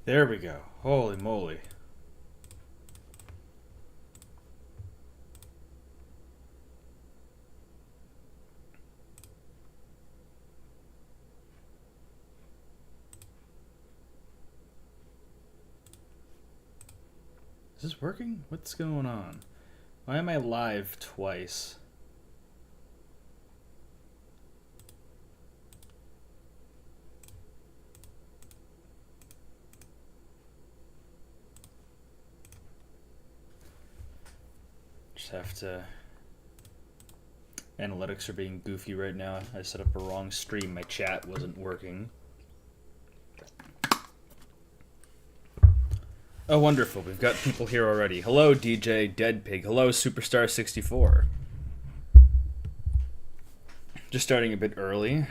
There we go. Holy moly. Is this working? What's going on? Why am I live twice? Just have to... Analytics are being goofy right now. I set up a wrong stream. My chat wasn't working. Oh, wonderful. We've got people here already. Hello, DJ Dead Pig. Hello, Superstar64. Just starting a bit early.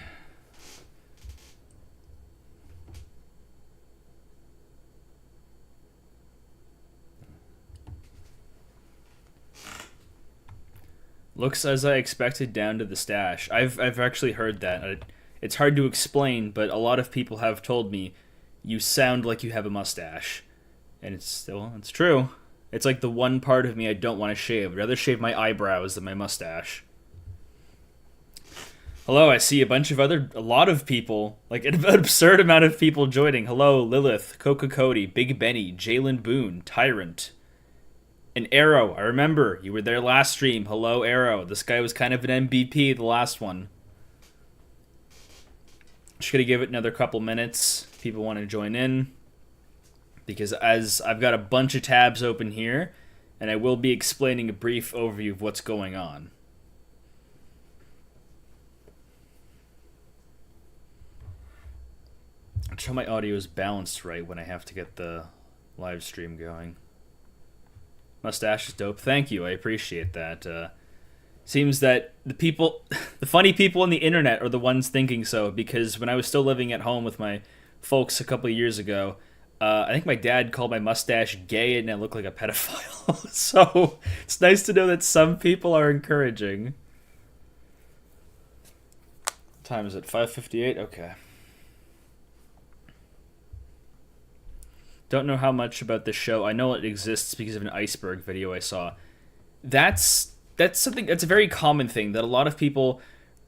Looks as I expected down to the stash. I've actually heard that. It's hard to explain, but a lot of people have told me you sound like you have a mustache. And it's true. It's like the one part of me I don't want to shave. I'd rather shave my eyebrows than my mustache. Hello, I see a lot of people, like an absurd amount of people joining. Hello, Lilith, Coca Cody, Big Benny, Jalen Boone, Tyrant, and Arrow. I remember, you were there last stream. Hello, Arrow. This guy was kind of an MVP, the last one. Just gonna give it another couple minutes. People want to join in. Because as I've got a bunch of tabs open here, and I will be explaining a brief overview of what's going on. I'm sure my audio is balanced right when I have to get the live stream going. Mustache is dope. Thank you. I appreciate that. Seems that the funny people on the internet are the ones thinking so, because when I was still living at home with my folks a couple of years ago, I think my dad called my mustache gay and I looked like a pedophile. So it's nice to know that some people are encouraging. What time is it? 5:58? Okay. Don't know how much about this show. I know it exists because of an iceberg video I saw. That's a very common thing, that a lot of people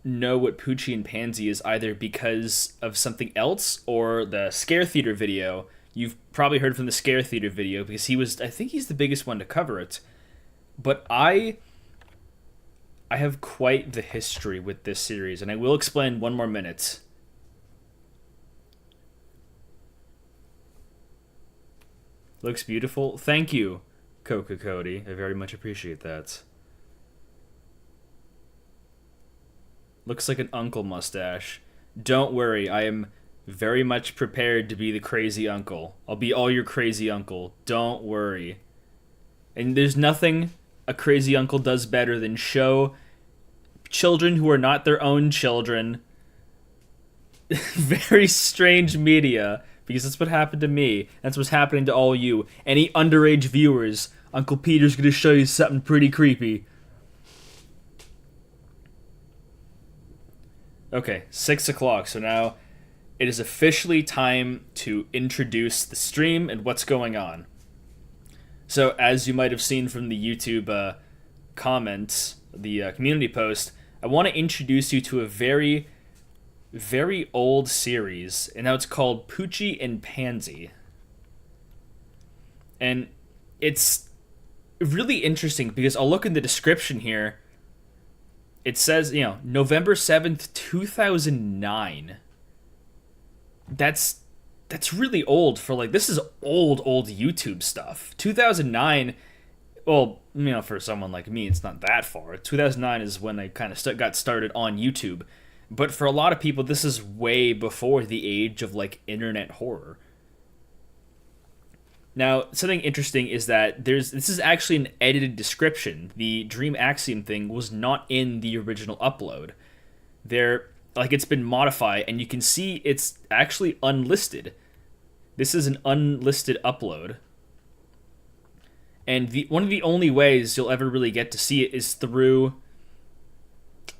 know what Poochee and Pansy is either because of something else or the Scare Theater video. You've probably heard from the Scare Theater video because I think he's the biggest one to cover it. But I have quite the history with this series, and I will explain one more minute. Looks beautiful. Thank you, Coca Cody. I very much appreciate that. Looks like an uncle mustache. Don't worry, I am very much prepared to be the crazy uncle. I'll be all your crazy uncle. Don't worry. And there's nothing a crazy uncle does better than show children who are not their own children very strange media, because that's what happened to me. That's what's happening to all you. Any underage viewers, Uncle Peter's gonna show you something pretty creepy. Okay, 6 o'clock, so now it is officially time to introduce the stream and what's going on. So, as you might have seen from the YouTube comments, the community post, I want to introduce you to a very, very old series, and now it's called Poochee and Pansy. And it's really interesting because I'll look in the description here. It says, November 7th, 2009. That's really old for, this is old YouTube stuff. 2009, well, for someone like me, it's not that far. 2009 is when I kind of got started on YouTube. But for a lot of people, this is way before the age of, internet horror. Now, something interesting is that this is actually an edited description. The Dream Axiom thing was not in the original upload. It's been modified, and you can see it's actually unlisted. This is an unlisted upload. And one of the only ways you'll ever really get to see it is through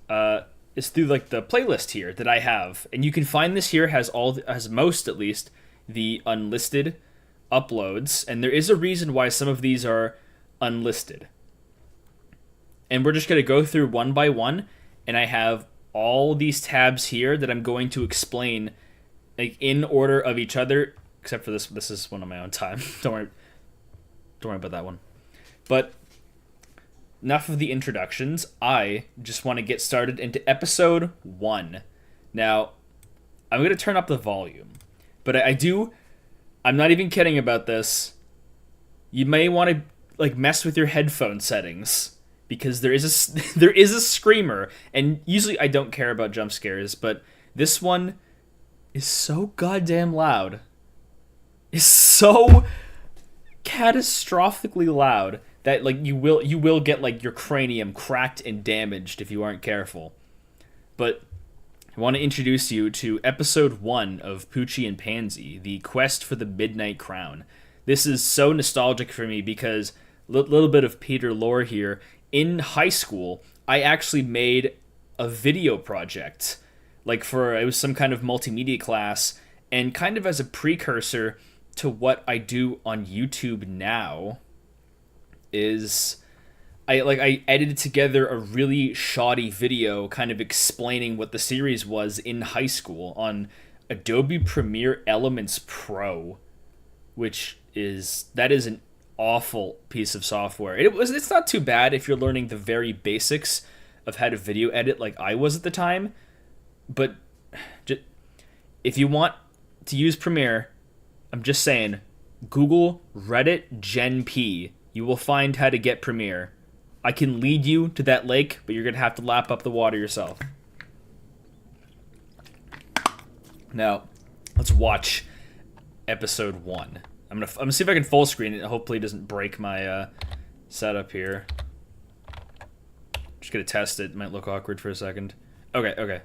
the playlist here that I have. And you can find this here has most, at least, the unlisted uploads, and there is a reason why some of these are unlisted. And we're just going to go through one by one, and I have all these tabs here that I'm going to explain like in order of each other, except for this. This is one on my own time. Don't worry about that one. But enough of the introductions. I just want to get started into episode 1. Now, I'm going to turn up the volume, but I'm not even kidding about this. You may want to like mess with your headphone settings, because there is a screamer, and usually I don't care about jump scares, but this one is so goddamn loud. It's so catastrophically loud that like you will get like your cranium cracked and damaged if you aren't careful. But I want to introduce you to episode 1 of Poochee and Pansy, the quest for the Midnight Crown. This is so nostalgic for me because little bit of Peter lore here. In high school, I actually made a video project, like it was some kind of multimedia class, and kind of as a precursor to what I do on YouTube now is I edited together a really shoddy video kind of explaining what the series was in high school on Adobe Premiere Elements Pro, which is an awful piece of software. It's not too bad if you're learning the very basics of how to video edit like I was at the time, but if you want to use Premiere, I'm just saying, Google Reddit Gen P. You will find how to get Premiere. I can lead you to that lake, but you're gonna have to lap up the water yourself. Now, let's watch episode 1. I'm gonna see if I can full screen it. Hopefully, it doesn't break my setup here. Just gonna test it. Might look awkward for a second. Okay.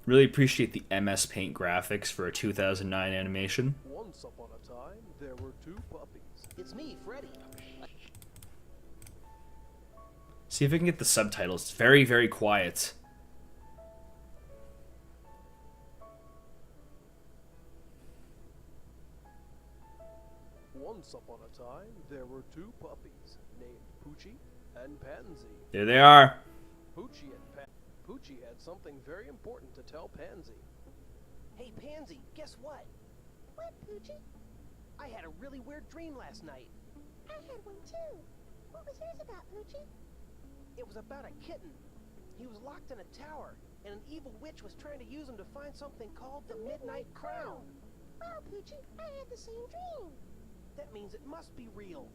Really appreciate the MS Paint graphics for a 2009 animation. Once upon a time, there were 2 puppies. It's me, Freddy. See if I can get the subtitles. It's very, very quiet. Once upon a time, there were 2 puppies named Poochee and Pansy. There they are. Poochee had something very important to tell Pansy. Hey, Pansy, guess what? What, Poochie? I had a really weird dream last night. I had one too. What was yours about, Poochie? It was about a kitten. He was locked in a tower, and an evil witch was trying to use him to find something called the Midnight Crown. Wow, Poochie, I had the same dream. That means it must be real.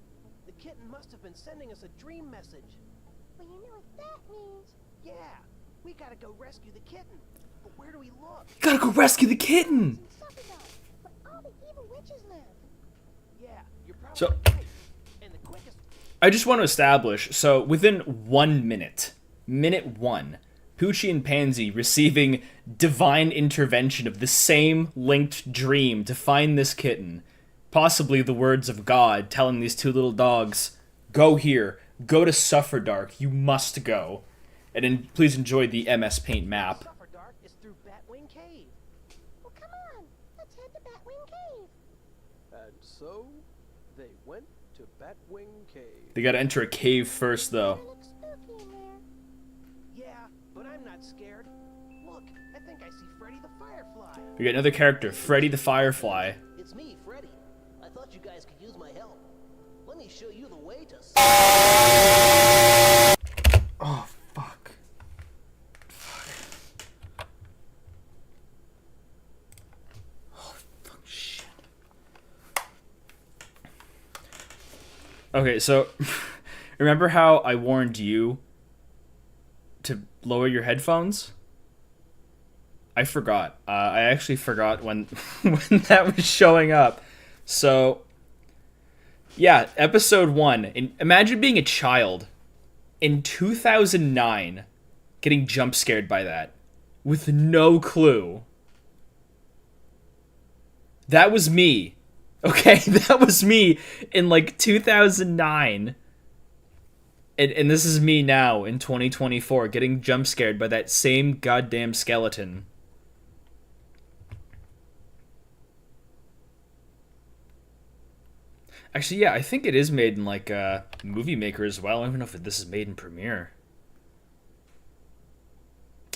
The kitten must have been sending us a dream message. Well, you know what that means. Yeah, we gotta go rescue the kitten. But where do we look? You gotta go rescue the kitten! It's in Superdog, where all the evil witches live. Yeah, you're probably So- right. And the quickest... I just want to establish, so within 1 minute, minute 1, Poochee and Pansy receiving divine intervention of the same linked dream to find this kitten. Possibly the words of God telling these 2 little dogs, go here, go to Sufferdark, you must go. And then please enjoy the MS Paint map. Dark is through Batwing Cave. Well, come on. Let's head to Batwing Cave. And so, they went to Batwing Cave. They gotta enter a cave first, though. It looks spooky in there. Yeah, but I'm not scared. Look, I think I see Freddy the Firefly. We got another character, Freddy the Firefly. It's me, Freddy. I thought you guys could use my help. Let me show you the way to... Oh, fuck. Oh, fuck, shit. Okay, so, remember how I warned you to lower your headphones? I forgot. I actually forgot when when that was showing up. So, yeah, episode 1. And imagine being a child in 2009 getting jump scared by that with no clue. That was me. Okay, that was me in like 2009. And this is me now in 2024 getting jump scared by that same goddamn skeleton. Actually, yeah, I think it is made in like Movie Maker as well. I don't even know if this is made in Premiere.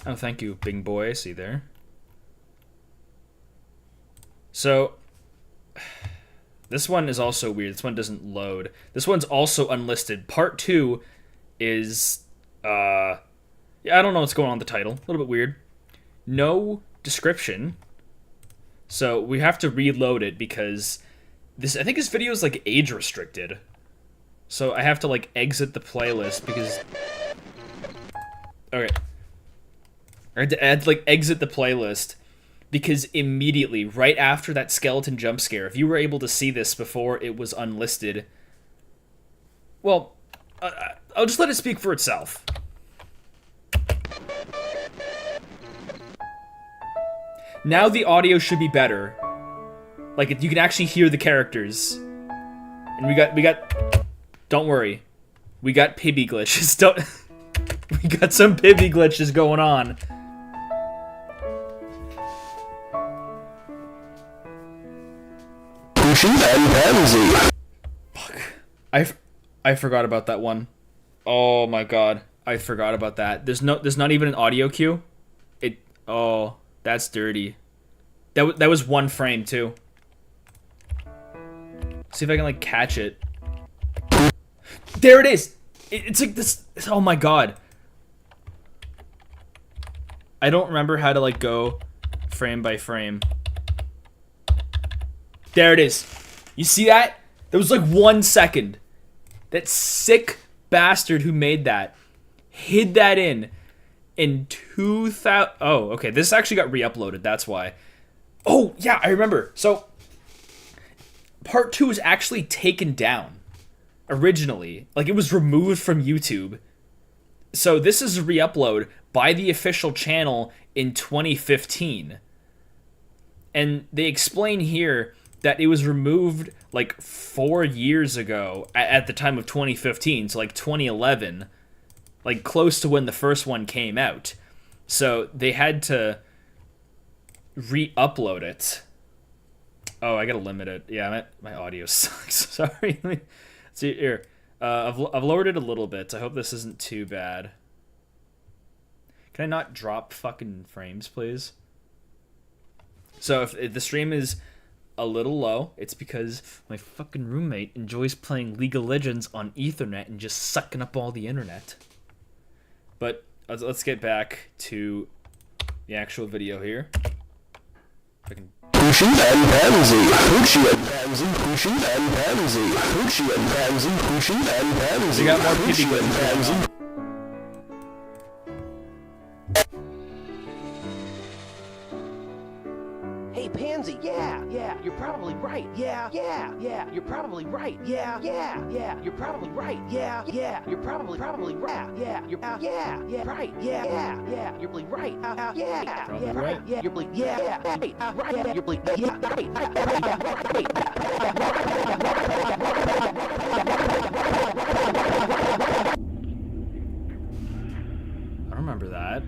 Oh, thank you, Big Boy. I see there. So, this one is also weird. This one doesn't load. This one's also unlisted. Part 2 is, yeah, I don't know what's going on with the title. A little bit weird. No description. So, we have to reload it because I think this video is, like, age restricted. So, I have to, like, exit the playlist because... Okay. I had to like, exit the playlist because immediately, right after that skeleton jump scare, if you were able to see this before it was unlisted, well, I'll just let it speak for itself. Now the audio should be better. Like, you can actually hear the characters. And we got, don't worry. We got Pibby glitches. We got some Pibby glitches going on. Poochee and Pansy. Fuck. I forgot about that one. Oh my god. I forgot about that. There's not even an audio cue. Oh, that's dirty. That was one frame too. See if I can like catch it. There it is. It's like this. Oh my god. I don't remember how to like go frame by frame. There it is. You see that? That was like 1 second. That sick bastard who made that hid that in 2000. Oh, okay. This actually got re-uploaded. That's why. Oh, yeah, I remember. So, part 2 was actually taken down originally. Like, it was removed from YouTube. So, this is a re-upload by the official channel in 2015. And they explain here that it was removed like 4 years ago at the time of 2015, so like 2011, like close to when the first one came out. So they had to re-upload it. Oh, I gotta limit it. Yeah, my audio sucks. Sorry. Let's see here. I've lowered it a little bit. I hope this isn't too bad. Can I not drop fucking frames, please? So if the stream is a little low, it's because my fucking roommate enjoys playing League of Legends on Ethernet and just sucking up all the internet. But let's get back to the actual video here. If I can... Poochee and Pansy. Poochee and Pansy. Poochee and Pansy. Poochee and Pansy. Poochee and Pansy. We got more Pibby Poochie and glitches. Pansy. Hey, Pansy, yeah, you're probably right. Yeah, you're probably right. Yeah, you're probably right. Yeah, you're probably right. Yeah, you're right. Yeah, you're probably right. Yeah, you're right. You're right. You're I don't remember that.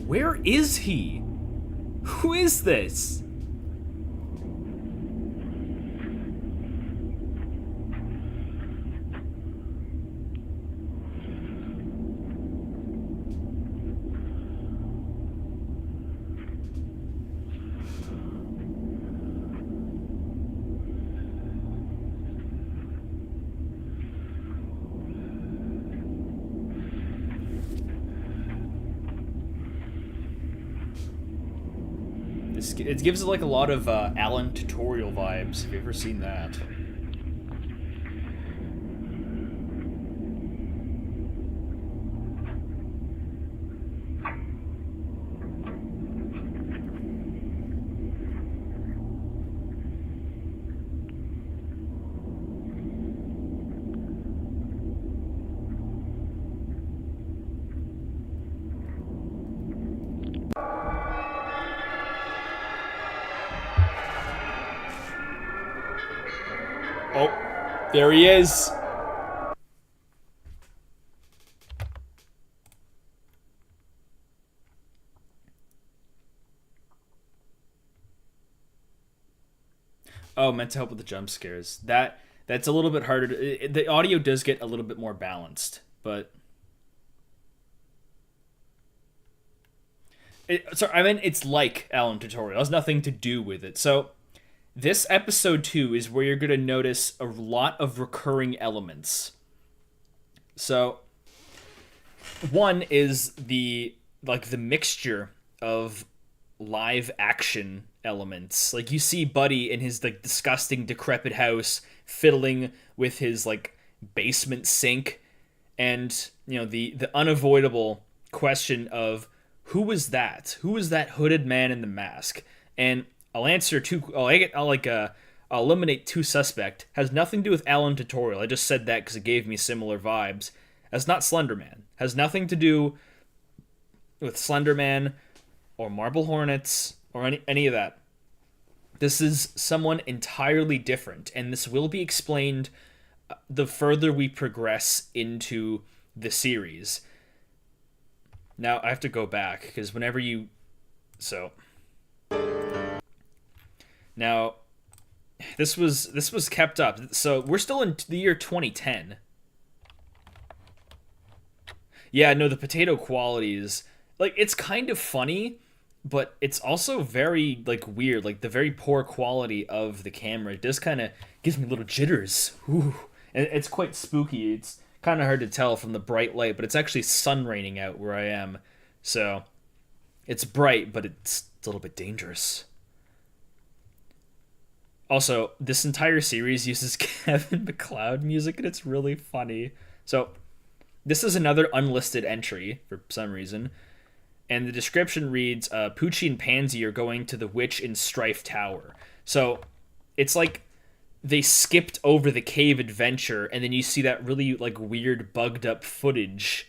Where is he? Who is this? It gives it like a lot of Alan tutorial vibes. Have you ever seen that? There he is. Oh, meant to help with the jump scares. That's a little bit harder. The audio does get a little bit more balanced, but it's like Alan tutorial. It has nothing to do with it. So this episode 2 is where you're gonna notice a lot of recurring elements. So one is the mixture of live action elements. Like, you see Buddy in his like disgusting decrepit house fiddling with his like basement sink, and the unavoidable question of who was that hooded man in the mask. And I'll answer two. I'll eliminate two suspect. Has nothing to do with Alan tutorial. I just said that because it gave me similar vibes. That's not Slenderman. Has nothing to do with Slenderman or Marble Hornets or any of that. This is someone entirely different, and this will be explained the further we progress into the series. Now, I have to go back, because whenever you... So... Now, this was kept up. So, we're still in the year 2010. Yeah, no, the potato qualities... Like, it's kind of funny, but it's also very, like, weird. Like, the very poor quality of the camera just kind of gives me little jitters. Ooh. And it's quite spooky. It's kind of hard to tell from the bright light, but it's actually sun raining out where I am. So, it's bright, but it's a little bit dangerous. Also, this entire series uses Kevin MacLeod music, and it's really funny. So, this is another unlisted entry, for some reason. And the description reads, Poochee and Pansy are going to the Witch in Strife Tower. So, it's like they skipped over the cave adventure, and then you see that really, like, weird, bugged-up footage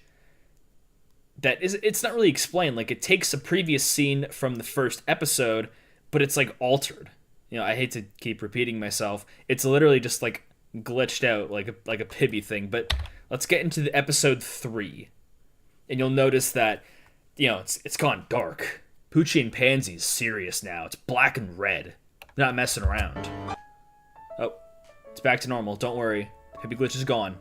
that it's not really explained. Like, it takes a previous scene from the first episode, but it's, like, altered. I hate to keep repeating myself. It's literally just, like, glitched out, like a Pibby thing. But let's get into the episode 3. And you'll notice that, it's gone dark. Poochee and Pansy's serious now. It's black and red. They're not messing around. Oh, it's back to normal. Don't worry. Pibby glitch is gone.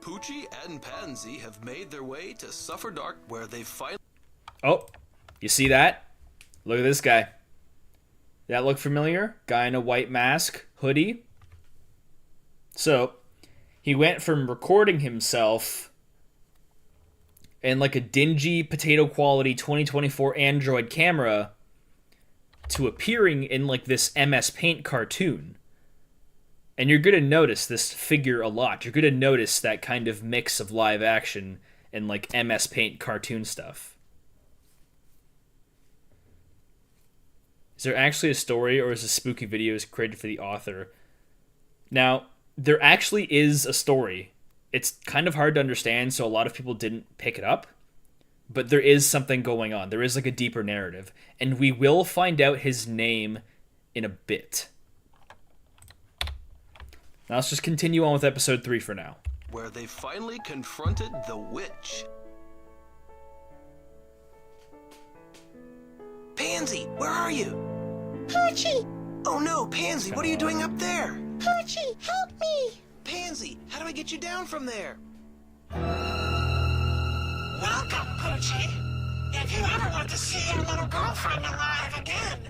Poochee and Pansy have made their way to Sufferdark, where they finally... Oh, you see that? Look at this guy. That look familiar? Guy in a white mask, hoodie. So, he went from recording himself in like a dingy potato quality 2024 Android camera to appearing in like this MS Paint cartoon. And you're going to notice this figure a lot. You're going to notice that kind of mix of live action and like MS Paint cartoon stuff. Is there actually a story, or is this spooky videos created for the author? Now, there actually is a story. It's kind of hard to understand, so a lot of people didn't pick it up. But there is something going on. There is like a deeper narrative. And we will find out his name in a bit. Now let's just continue on with episode 3 for now. Where they finally confronted the witch. Pansy, where are you? Poochie! Oh no, Pansy, what are you doing up there? Poochie, help me! Pansy, how do I get you down from there? Welcome, Poochie. If you ever want to see your little girlfriend alive again,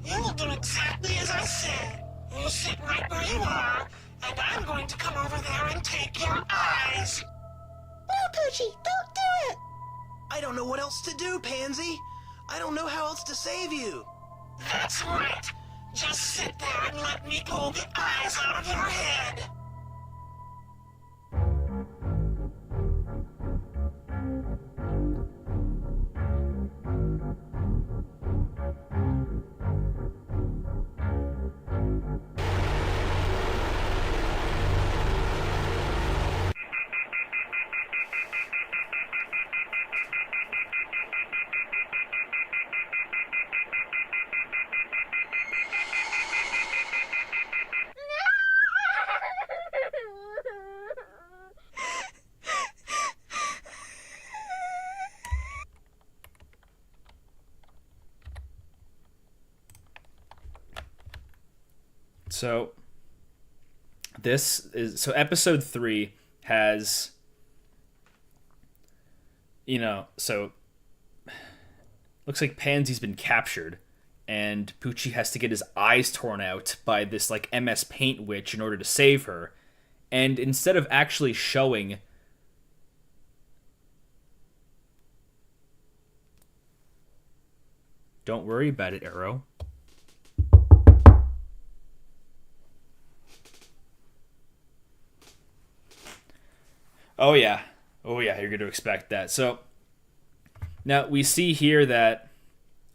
you will do exactly as I said. You sit right where you are, and I'm going to come over there and take your eyes. No, Poochie, don't do it! I don't know what else to do, Pansy. I don't know how else to save you. That's right. Just sit there and let me pull the eyes out of your head. So episode 3 has, so looks like Pansy's been captured, and Poochie has to get his eyes torn out by this like MS Paint witch in order to save her. And instead of actually showing Don't worry about it, Arrow. Oh yeah, you're going to expect that. So now we see here that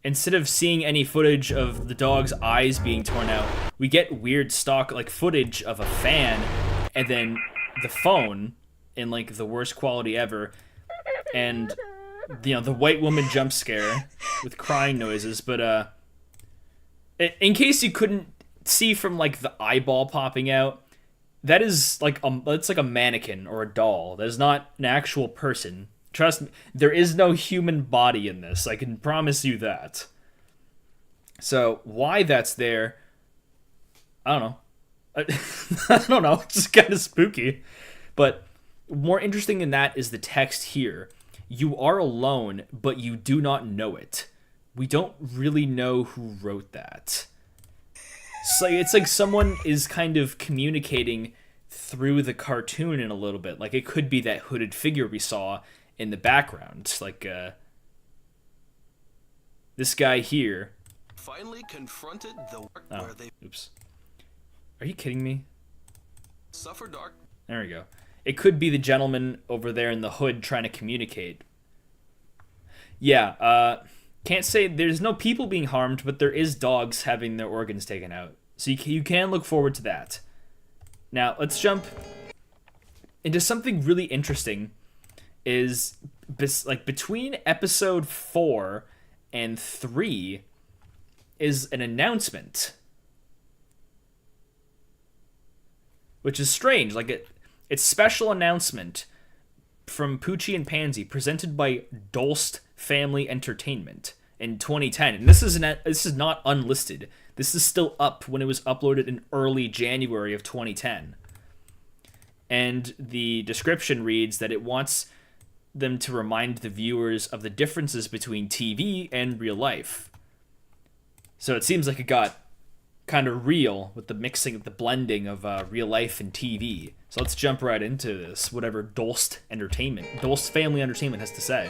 instead of seeing any footage of the dog's eyes being torn out, we get weird stock like footage of a fan and then the phone in like the worst quality ever, and the white woman jump scare with crying noises. But in case you couldn't see from like the eyeball popping out, that is like it's like a mannequin or a doll. That is not an actual person. Trust me, there is no human body in this. I can promise you that. So why that's there, I don't know. I don't know. It's just kind of spooky. But more interesting than that is the text here. You are alone, but you do not know it. We don't really know who wrote that. So it's like someone is kind of communicating through the cartoon in a little bit. Like it could be that hooded figure we saw in the background. Like this guy here. Finally confronted the work where they Oops. Are you kidding me? suffer dark. There we go. It could be the gentleman over there in the hood trying to communicate. Yeah, can't say there's no people being harmed, but there is dogs having their organs taken out. So you can look forward to that. Now, let's jump into something really interesting. Is like between episode 4 and 3 is an announcement. Which is strange. Like it's special announcement from Poochie and Pansy presented by Dolst Family Entertainment in 2010. And this is not unlisted. This is still up when it was uploaded in early January of 2010. And the description reads that it wants them to remind the viewers of the differences between TV and real life. So it seems like it got kind of real with the mixing, the blending of real life and TV. So let's jump right into this, whatever Dolst Family Entertainment has to say.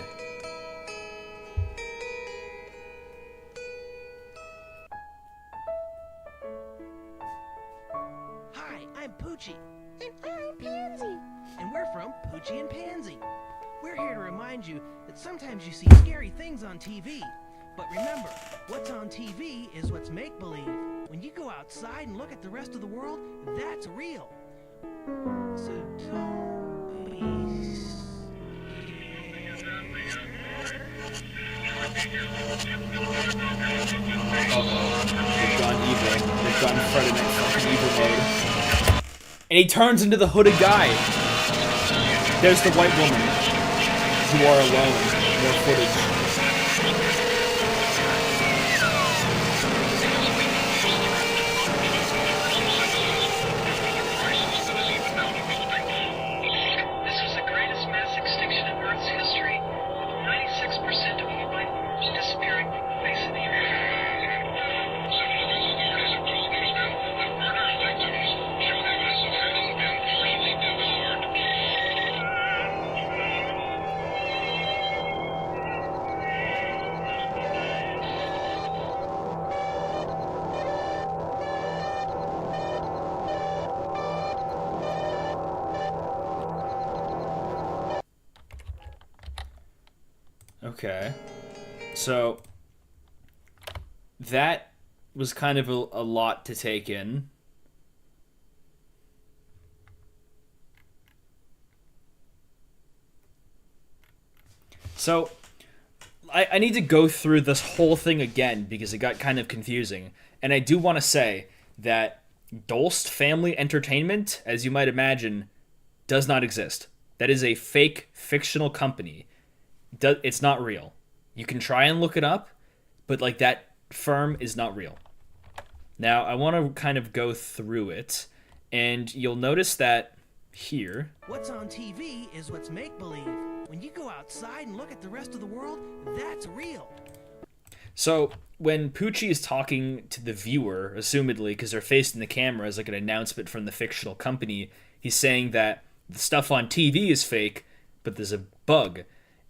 Hi, I'm Poochie, And I'm Pansy. and we're from Poochie and Pansy. We're here to remind you that sometimes you see scary things on TV. But remember, what's on TV is what's make-believe. When you go outside and look at the rest of the world, that's real. So don't be They've gone evil. They've gone Friday Night fucking evil mode. And he turns into the hooded guy. There's the white woman. You are alone. More footage. This was the greatest mass extinction in Earth's history, with 96% of all life forms disappearing from the face of the earth. Okay. So that was kind of a lot to take in. So I need to go through this whole thing again because it got kind of confusing. And I do want to say that Dolst Family Entertainment, as you might imagine, does not exist. That is a fake fictional company. It's not real. You can try and look it up, but like that firm is not real. Now, I want to kind of go through it, and you'll notice that here... What's on TV is what's make-believe. When you go outside and look at the rest of the world, that's real. So, when Poochee is talking to the viewer, assumedly, because they're facing the camera as like an announcement from the fictional company, he's saying that the stuff on TV is fake, but there's a bug.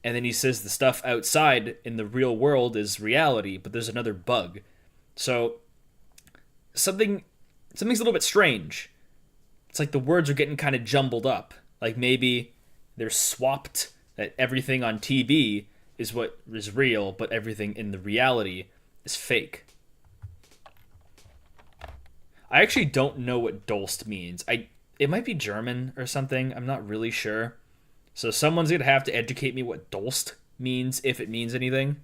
And then he says the stuff outside in the real world is reality, but there's another bug. So, something's a little bit strange. It's like the words are getting kind of jumbled up. Like maybe they're swapped, that everything on TV is what is real, but everything in the reality is fake. I actually don't know what Dolst means. It might be German or something. I'm not really sure. So someone's going to have to educate me what Dolst means, if it means anything.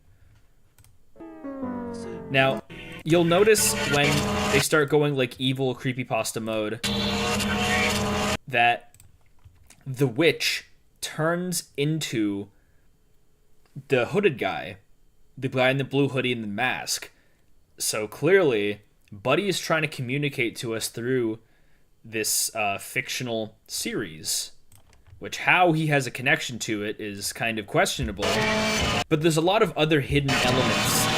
Now, you'll notice when they start going like evil creepypasta mode that the witch turns into the hooded guy, the guy in the blue hoodie and the mask. So clearly, Buddy is trying to communicate to us through this fictional series, which how he has a connection to it is kind of questionable. But there's a lot of other hidden elements in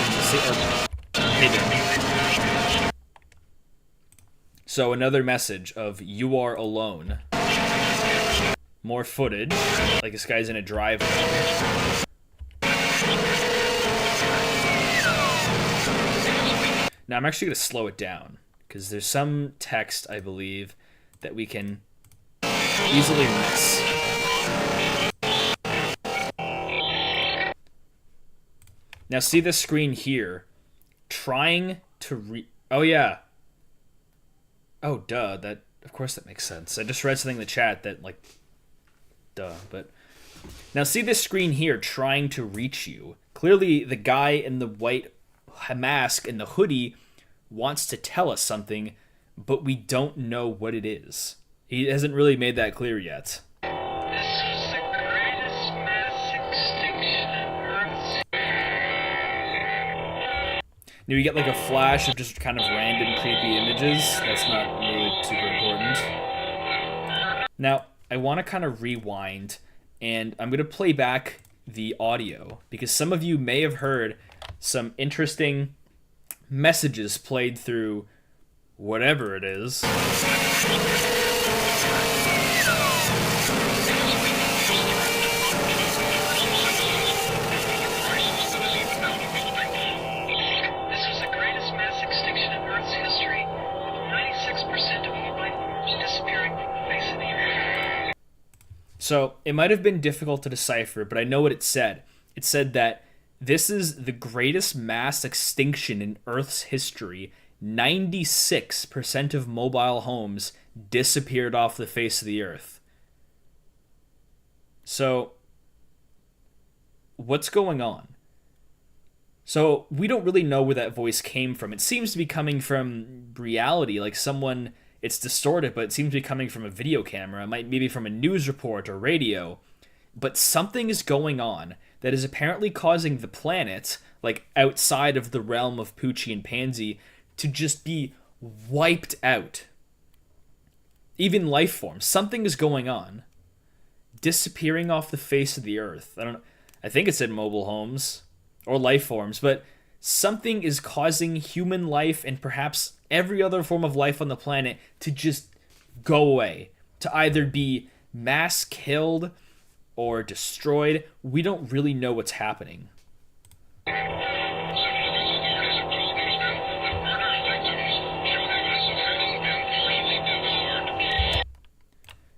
the hidden. So another message of "You are alone." More footage, like this guy's in a driveway. Now I'm actually going to slow it down, because there's some text, I believe, that we can easily miss. Now see this screen here, trying to oh yeah. Oh duh, that, of course that makes sense. I just read something in the chat that, like, duh, but... Now see this screen here, trying to reach you. Clearly the guy in the white mask and the hoodie wants to tell us something, but we don't know what it is. He hasn't really made that clear yet. This was the greatest mass extinction in Earth's Now you get like a flash of just kind of random creepy images. That's not really super important. Now, I want to kind of rewind, and I'm going to play back the audio, because some of you may have heard some interesting messages played through whatever it is. This was the greatest mass extinction in Earth's history, with 96% of all life forms disappearing from the face of the Earth. So, it might have been difficult to decipher, but I know what it said. It said that this is the greatest mass extinction in Earth's history. 96% of mobile homes disappeared off the face of the Earth. So, what's going on? So, we don't really know where that voice came from. It seems to be coming from reality, like someone... It's distorted, but it seems to be coming from a video camera. It might maybe from a news report or radio. But something is going on that is apparently causing the planet, like outside of the realm of Poochee and Pansy, to just be wiped out. Even life forms. Something is going on. Disappearing off the face of the Earth. I don't know. I think it said mobile homes or life forms, but something is causing human life and perhaps every other form of life on the planet to just go away. To either be mass killed or destroyed. We don't really know what's happening.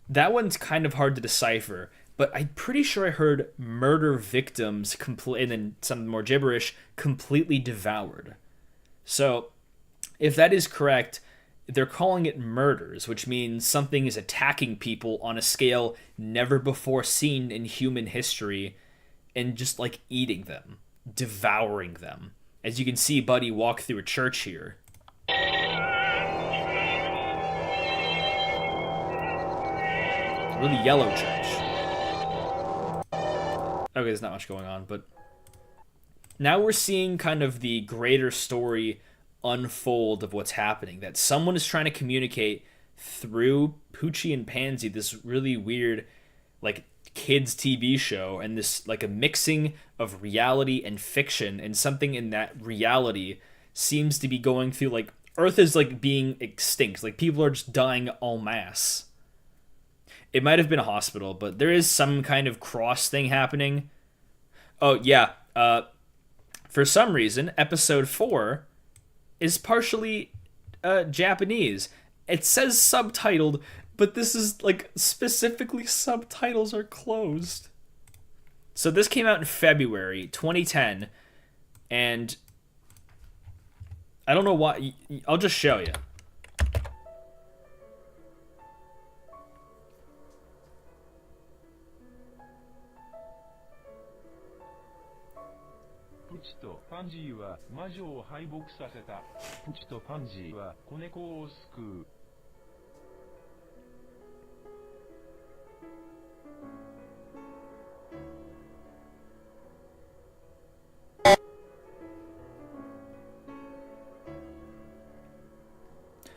That one's kind of hard to decipher, but I'm pretty sure I heard murder victims, and then some more gibberish, completely devoured. So, if that is correct, they're calling it murders, which means something is attacking people on a scale never before seen in human history, and just like eating them, devouring them. As you can see Buddy walk through a church here. Really yellow church. Okay, there's not much going on, but now we're seeing kind of the greater story unfold of what's happening. That someone is trying to communicate through Poochie and Pansy, this really weird, like, kids TV show, and this, like, a mixing of reality and fiction, and something in that reality seems to be going through, like, Earth is, like, being extinct. Like, people are just dying en masse. It might have been a hospital, but there is some kind of cross thing happening. Oh, yeah. For some reason, episode 4 is partially Japanese. It says subtitled, but this is, like, specifically subtitles are closed. So this came out in February 2010, and I don't know why. I'll just show you. Poochie とパンジーは魔女を敗北させた。プチとパンジーは子猫を救う。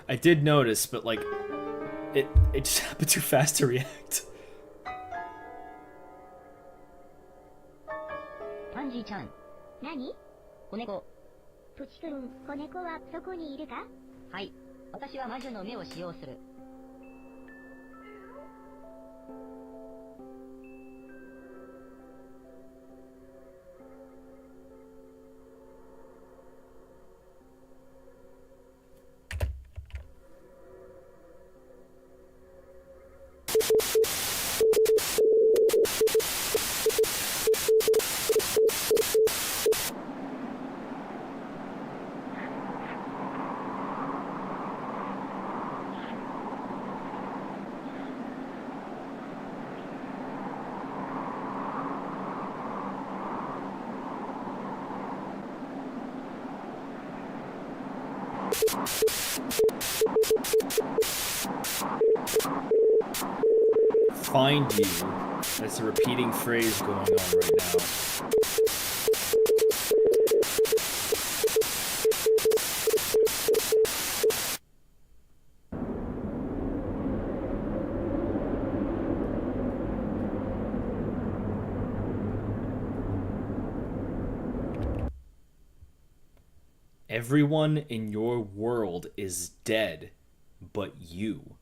I did notice, but, like, it just happened too fast to react. パンジーちゃん。何？子猫。プチ君、子猫はそこにいるか？はい。私は魔女の目を使用する。Find you. That's a repeating phrase going on right now. Everyone in your world is dead, but you.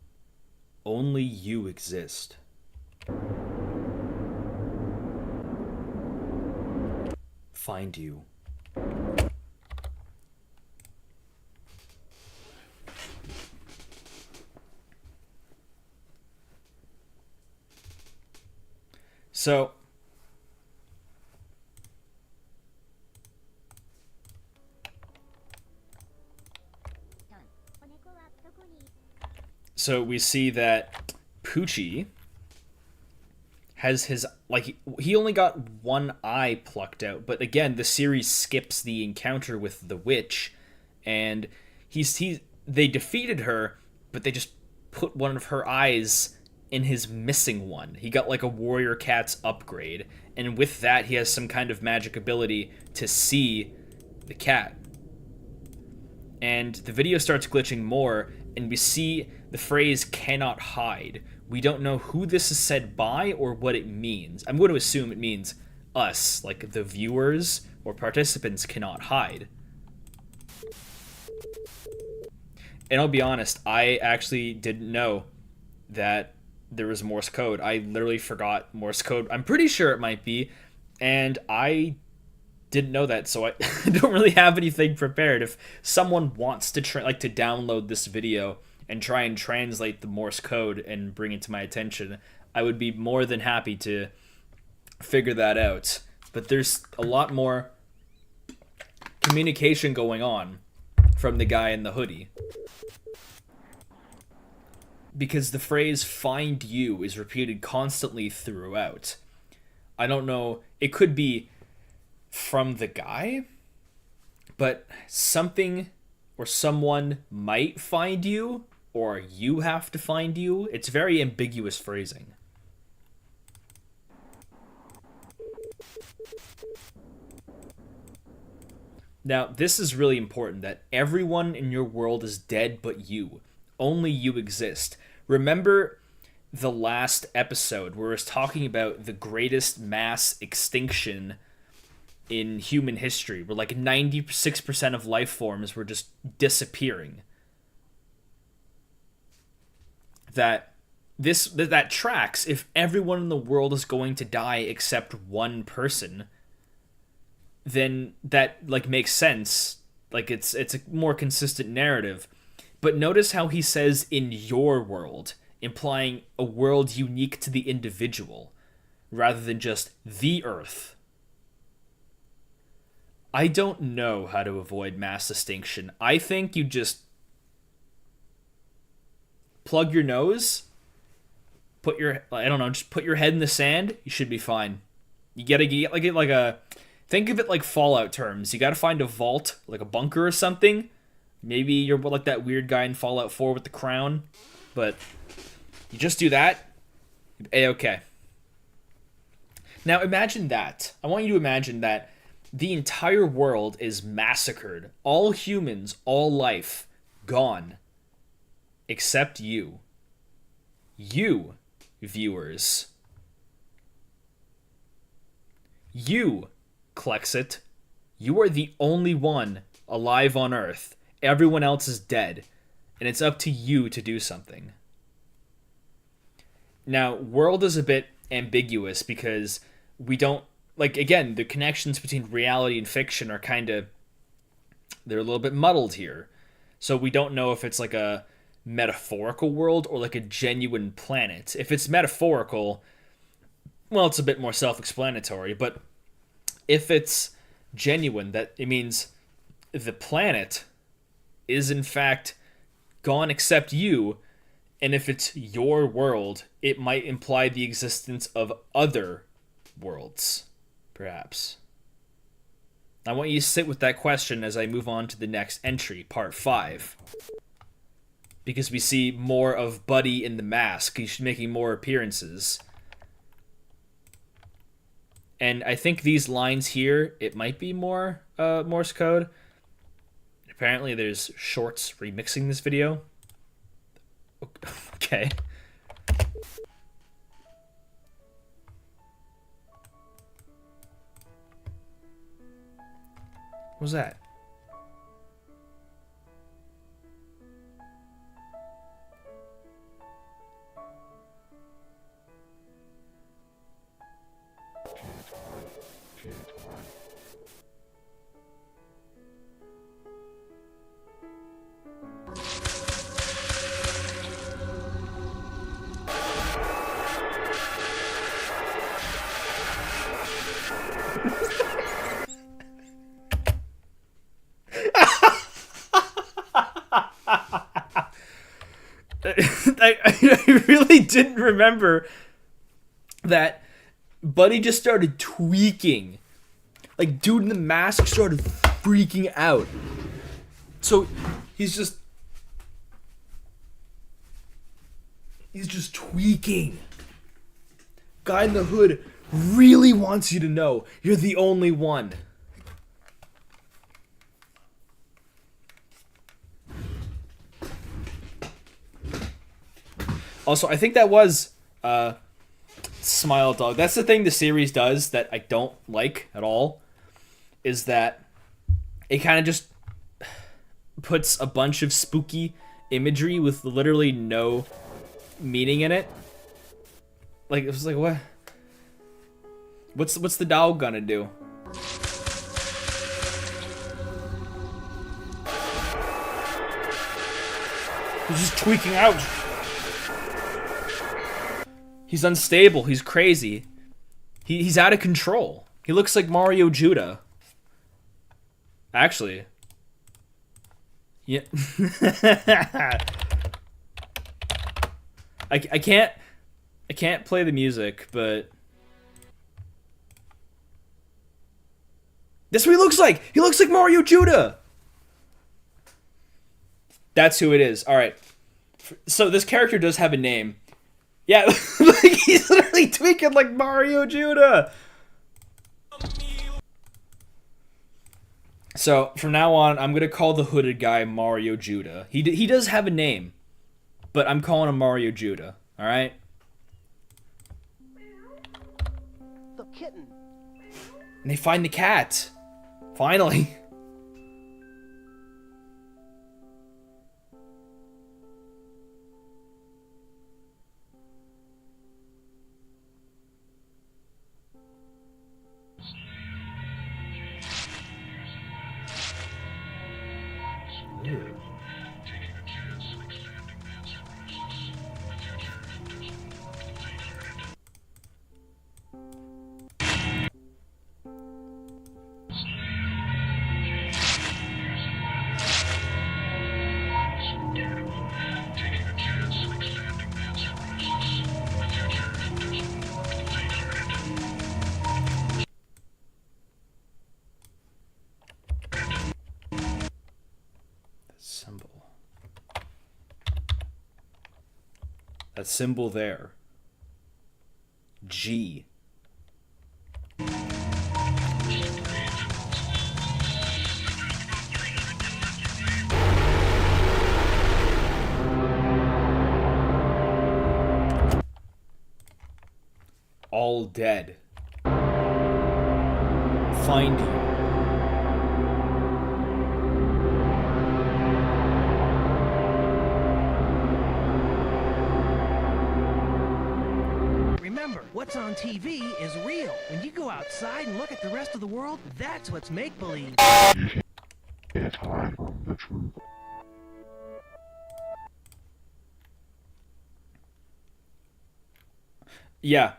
Only you exist. Find you. So, we see that Poochie has his, like, he only got one eye plucked out, but again, the series skips the encounter with the witch, and they defeated her, but they just put one of her eyes in his missing one. He got, like, a warrior cat's upgrade, and with that, he has some kind of magic ability to see the cat. And the video starts glitching more, and we see the phrase "cannot hide." We don't know who this is said by or what it means. I'm going to assume it means us, like the viewers or participants cannot hide. And I'll be honest, I actually didn't know that there was Morse code. I literally forgot Morse code. I'm pretty sure it might be, and I didn't know that, so I don't really have anything prepared. If someone wants to to download this video and try and translate the Morse code and bring it to my attention, I would be more than happy to figure that out. But there's a lot more communication going on from the guy in the hoodie. Because the phrase "find you" is repeated constantly throughout. I don't know, it could be from the guy, but something or someone might find you, or you have to find you. It's very ambiguous phrasing. Now, this is really important, that everyone in your world is dead but you. Only you exist. Remember the last episode where it was talking about the greatest mass extinction in human history, where like 96% of life forms were just disappearing. That tracks. If everyone in the world is going to die except one person, then that like makes sense. Like it's a more consistent narrative. But notice how he says in your world, implying a world unique to the individual rather than just the Earth. I don't know how to avoid mass extinction. I think you just plug your nose, put your head in the sand, you should be fine. You gotta get like a, think of it like Fallout terms. You gotta find a vault, like a bunker or something. Maybe you're like that weird guy in Fallout 4 with the crown, but you just do that, A-okay. Now imagine that. I want you to imagine that the entire world is massacred. All humans, all life, gone. Except you. You, viewers. You, Klexit. You are the only one alive on Earth. Everyone else is dead. And it's up to you to do something. Now, world is a bit ambiguous because we don't, like, again, the connections between reality and fiction are they're a little bit muddled here. So we don't know if it's like a metaphorical world or like a genuine planet. If it's metaphorical, well, it's a bit more self-explanatory, but if it's genuine, that it means the planet is in fact gone except you, and if it's your world, it might imply the existence of other worlds, perhaps. I want you to sit with that question as I move on to the next entry, part 5. Because we see more of Buddy in the mask. He's making more appearances. And I think these lines here, it might be more Morse code. Apparently there's shorts remixing this video. Okay. What was that? I really didn't remember that Buddy just started tweaking. Like, dude in the mask started freaking out. So, he's just tweaking. Guy in the hood really wants you to know you're the only one. Also, I think that was Smile Dog. That's the thing the series does that I don't like at all, is that it kind of just puts a bunch of spooky imagery with literally no meaning in it. Like, it was like, what? What's the dog gonna do? He's just tweaking out. He's unstable. He's crazy. He's out of control. He looks like Mario Judah. Actually. Yeah. I can't play the music, but that's what he looks like. He looks like Mario Judah. That's who it is. All right. So this character does have a name. Yeah, like he's literally tweaking like Mario Judah. So from now on, I'm gonna call the hooded guy Mario Judah. He does have a name, but I'm calling him Mario Judah. All right. The kitten. And they find the cat. Finally. Symbol. That symbol there. G. All dead. Find you. Remember, what's on TV is real. When you go outside and look at the rest of the world, that's what's make-believe. Can't hide from the truth. Yeah,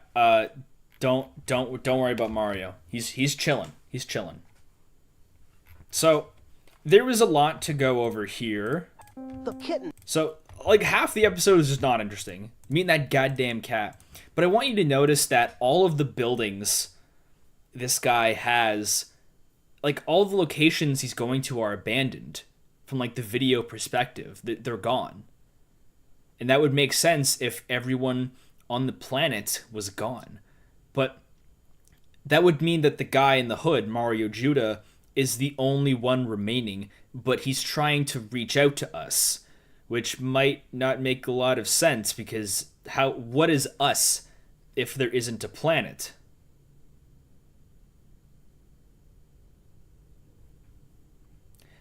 don't worry about Mario. He's chilling. He's chilling. So, there was a lot to go over here. The kitten. So, like, half the episode is just not interesting. Meeting that goddamn cat. But I want you to notice that all of the buildings this guy has, like, all the locations he's going to are abandoned. From, like, the video perspective. They're gone. And that would make sense if everyone on the planet was gone. But that would mean that the guy in the hood, Mario Judah, is the only one remaining, but he's trying to reach out to us, which might not make a lot of sense, because what is us if there isn't a planet?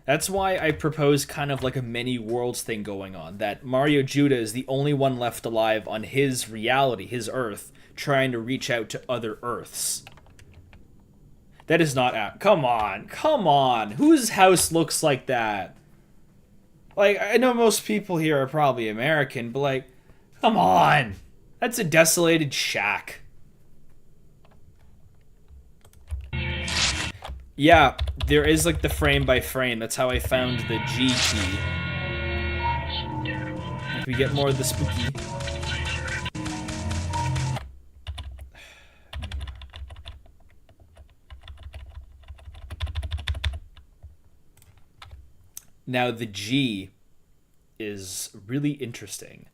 That's why I propose kind of like a many worlds thing going on, that Mario Judah is the only one left alive on his reality, his Earth, trying to reach out to other Earths. That is not out. Come on. Whose house looks like that? Like, I know most people here are probably American, but like, come on. That's a desolated shack. Yeah, there is like the frame by frame. That's how I found the G key. If we get more of the spooky. Now the G is really interesting.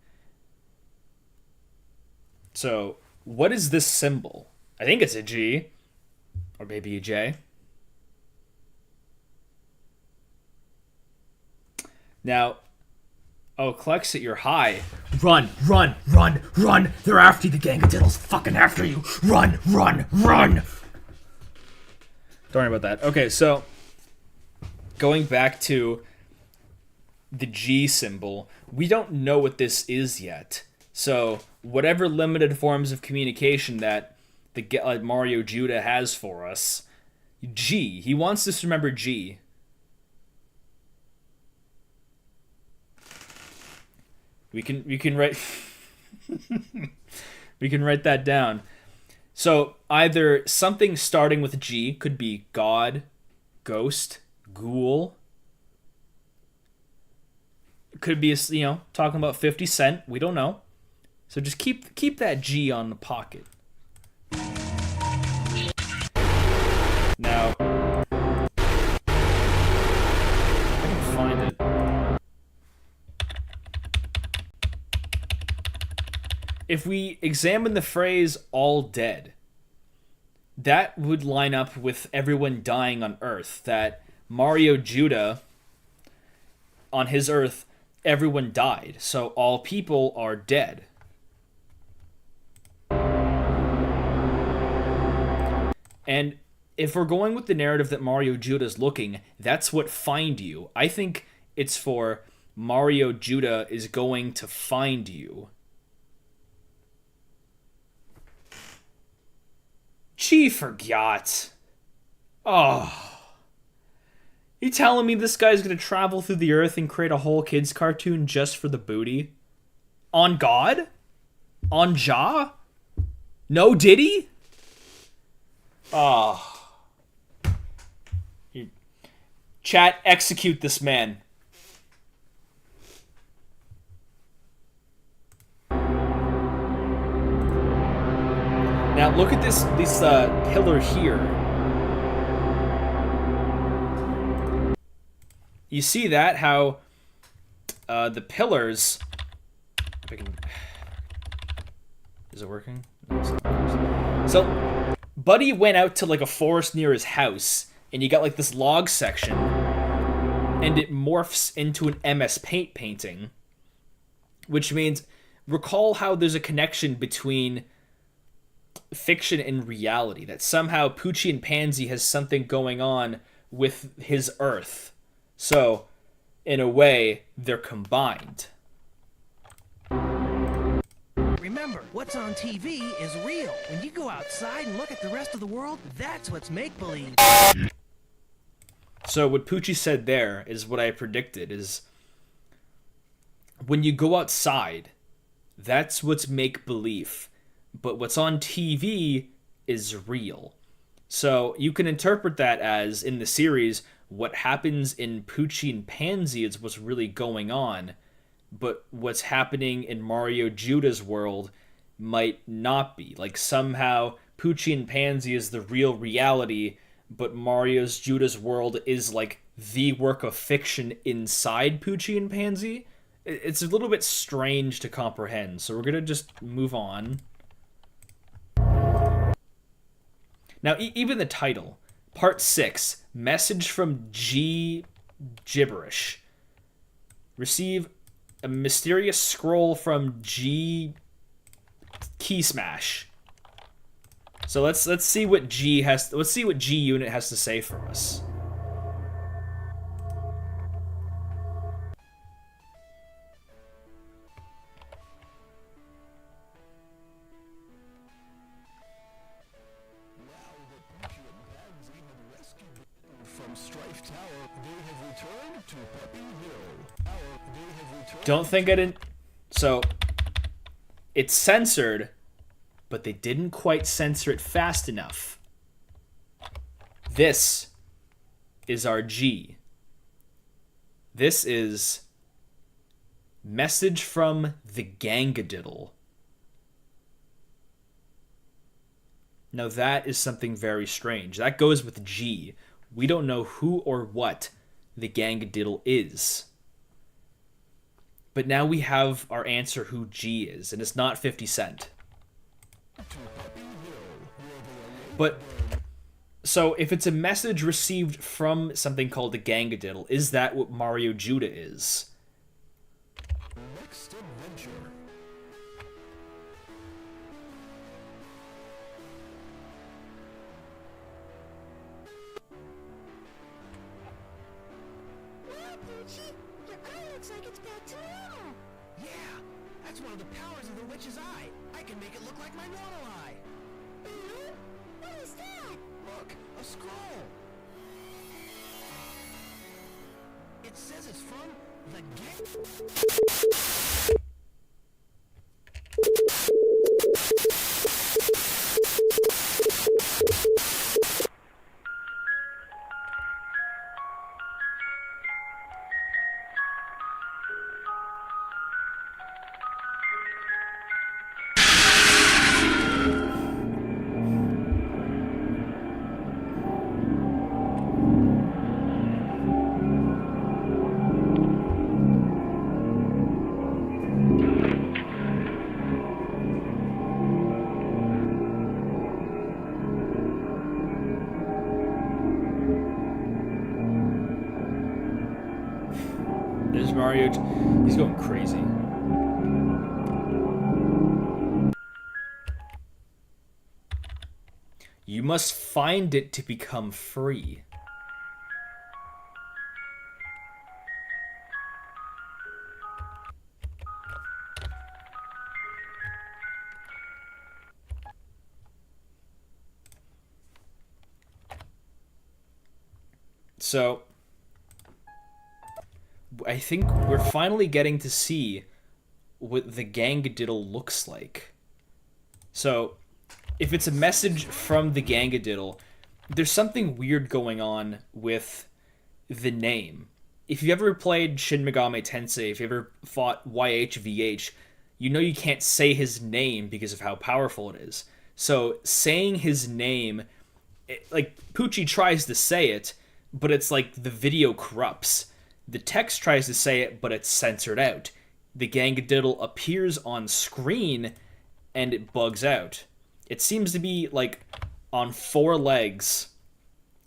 So, what is this symbol? I think it's a G. Or maybe a J. Now, oh, it collects at your high. Run! They're after you, the gangadiddle's fucking after you! Run! Don't worry about that. Okay, so, going back to the G symbol, we don't know what this is yet. So, whatever limited forms of communication that the Mario Judah has for us, G, he wants us to remember G. We can write we can write that down. So either something starting with G could be God, ghost, ghoul. It could be, talking about 50 Cent. We don't know. So just keep that G on the pocket. Now, I can find it. If we examine the phrase all dead, that would line up with everyone dying on Earth, that Mario Judah, on his Earth, everyone died, so all people are dead. And if we're going with the narrative that Mario Judah's looking, that's what find you. I think it's for Mario Judah is going to find you. Gee, forgot. Oh. You telling me this guy's gonna travel through the earth and create a whole kids cartoon just for the booty? On God? On Ja? No Diddy? Oh. Chat, execute this man. Now look at this pillar here. You see that? How the pillars... If I can... Is it working? No, it's not. So, Buddy went out to like a forest near his house, and you got like this log section, and it morphs into an MS Paint painting, which means, recall how there's a connection between fiction and reality, that somehow Poochee and Pansy has something going on with his Earth. So, in a way, they're combined. Remember, what's on TV is real. When you go outside and look at the rest of the world, that's what's make-believe. So what Poochie said there is what I predicted, is when you go outside, that's what's make-believe. But what's on TV is real. So you can interpret that as, in the series, what happens in Poochie and Pansy is what's really going on, but what's happening in Mario Judah's world might not be. Like, somehow Poochie and Pansy is the real reality, but Mario's Judah's world is like the work of fiction inside Poochie and Pansy. It's a little bit strange to comprehend, so we're gonna just move on. Now, even the title, Part 6, Message from G Gibberish. Receive a mysterious scroll from G Key Smash. So let's see what G Unit has to say for us. Don't think I didn't... So, it's censored, but they didn't quite censor it fast enough. This is our G. This is Message from the Gangadiddle. Now that is something very strange. That goes with G. We don't know who or what the Gangadiddle is. But now we have our answer who G is, and it's not 50 Cent. But, so if it's a message received from something called the Gangadiddle, is that what Mario Judah is? Next adventure. Wow, Poochie, your eye looks like it's back to normal. Yeah, that's one of the powers of the witch's eye. I can make it look like my normal eye. What is that? Look, a scroll. It says it's from the Mario. He's going crazy. You must find it to become free. So, I think we're finally getting to see what the gangadiddle looks like. So, if it's a message from the gangadiddle, there's something weird going on with the name. If you ever played Shin Megami Tensei, if you ever fought YHVH, you know you can't say his name because of how powerful it is. So, saying his name, like, Poochee tries to say it, but it's like the video corrupts. The text tries to say it, but it's censored out. The gangadiddle appears on screen, and it bugs out. It seems to be, like, on 4 legs.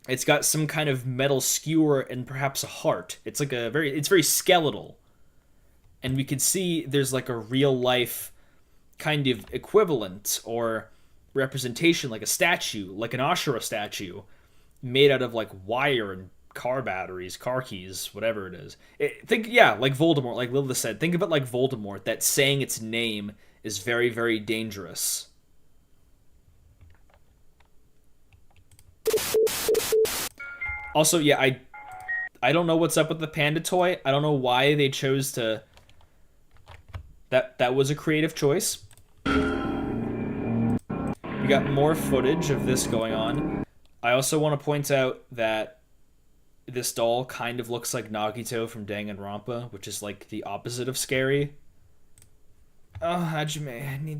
It's got some kind of metal skewer and perhaps a heart. It's like it's very skeletal. And we can see there's like a real life kind of equivalent or representation, like a statue, like an Ashura statue, made out of like wire and car batteries, car keys, whatever it is. Like Voldemort, like Lilith said. Think of it like Voldemort, that saying its name is very, very dangerous. Also, yeah, I don't know what's up with the panda toy. I don't know why they chose to... That was a creative choice. We got more footage of this going on. I also want to point out that this doll kind of looks like Nagito from Danganronpa, which is like the opposite of scary. Oh, Hajime, we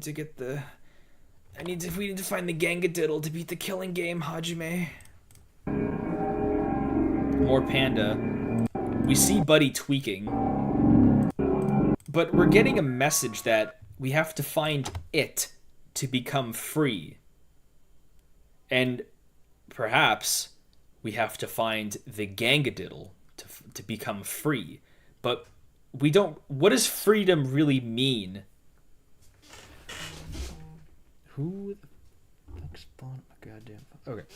need to find the gangadiddle to beat the killing game, Hajime. More panda. We see Buddy tweaking. But we're getting a message that we have to find it to become free. And perhaps we have to find the gangadiddle to become free. But we don't... What does freedom really mean? Who the fuck spawned my goddamn... Okay.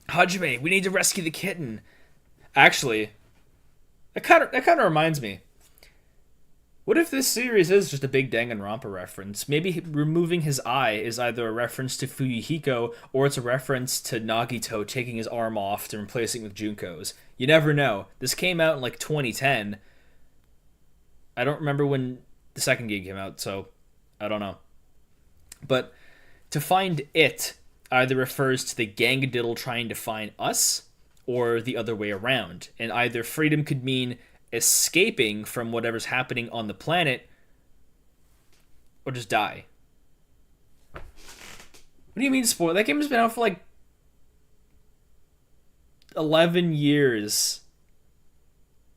Hajime, we need to rescue the kitten. Actually, that kind of reminds me. What if this series is just a big Danganronpa reference? Maybe removing his eye is either a reference to Fuyuhiko or it's a reference to Nagito taking his arm off to replace it with Junko's. You never know. This came out in like 2010. I don't remember when the second game came out, so I don't know. But to find it either refers to the gangadiddle trying to find us or the other way around. And either freedom could mean escaping from whatever's happening on the planet or just die. What do you mean spoil? That game has been out for like 11 years.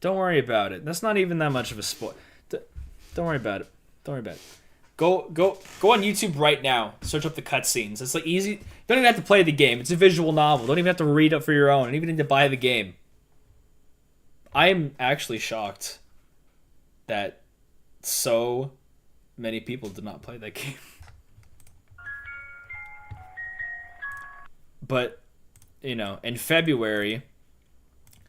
Don't worry about it. That's not even that much of a spoil. Don't worry about it. Don't worry about it. Go on YouTube right now. Search up the cutscenes. It's like easy. You don't even have to play the game. It's a visual novel. Don't even have to read it for your own. You don't even need to buy the game. I am actually shocked that so many people did not play that game. But, you know, in February,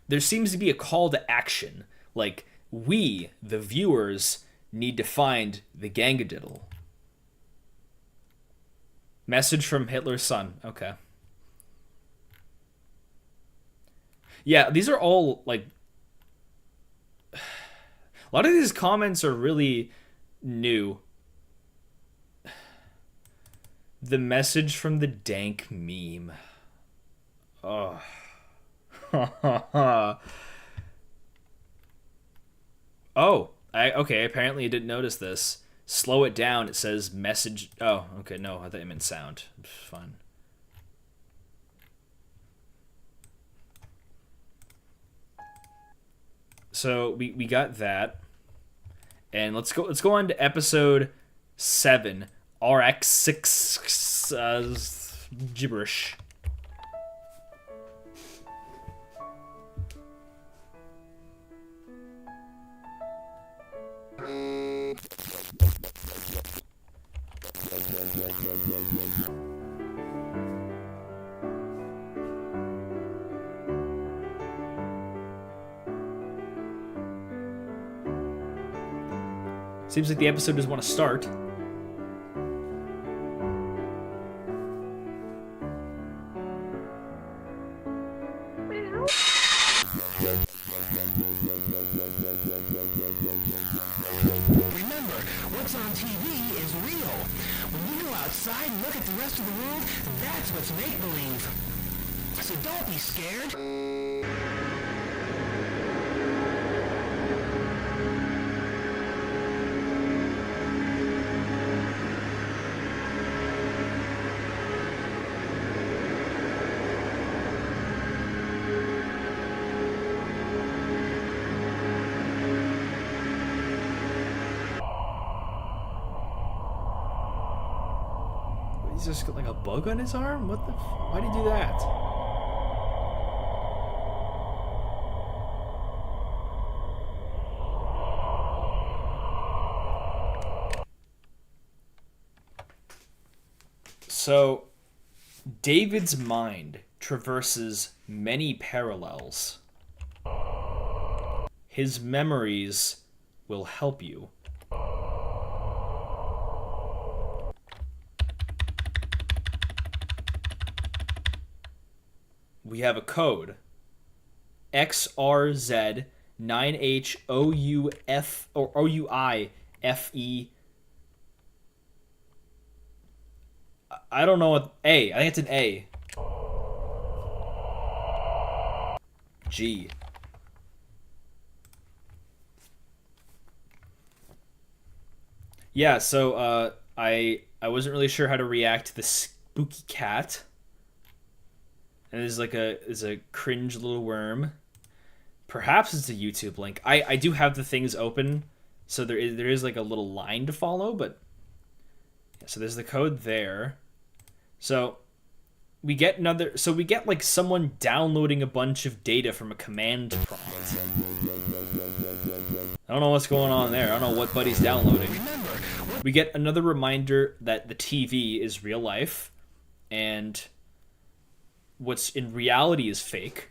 there seems to be a call to action. Like, we, the viewers, need to find the gangadiddle. Message from Hitler's son. Okay. Yeah, these are all, like... A lot of these comments are really new. The message from the dank meme. Oh. Oh. Okay, apparently I didn't notice this. Slow it down, it says message... Oh, okay, no, I thought you meant sound. Fine. So, we got that. And let's go on to episode 7. RX6... gibberish. Seems like the episode doesn't want to start. Remember, what's on TV is real. When you go outside and look at the rest of the world, that's what's make-believe. So don't be scared. He's just got like a bug on his arm? What the why'd he do that? So, David's mind traverses many parallels. His memories will help you. We have a code. XRZ9HOUF or OUIFE. I don't know what A. I think it's an A. G. Yeah, so I wasn't really sure how to react to the spooky cat. And there's like a cringe little worm. Perhaps it's a YouTube link. I do have the things open, so there is like a little line to follow, but yeah, so there's the code there. So we get like someone downloading a bunch of data from a command prompt. I don't know what's going on there. I don't know what Buddy's downloading. We get another reminder that the TV is real life, and what's in reality is fake.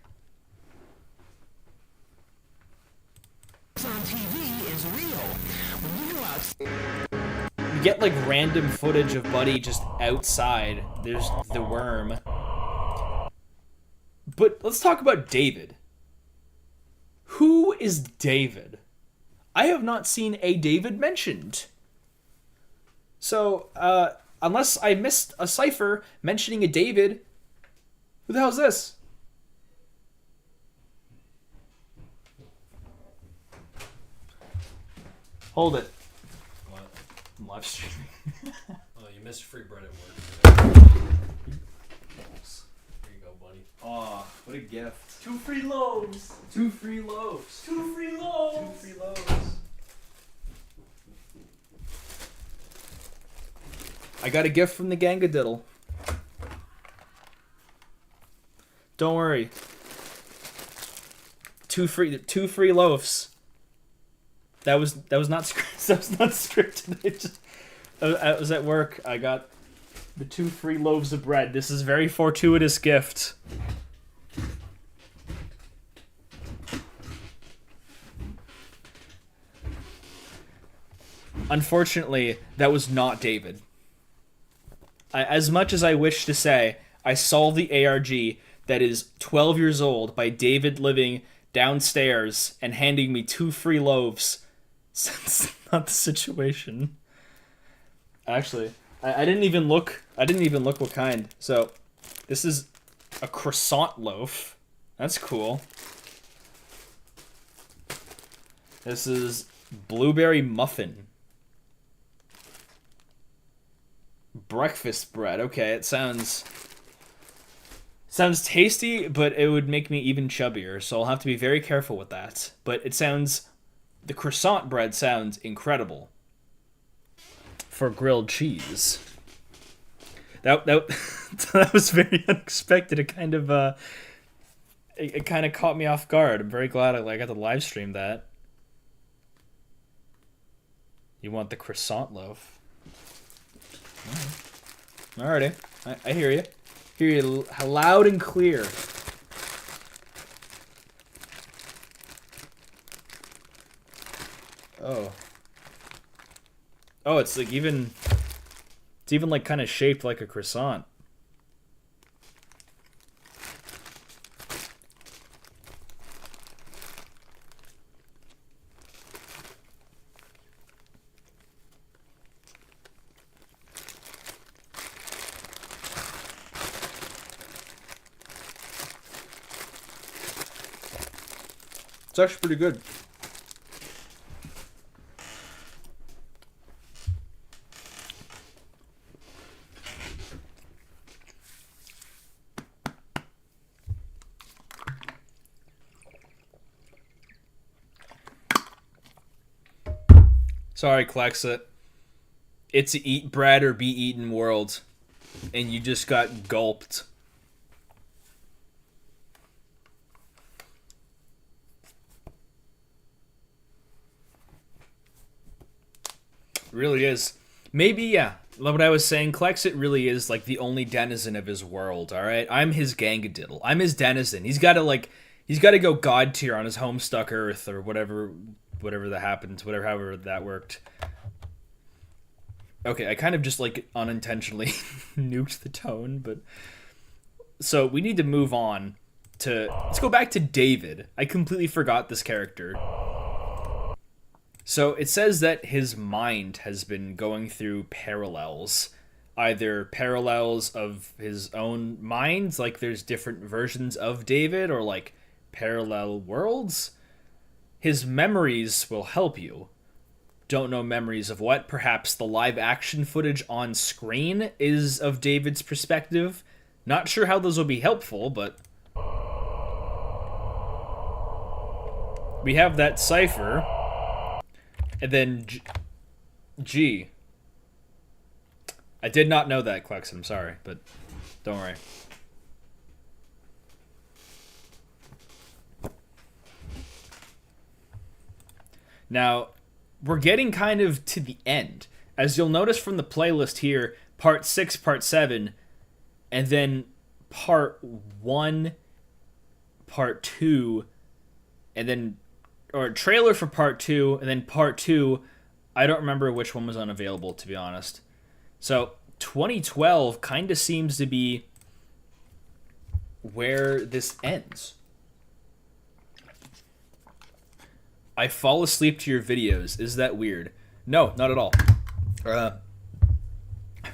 What's on TV is real. When you go outside... We get like random footage of Buddy just outside. There's the worm. But let's talk about David. Who is David? I have not seen a David mentioned. So, unless I missed a cipher mentioning a David, who the hell is this? Hold it. What? I'm live streaming. Oh, you missed free bread at work. There you go, buddy. Aw, what a gift. 2 free loaves! 2 free loaves. 2 free loaves! 2 free loaves. I got a gift from the gangadiddle. Don't worry. 2 free loaves. That was not that was not scripted. I was at work. I got the 2 free loaves of bread. This is a very fortuitous gift. Unfortunately, that was not David. As much as I wish to say, I saw the ARG that is 12 years old by David living downstairs and handing me 2 free loaves. That's not the situation. Actually, I didn't even look. I didn't even look what kind. So, this is a croissant loaf. That's cool. This is blueberry muffin. Breakfast bread. Okay, it sounds tasty, but it would make me even chubbier, so I'll have to be very careful with that. But the croissant bread sounds incredible for grilled cheese. That that was very unexpected. It kind of it kind of caught me off guard. I'm very glad I got to live stream that. You want the croissant loaf? Alrighty, I hear you. Hear you loud and clear. Oh. Oh, it's like even... It's even like kind of shaped like a croissant. It's actually pretty good. Sorry, Klexit. It's a eat bread or be eaten world. And you just got gulped. Really is. Maybe, yeah. What I was saying, Klexit really is like the only denizen of his world, alright? I'm his gangadiddle. I'm his denizen. He's gotta go god tier on his homestuck earth or whatever that happened, however that worked. Okay, I kind of just like unintentionally nuked the tone, but so we need to move on to, let's go back to David. I completely forgot this character. So it says that his mind has been going through parallels, either parallels of his own minds, like there's different versions of David, or like parallel worlds. His memories will help you. Don't know memories of what? Perhaps the live action footage on screen is of David's perspective. Not sure how those will be helpful, but we have that cipher. And then G. I did not know that, Klex. I'm sorry, but don't worry. Now, we're getting kind of to the end. As you'll notice from the playlist here, part 6, part 7, and then part 1, part 2, and then, or trailer for part 2, and then part 2, I don't remember which one was unavailable, to be honest. So, 2012 kind of seems to be where this ends. I fall asleep to your videos. Is that weird? No, not at all.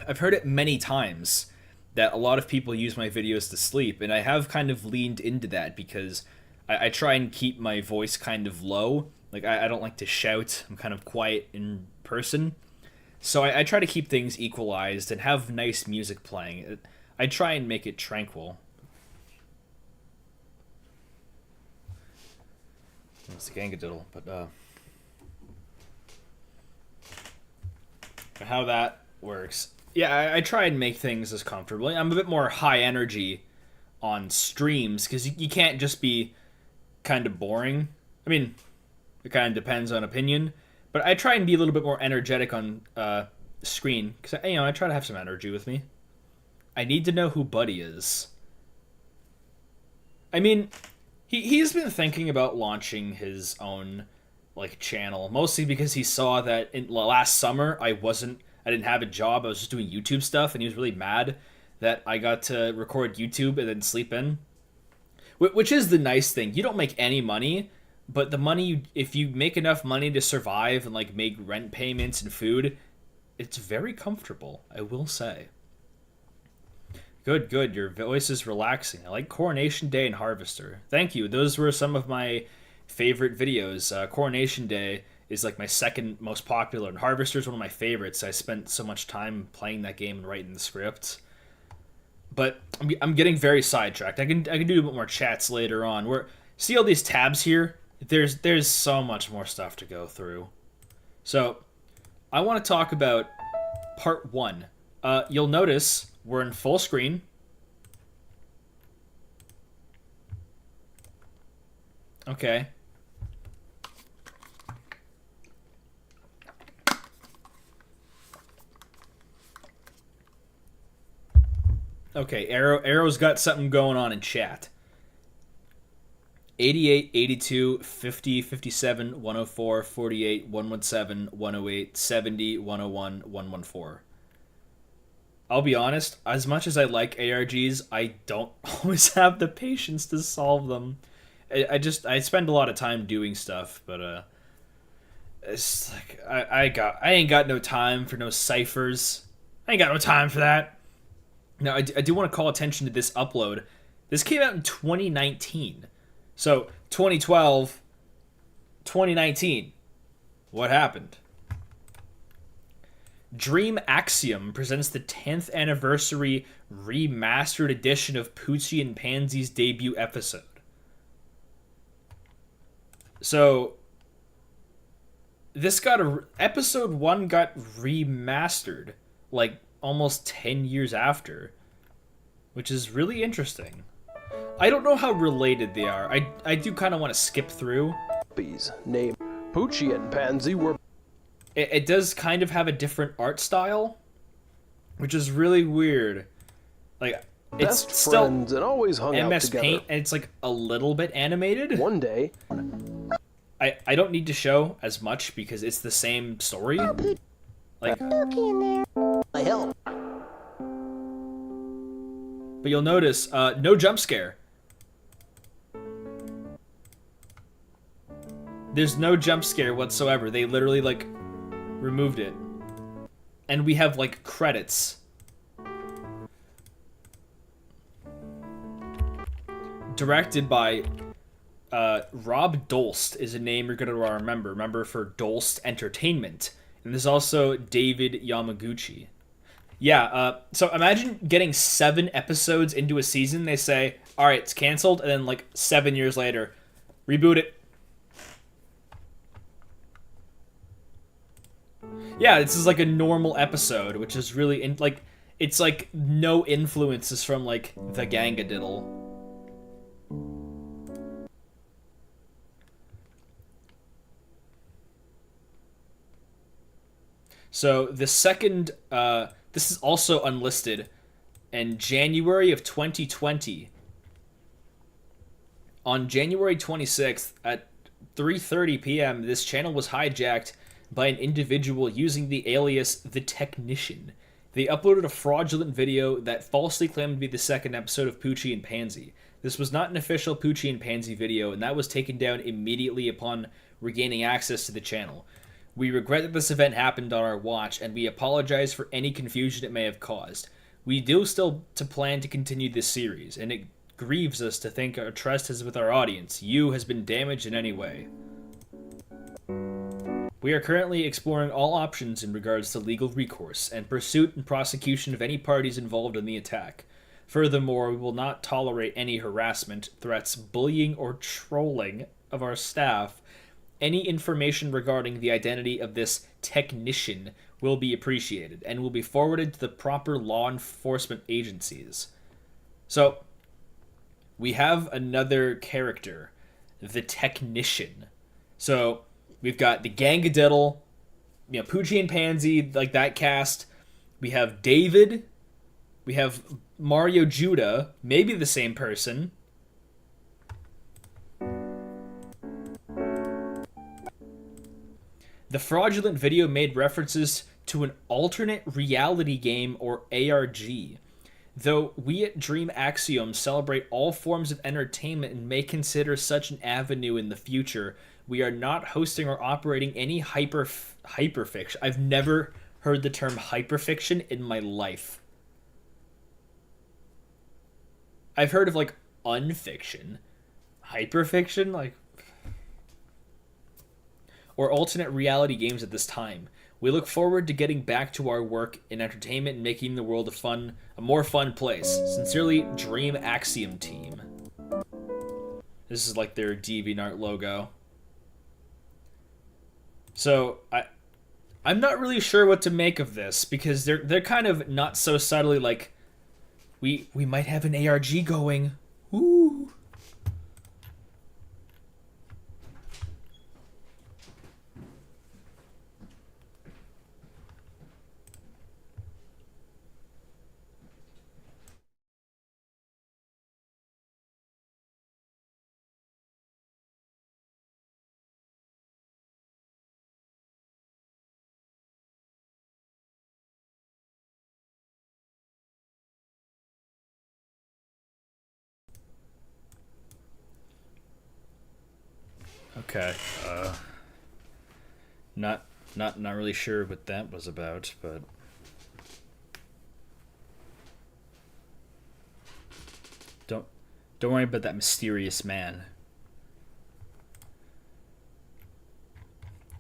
I've heard it many times that a lot of people use my videos to sleep, and I have kind of leaned into that because I try and keep my voice kind of low. Like, I don't like to shout. I'm kind of quiet in person. So I try to keep things equalized and have nice music playing. I try and make it tranquil. It's a gangadiddle, but how that works. Yeah, I try and make things as comfortable. I'm a bit more high energy on streams because you can't just be kind of boring. I mean, it kind of depends on opinion, but I try and be a little bit more energetic on screen because I try to have some energy with me. I need to know who Buddy is. I mean, he's been thinking about launching his own like channel, mostly because he saw that in last summer I didn't have a job. I was just doing YouTube stuff, and he was really mad that I got to record YouTube and then sleep in. Which is the nice thing. You don't make any money, but the money, if you make enough money to survive and like make rent payments and food, it's very comfortable, I will say. Good. Your voice is relaxing. I like Coronation Day and Harvester. Thank you. Those were some of my favorite videos. Coronation Day is like my second most popular, and Harvester is one of my favorites. I spent so much time playing that game and writing the script. But I'm getting very sidetracked. I can do a bit more chats later on. See all these tabs here? There's so much more stuff to go through. So I want to talk about part 1. You'll notice we're in full screen. Okay. Okay, Arrow's got something going on in chat. 88, 82, 50, 57, 104, 48, 117, 108, 70, 101, 114. I'll be honest, as much as I like ARGs, I don't always have the patience to solve them. I spend a lot of time doing stuff, but it's like I ain't got no time for no ciphers. I ain't got no time for that. Now I do want to call attention to this upload. This came out in 2019. So 2012, 2019. What happened? Dream Axiom presents the 10th anniversary remastered edition of Poochee and Pansy's debut episode. So this episode 1 got remastered like almost 10 years after, which is really interesting. I don't know how related they are. I do kind of want to skip through. Named Poochee and Pansy were... It does kind of have a different art style, which is really weird. Like, it's best still friends and always hung out MS together. Paint, and it's like a little bit animated. One day, I don't need to show as much because it's the same story. Like, I help. but you'll notice, no jump scare. There's no jump scare whatsoever. They literally, like, removed it. And we have, like, credits. Directed by Rob Dolst is a name you're going to remember. Remember for Dolst Entertainment. And there's also David Yamaguchi. Yeah, so imagine getting 7 episodes into a season. They say, alright, it's canceled. And then, like, 7 years later, reboot it. Yeah, this is like a normal episode, which is really, it's like no influences from, like, the Gangadiddle. So, the second, this is also unlisted, in January of 2020. On January 26th, at 3:30 p.m., this channel was hijacked by an individual using the alias The Technician. They uploaded a fraudulent video that falsely claimed to be the second episode of Poochee and Pansy. This was not an official Poochee and Pansy video, and that was taken down immediately upon regaining access to the channel. We regret that this event happened on our watch, and we apologize for any confusion it may have caused. We do still plan to continue this series, and it grieves us to think our trust is with our audience. You has been damaged in any way. We are currently exploring all options in regards to legal recourse and pursuit and prosecution of any parties involved in the attack. Furthermore, we will not tolerate any harassment, threats, bullying, or trolling of our staff. Any information regarding the identity of this technician will be appreciated and will be forwarded to the proper law enforcement agencies. So, we have another character, the technician. So, we've got the Gangadiddle, Poochee and Pansy, like that cast. We have David. We have Mario Judah, maybe the same person. The fraudulent video made references to an alternate reality game, or ARG. Though we at Dream Axiom celebrate all forms of entertainment and may consider such an avenue in the future, we are not hosting or operating any hyperfiction. I've never heard the term hyperfiction in my life. I've heard of, like, unfiction. Hyperfiction? Like... or alternate reality games at this time. We look forward to getting back to our work in entertainment and making the world a more fun place. Sincerely, Dream Axiom Team. This is like their DeviantArt logo. So, I'm not really sure what to make of this, because they're kind of not so subtly like, we might have an ARG going. Ooh. Okay. Not really sure what that was about, but don't worry about that mysterious man.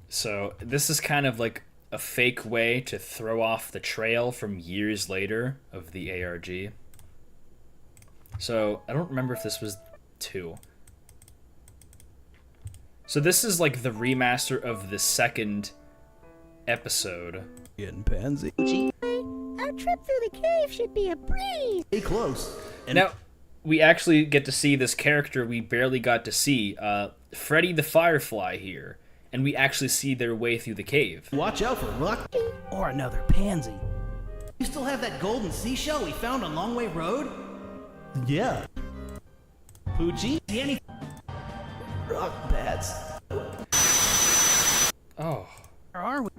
So this is kind of like a fake way to throw off the trail from years later of the ARG. So I don't remember if this was 2. So this is like the remaster of the second episode. And Pansy. Our trip through the cave should be a breeze. Stay close. And Now, we actually get to see this character we barely got to see, Freddy the Firefly here. And we actually see their way through the cave. Watch out for luck or another pansy. You still have that golden seashell we found on Long Way Road? yeah. Poochie? Any Rock bats. Oh. where are we?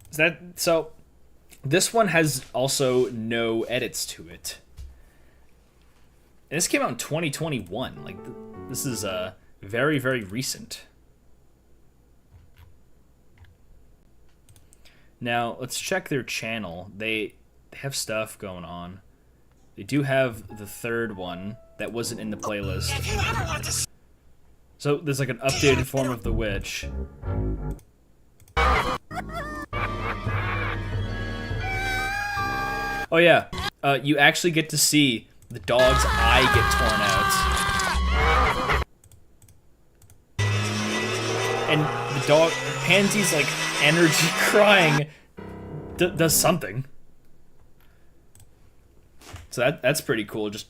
Is that so? This one has also no edits to it. And this came out in 2021. Like, this is very, very recent. Now, let's check their channel. They have stuff going on. They do have the third one that wasn't in the playlist. If you ever want to So there's like an updated form of the witch. Oh yeah, you actually get to see the dog's eye get torn out. And the dog, Pansy's like energy crying does something. So that's pretty cool. Just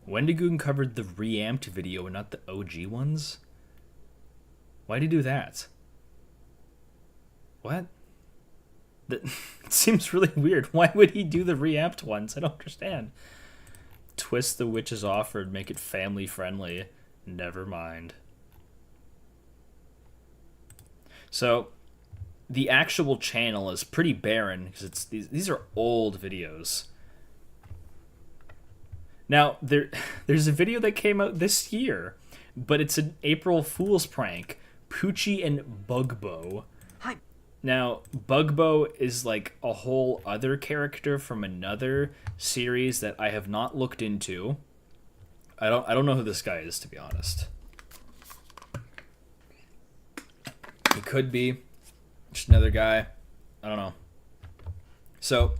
Wendigoon covered the reamped video and not the OG ones? Why'd he do that? What? That it seems really weird. Why would he do the reamped ones? I don't understand. Twist the witch's offer and make it family friendly. Never mind. So, the actual channel is pretty barren because these are old videos. Now, there's a video that came out this year, but it's an April Fool's prank. Poochee and Bugbo. Hi. Now, Bugbo is like a whole other character from another series that I have not looked into. I don't know who this guy is, to be honest. He could be just another guy. I don't know. So,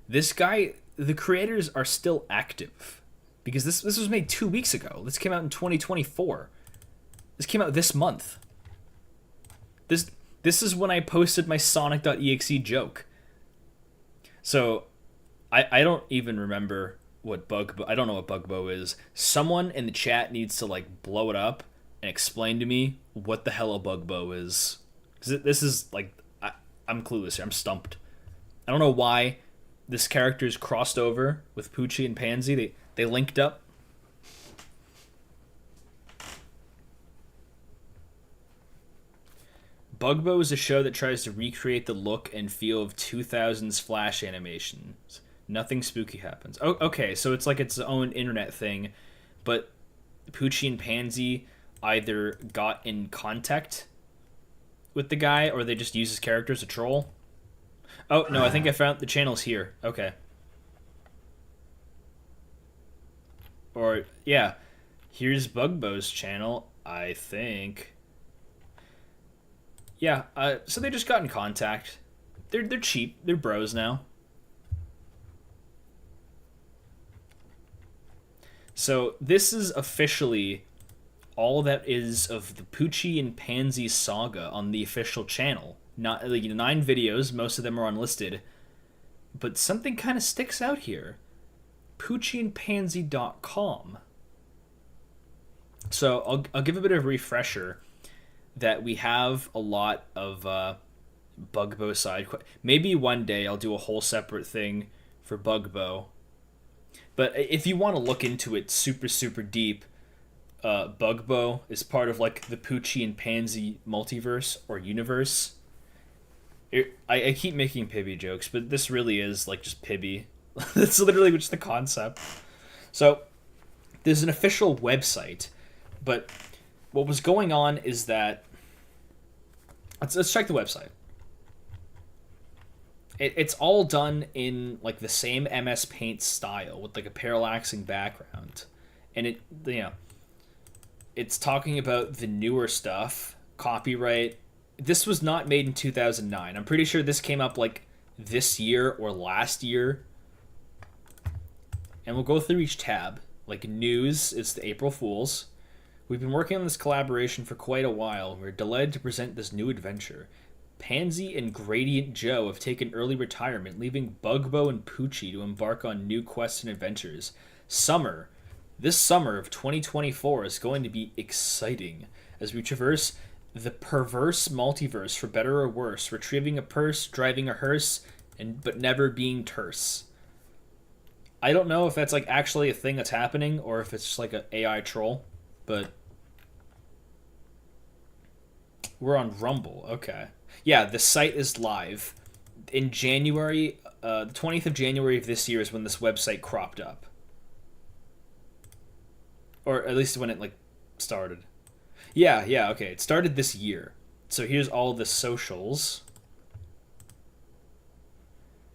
this guy, the creators are still active. Because this was made 2 weeks ago. This came out in 2024. This came out this month. This is when I posted my Sonic.exe joke. So, I don't even remember what Bugbo... I don't know what Bugbo is. Someone in the chat needs to, like, blow it up and explain to me what the hell a Bugbo is. Because this is, like... I'm clueless here. I'm stumped. I don't know why this character is crossed over with Poochee and Pansy. They linked up. Bugbo is a show that tries to recreate the look and feel of 2000s Flash animations. Nothing spooky happens. Oh, okay, so it's like its own internet thing, but Poochee and Pansy either got in contact with the guy or they just use his character as a troll. Oh, no, I think I found the channel's here. Okay. Or, yeah, here's Bugbo's channel, I think. Yeah, so they just got in contact. They're cheap. They're bros now. So this is officially all that is of the Poochee and Pansy saga on the official channel. Not like 9 videos, most of them are unlisted. But something kind of sticks out here. PoochieandPansy.com. So I'll give a bit of a refresher that we have a lot of Bugbo side. Maybe one day I'll do a whole separate thing for Bugbo. But if you want to look into it super, super deep, Bugbo is part of like the Poochie and Pansy multiverse or universe. I keep making Pibby jokes, but this really is like just Pibby. That's literally just the concept. So there's an official website, but what was going on is that let's check the website. It's all done in like the same MS Paint style with like a parallaxing background, and it's talking about the newer stuff, copyright. This was not made in 2009. I'm pretty sure this came up like this year or last year. And we'll go through each tab. Like news, it's the April Fools. We've been working on this collaboration for quite a while. We're delighted to present this new adventure. Pansy and Gradient Joe have taken early retirement, leaving Bugbo and Poochie to embark on new quests and adventures. This summer of 2024 is going to be exciting as we traverse the perverse multiverse for better or worse, retrieving a purse, driving a hearse, but never being terse. I don't know if that's like actually a thing that's happening or if it's just like an AI troll, but we're on Rumble. Okay. Yeah, the site is live. In January, the 20th of January of this year is when this website cropped up. Or at least when it like started. Yeah, okay. It started this year. So here's all the socials.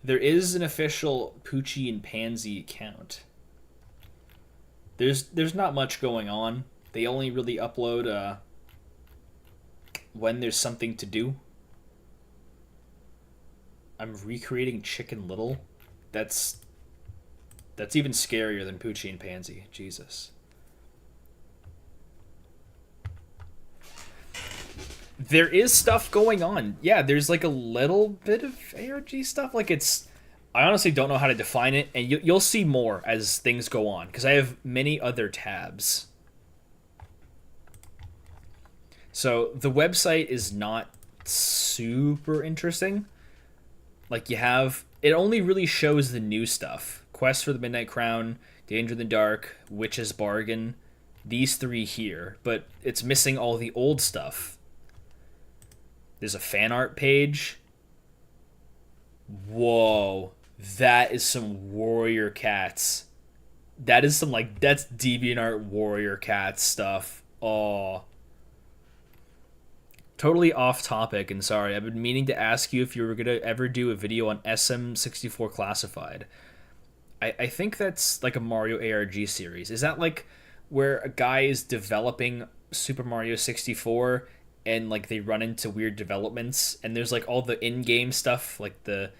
There is an official Poochie and Pansy account. There's not much going on. They only really upload when there's something to do. I'm recreating Chicken Little. That's even scarier than Poochie and Pansy. Jesus. There is stuff going on. Yeah, there's like a little bit of ARG stuff. Like I honestly don't know how to define it, and you'll see more as things go on, because I have many other tabs. So the website is not super interesting. Like it only really shows the new stuff. Quest for the Midnight Crown, Danger in the Dark, Witch's Bargain, these three here, but it's missing all the old stuff. There's a fan art page. Whoa, that is some Warrior Cats. That is that's DeviantArt Warrior Cats stuff. Oh. Totally off topic, and sorry, I've been meaning to ask you if you were going to ever do a video on SM64 Classified. I think that's like a Mario ARG series. Is that like where a guy is developing Super Mario 64 and like they run into weird developments, and there's like all the in-game stuff, like the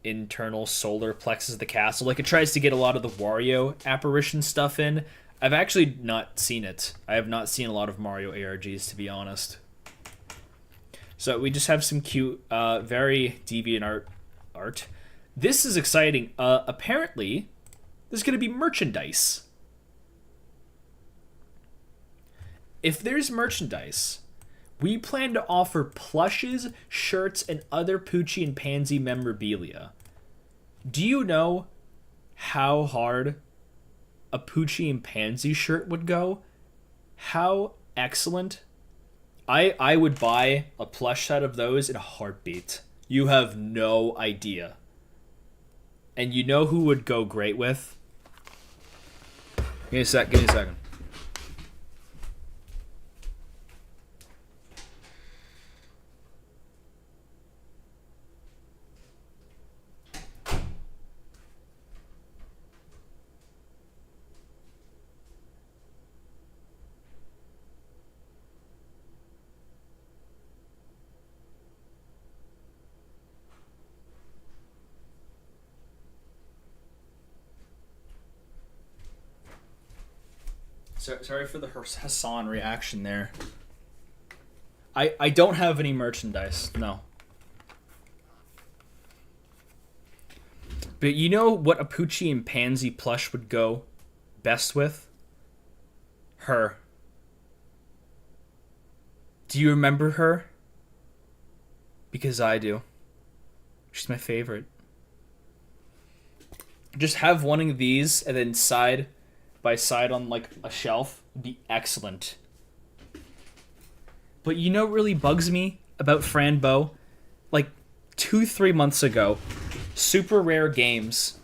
internal solar plexus of the castle. Like it tries to get a lot of the Wario apparition stuff in. I've actually not seen it. I have not seen a lot of Mario ARGs, to be honest. So we just have some cute, very deviant art. This is exciting. Apparently, there's going to be merchandise. If there's merchandise, we plan to offer plushes, shirts, and other Poochie and Pansy memorabilia. Do you know how hard a Poochie and Pansy shirt would go? How excellent? I would buy a plush set of those in a heartbeat. You have no idea. And you know who would go great with? Give me a second. Sorry for the Hassan reaction there. I don't have any merchandise, no. But you know what a Poochie and Pansy plush would go best with? Her. Do you remember her? Because I do. She's my favorite. Just have one of these and then by side on like a shelf would be excellent. But you know what really bugs me about Fran Bow? Like 2-3 months ago, Super Rare Games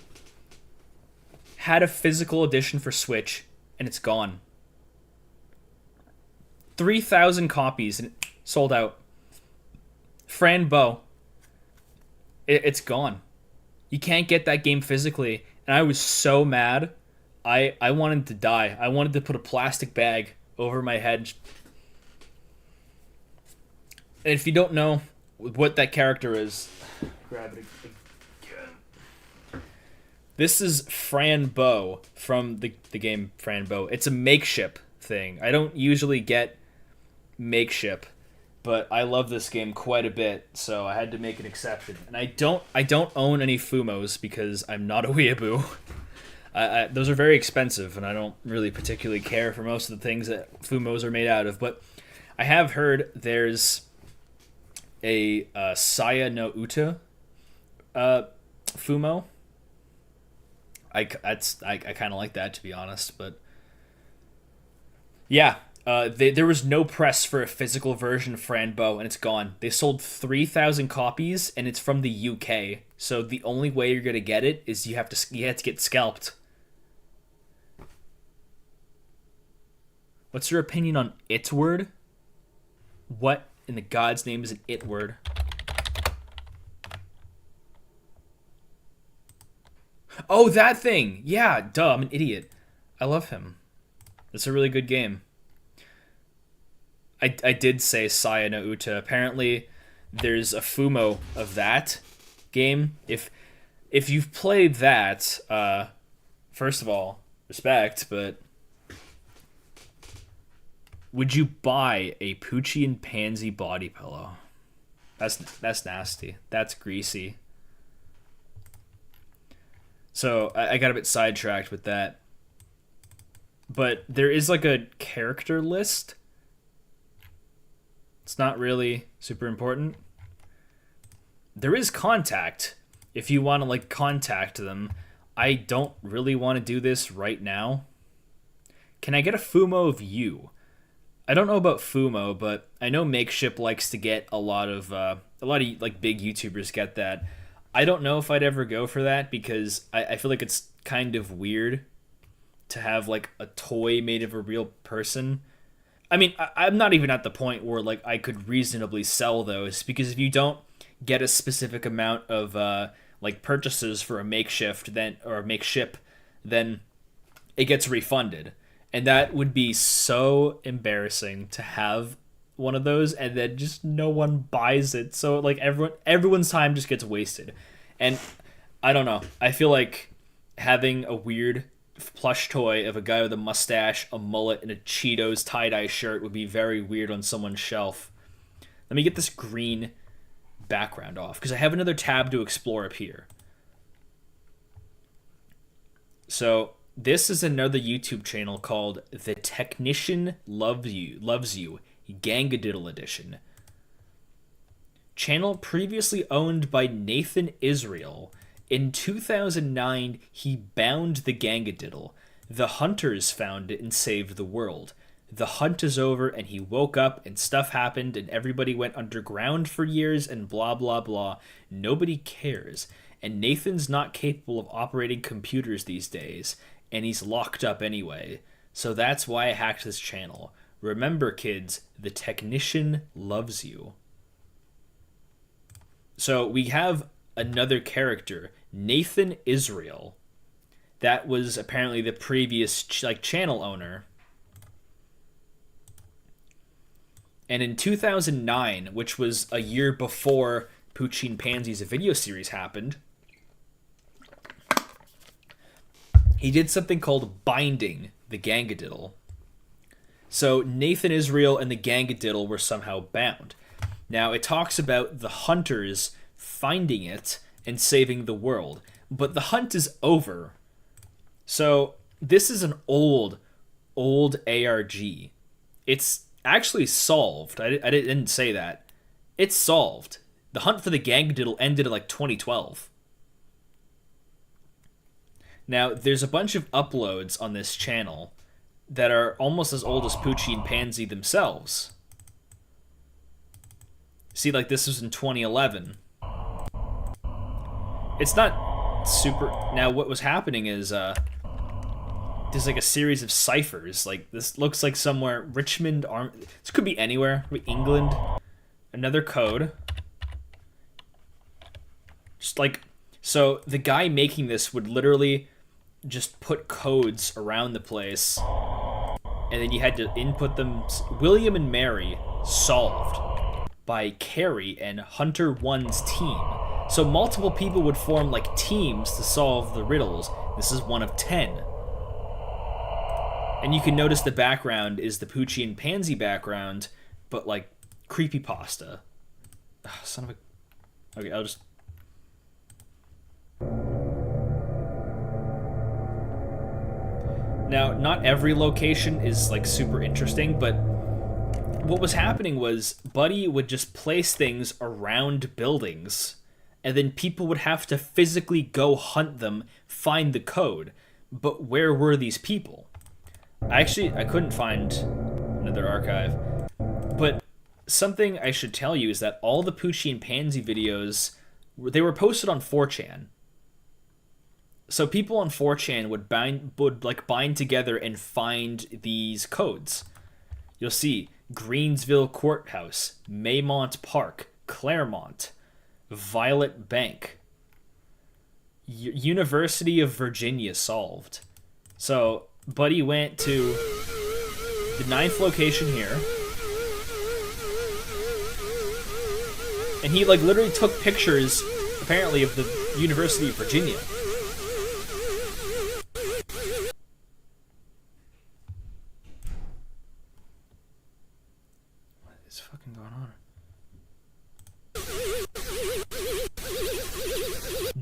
had a physical edition for Switch, and it's gone. 3,000 copies and sold out. Fran Bow. It's gone. You can't get that game physically, and I was so mad. I wanted to die. I wanted to put a plastic bag over my head. And if you don't know what that character is, grab it again. This is Fran Bow from the game Fran Bow. It's a makeship thing. I don't usually get makeship, but I love this game quite a bit, so I had to make an exception. And I don't own any Fumos because I'm not a weeaboo. Those are very expensive, and I don't really particularly care for most of the things that Fumos are made out of. But I have heard there's a Saya no Uta Fumo. I kind of like that, to be honest, but yeah, there was no press for a physical version of Fran Bow, and it's gone. They sold 3,000 copies, and it's from the UK. So the only way you're gonna get it is you have to get scalped. What's your opinion on it word? What in the God's name is an it word? Oh, that thing! Yeah, duh, I'm an idiot. I love him. It's a really good game. I did say Saya no Uta. Apparently, there's a Fumo of that game. If you've played that, first of all, respect, but would you buy a Poochee and Pansy body pillow? That's nasty. That's greasy. So I got a bit sidetracked with that. But there is like a character list. It's not really super important. There is contact. If you want to like contact them. I don't really want to do this right now. Can I get a Fumo of you? I don't know about Fumo, but I know Makeship likes to get a lot of like big YouTubers get that. I don't know if I'd ever go for that because I feel like it's kind of weird to have like a toy made of a real person. I mean, I'm not even at the point where like I could reasonably sell those, because if you don't get a specific amount of like purchases for a makeshift or a makeship, then it gets refunded. And that would be so embarrassing to have one of those and then just no one buys it. So like everyone's time just gets wasted. And I don't know. I feel like having a weird plush toy of a guy with a mustache, a mullet, and a Cheetos tie-dye shirt would be very weird on someone's shelf. Let me get this green background off because I have another tab to explore up here. So this is another YouTube channel called The Technician Loves You, Gangadiddle Edition. Channel previously owned by Nathan Israel. In 2009, he bound the Gangadiddle. The hunters found it and saved the world. The hunt is over and he woke up and stuff happened and everybody went underground for years and blah blah blah. Nobody cares. And Nathan's not capable of operating computers these days. And he's locked up anyway. So that's why I hacked this channel. Remember, kids, the technician loves you. So we have another character, Nathan Israel. That was apparently the previous channel owner. And in 2009, which was a year before Poochee and Pansy's video series happened, he did something called binding the Gangadiddle. So Nathan Israel and the Gangadiddle were somehow bound. Now, it talks about the hunters finding it and saving the world. But the hunt is over. So this is an old ARG. It's actually solved. I didn't say that. It's solved. The hunt for the Gangadiddle ended in like 2012. Now, there's a bunch of uploads on this channel that are almost as old as Poochee and Pansy themselves. See, like, this was in 2011. It's not super... Now, what was happening is, there's, like, a series of ciphers. Like, this looks like somewhere... Richmond... This could be anywhere. Could be England. Another code. Just, like... So, the guy making this would literally just put codes around the place. And then you had to input them. William and Mary solved by Carrie and Hunter 1's team. So multiple people would form like teams to solve the riddles. This is one of 10. And you can notice the background is the Poochee and Pansy background, but like creepypasta. Ugh, son of a... Okay, I'll just... Now, not every location is like super interesting, but what was happening was Buddy would just place things around buildings, and then people would have to physically go hunt them, find the code. But where were these people? I couldn't find another archive. But something I should tell you is that all the Poochee and Pansy videos, they were posted on 4chan. So people on 4chan would bind together and find these codes. You'll see Greensville Courthouse, Maymont Park, Claremont, Violet Bank, University of Virginia solved. So Buddy went to the 9th location here, and he like literally took pictures, apparently, of the University of Virginia. Fucking going on?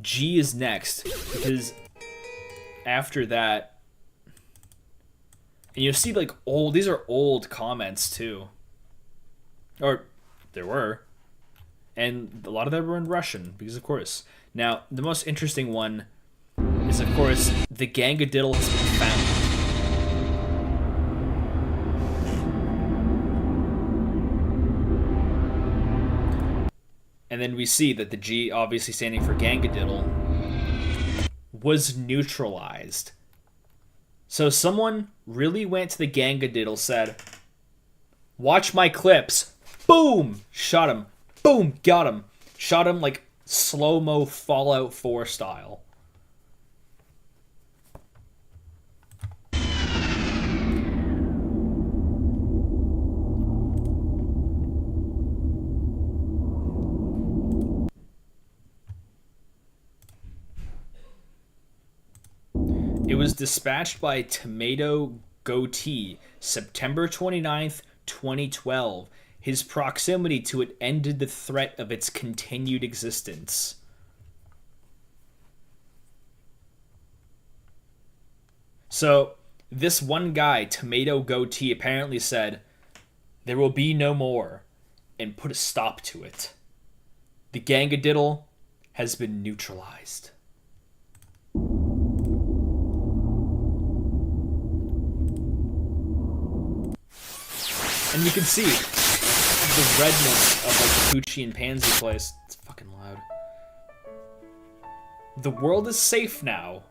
G is next, because after that, and you'll see like these are old comments too, or there were, and a lot of them were in Russian, because of course. Now, the most interesting one is, of course, the gangadiddle has been found. And then we see that the G, obviously standing for gangadiddle, was neutralized. So someone really went to the gangadiddle, said, "Watch my clips." Boom! Shot him. Boom! Got him. Shot him like slow-mo Fallout 4 style. It was dispatched by Tomato Goatee, September 29th, 2012. His proximity to it ended the threat of its continued existence. So, this one guy, Tomato Goatee, apparently said, "There will be no more," and put a stop to it. The gangadiddle has been neutralized. And you can see the redness of like the Poochee and Pansy place. It's fucking loud. The world is safe now.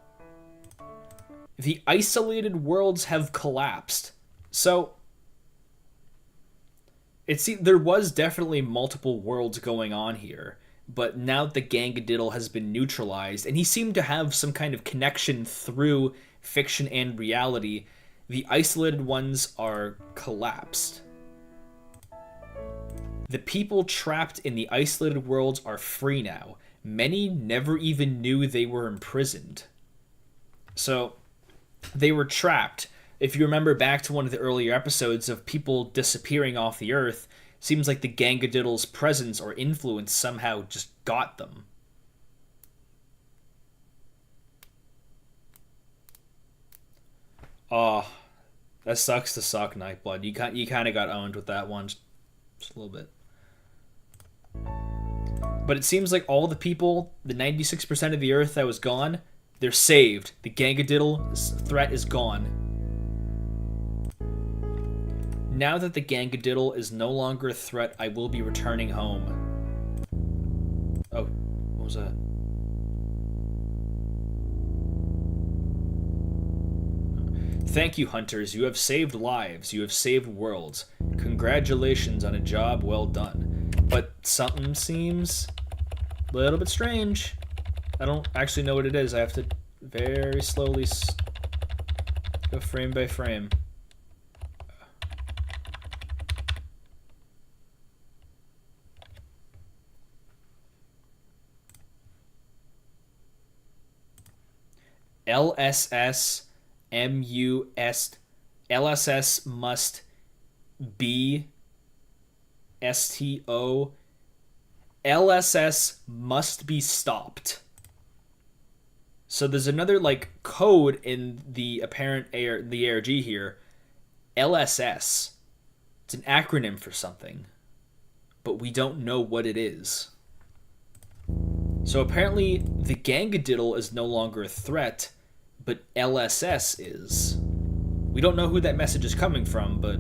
The isolated worlds have collapsed. So, there was definitely multiple worlds going on here, but now that the gangadiddle has been neutralized, and he seemed to have some kind of connection through fiction and reality, the isolated ones are collapsed. The people trapped in the isolated worlds are free now. Many never even knew they were imprisoned. So, they were trapped. If you remember back to one of the earlier episodes of people disappearing off the earth, seems like the gangadiddle's presence or influence somehow just got them. Oh, that sucks to suck, Nightblood. You kind of got owned with that one, just a little bit. But it seems like all the people, the 96% of the Earth that was gone, They're saved. The gangadiddle threat is gone. Now that the gangadiddle is no longer a threat, I will be returning home. Oh, what was that? Thank you, hunters. You have saved lives. You have saved worlds. Congratulations on a job well done. But something seems a little bit strange. I don't actually know what it is. I have to very slowly go frame by frame. LSS must be STO. LSS must be stopped. So there's another like code in the apparent the ARG here. LSS. It's an acronym for something, but we don't know what it is. So apparently the gangadiddle is no longer a threat, but LSS is. We don't know who that message is coming from, but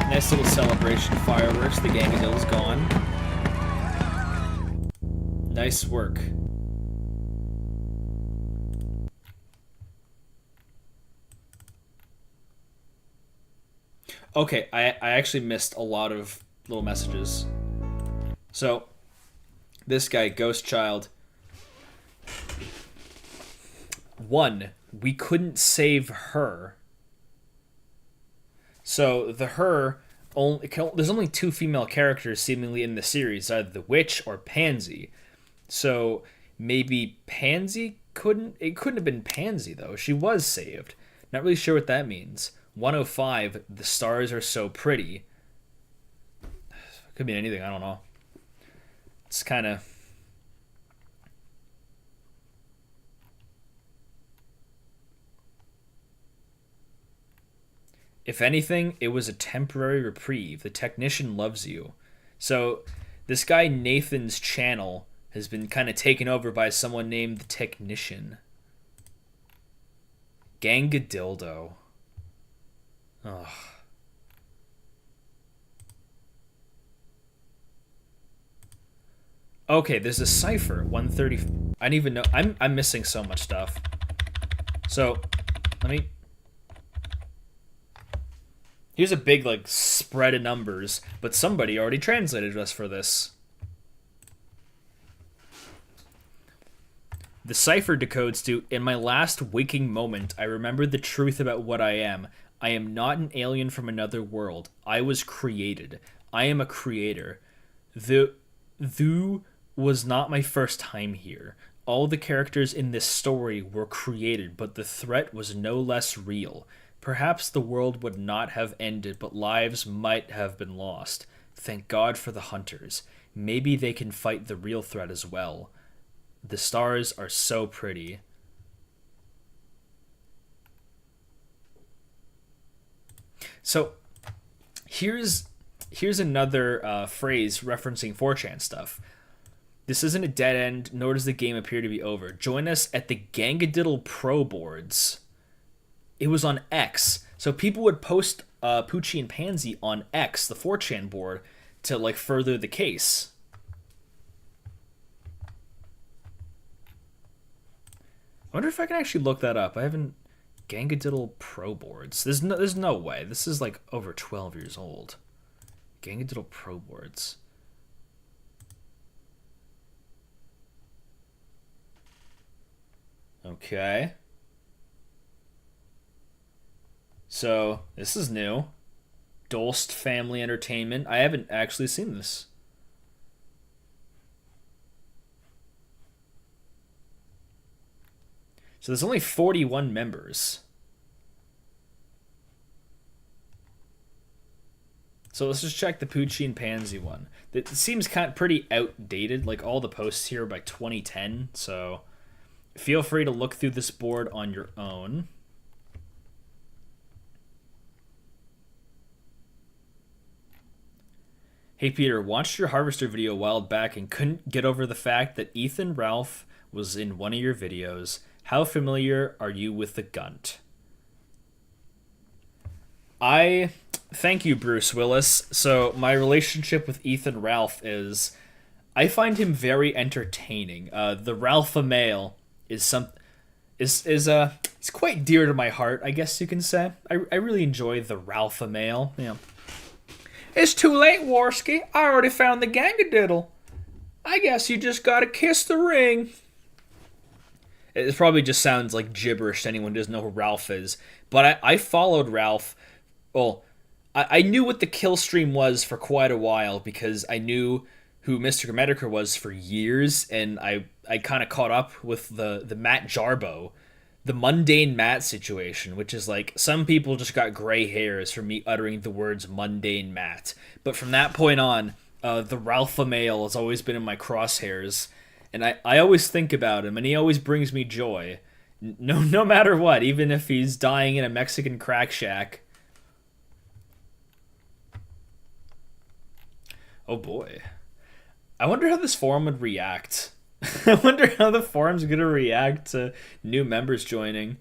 nice little celebration fireworks. The gangadiddle's gone. Nice work. Okay, I actually missed a lot of little messages. So, this guy, Ghost Child. 1. We couldn't save her. So, the her, there's only 2 female characters seemingly in the series, either the witch or Pansy. So, maybe Pansy couldn't have been Pansy, though. She was saved. Not really sure what that means. 105, the stars are so pretty. Could mean anything, I don't know. It's kind of... If anything, it was a temporary reprieve. The technician loves you. So, this guy Nathan's channel has been kind of taken over by someone named the Technician. Gangadildo. Ugh. Okay, there's a cipher. 130. I don't even know. I'm missing so much stuff. So, let me... Here's a big, like, spread of numbers, but somebody already translated us for this. The cipher decodes to, in my last waking moment, I remembered the truth about what I am. I am not an alien from another world. I was created. I am a creator. Thu was not my first time here. All the characters in this story were created, but the threat was no less real. Perhaps the world would not have ended, but lives might have been lost. Thank God for the hunters. Maybe they can fight the real threat as well. The stars are so pretty. So, here's another phrase referencing 4chan stuff. This isn't a dead end, nor does the game appear to be over. Join us at the Gangadiddle Pro boards. It was on X. So people would post Poochee and Pansy on X, the 4chan board, to like further the case. I wonder if I can actually look that up. I haven't... Gangadiddle Pro boards. There's no way. This is like over 12 years old. Gangadiddle Pro boards. Okay. So, this is new. Dolst Family Entertainment. I haven't actually seen this. So there's only 41 members. So let's just check the Poochee and Pansy one. It seems kind of pretty outdated. Like all the posts here are by 2010. So feel free to look through this board on your own. Hey Peter, watched your Harvester video a while back and couldn't get over the fact that Ethan Ralph was in one of your videos. How familiar are you with the Gunt? I thank you, Bruce Willis. So my relationship with Ethan Ralph is, I find him very entertaining. The Ralpha male is it's quite dear to my heart, I guess you can say. I really enjoy the Ralpha male. Yeah. It's too late, Warski. I already found the gangadiddle. I guess you just gotta kiss the ring. It probably just sounds like gibberish to anyone who doesn't know who Ralph is. But I followed Ralph. Well, I knew what the kill stream was for quite a while because I knew who Mr. Grammatica was for years, and I kind of caught up with the Matt Jarbo, the mundane Matt situation, which is like some people just got gray hairs from me uttering the words mundane Matt. But from that point on, the Ralpha male has always been in my crosshairs, and I always think about him, and he always brings me joy, no matter what, even if he's dying in a Mexican crack shack. Oh boy. I wonder how this forum would react. I wonder how the forum's gonna react to new members joining.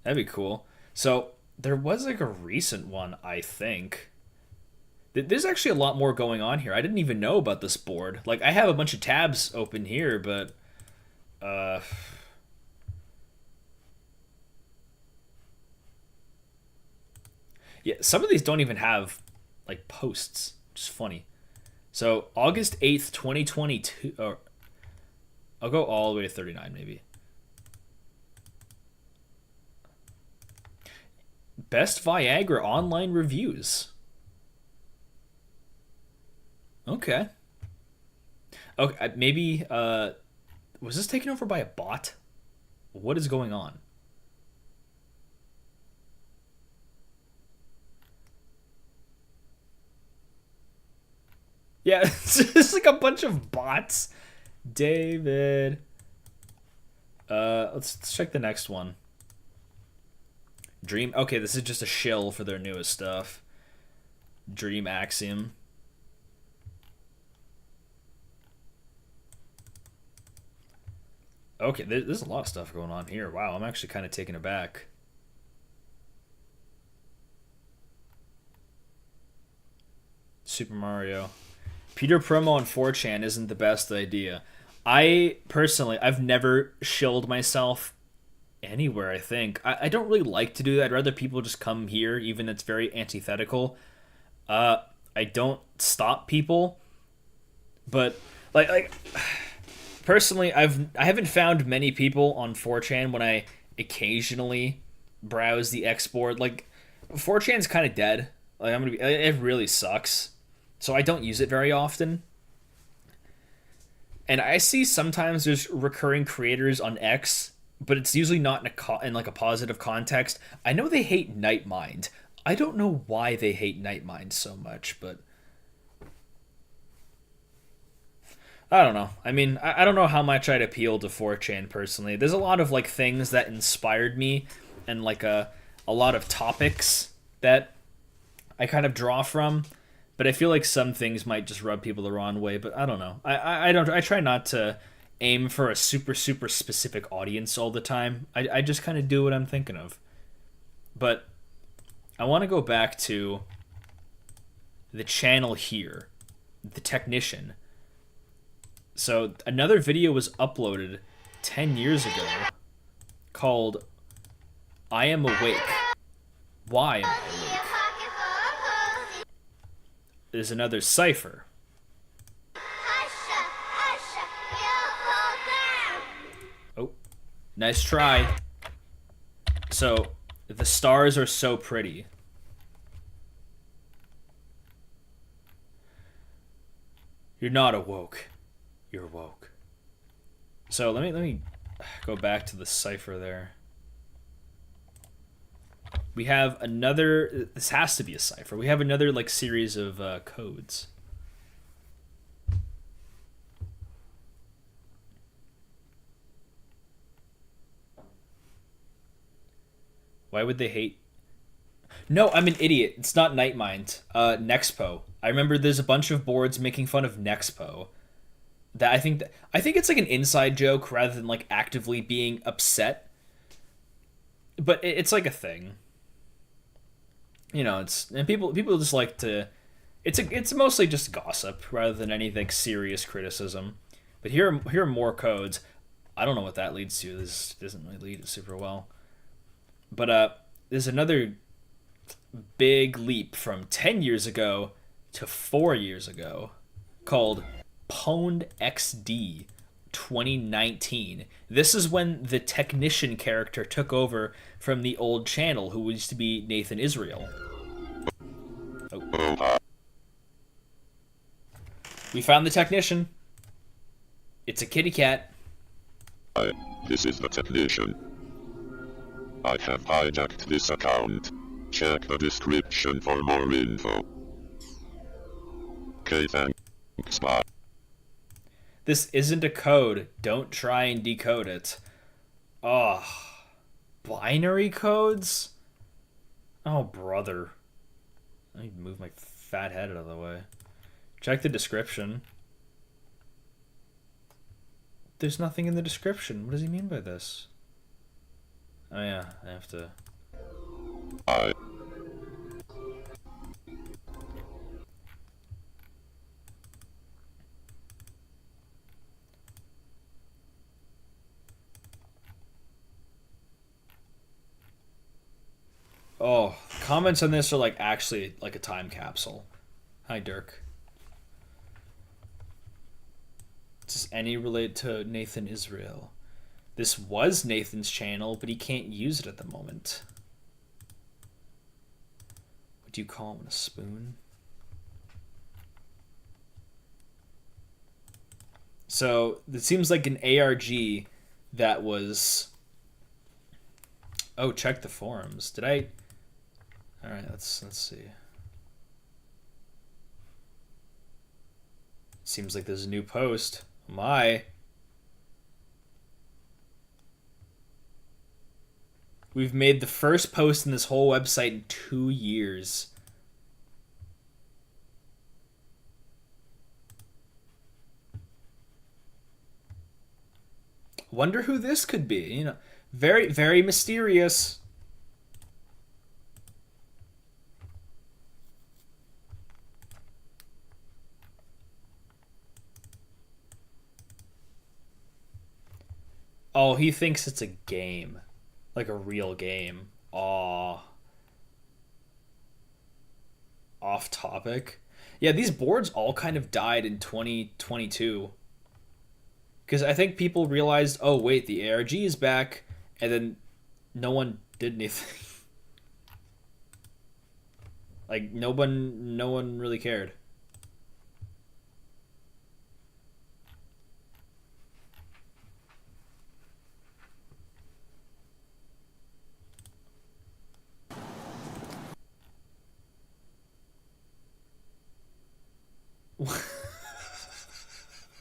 That'd be cool. So, there was like a recent one, I think. There's actually a lot more going on here. I didn't even know about this board. Like, I have a bunch of tabs open here, but... yeah, some of these don't even have, like, posts. Which is funny. So, August 8th, 2022... Or, I'll go all the way to 39, maybe. Best Viagra online reviews. Okay. Okay, maybe, was this taken over by a bot? What is going on? Yeah, it's just like a bunch of bots. David. Let's check the next one. Dream. Okay, this is just a shill for their newest stuff. Dream Axiom. Okay, there's a lot of stuff going on here. Wow, I'm actually kind of taken aback. Super Mario. Peter promo on 4chan isn't the best idea. I've never shilled myself anywhere, I think. I don't really like to do that. I'd rather people just come here, even if it's very antithetical. I don't stop people. But, like personally, I haven't found many people on 4chan when I occasionally browse the export. Like, 4chan's kind of dead. Like, it really sucks. So I don't use it very often. And I see sometimes there's recurring creators on X, but it's usually not in like a positive context. I know they hate Nightmind. I don't know why they hate Nightmind so much, but I don't know. I mean, I don't know how much I'd appeal to 4chan personally. There's a lot of like things that inspired me, and like a lot of topics that I kind of draw from. But I feel like some things might just rub people the wrong way. But I don't know. I try not to aim for a super specific audience all the time. I just kind of do what I'm thinking of. But I want to go back to the channel here, the technician. So another video was uploaded 10 years ago called I Am Awake. Why am I awake? There's another cipher. Oh, nice try. So, the stars are so pretty. You're not awoke. You're woke. So let me go back to the cipher there. We have another, this has to be a cipher. We have another like series of codes. Why would they hate? No, I'm an idiot. It's not Nightmind. Nexpo. I remember there's a bunch of boards making fun of Nexpo. That I think it's like an inside joke rather than like actively being upset. But it's like a thing. You know, and people just like to. It's mostly just gossip rather than anything serious criticism. But here are more codes. I don't know what that leads to. This doesn't really lead it super well. But there's another big leap from 10 years ago to 4 years ago called Pwned XD 2019. This is when the technician character took over from the old channel who used to be Nathan Israel. Oh. We found the technician. It's a kitty cat. Hi, this is the technician. I have hijacked this account. Check the description for more info. Okay, thanks, bye. This isn't a code. Don't try and decode it. Oh, binary codes? Oh, brother. I need to move my fat head out of the way. Check the description. There's nothing in the description. What does he mean by this? Oh yeah, I have to... Oh, comments on this are like actually like a time capsule. Hi, Dirk. Does any relate to Nathan Israel? This was Nathan's channel, but he can't use it at the moment. What do you call him? A spoon? So it seems like an ARG that was... Oh, check the forums. Did I... Alright, let's see. Seems like there's a new post. My. We've made the first post in this whole website in 2 years. Wonder who this could be. You know, very, very mysterious. Oh, he thinks it's a game. Like a real game. Aw. Off topic. Yeah, these boards all kind of died in 2022. Because I think people realized, oh wait, the ARG is back, and then no one did anything. Like no one really cared.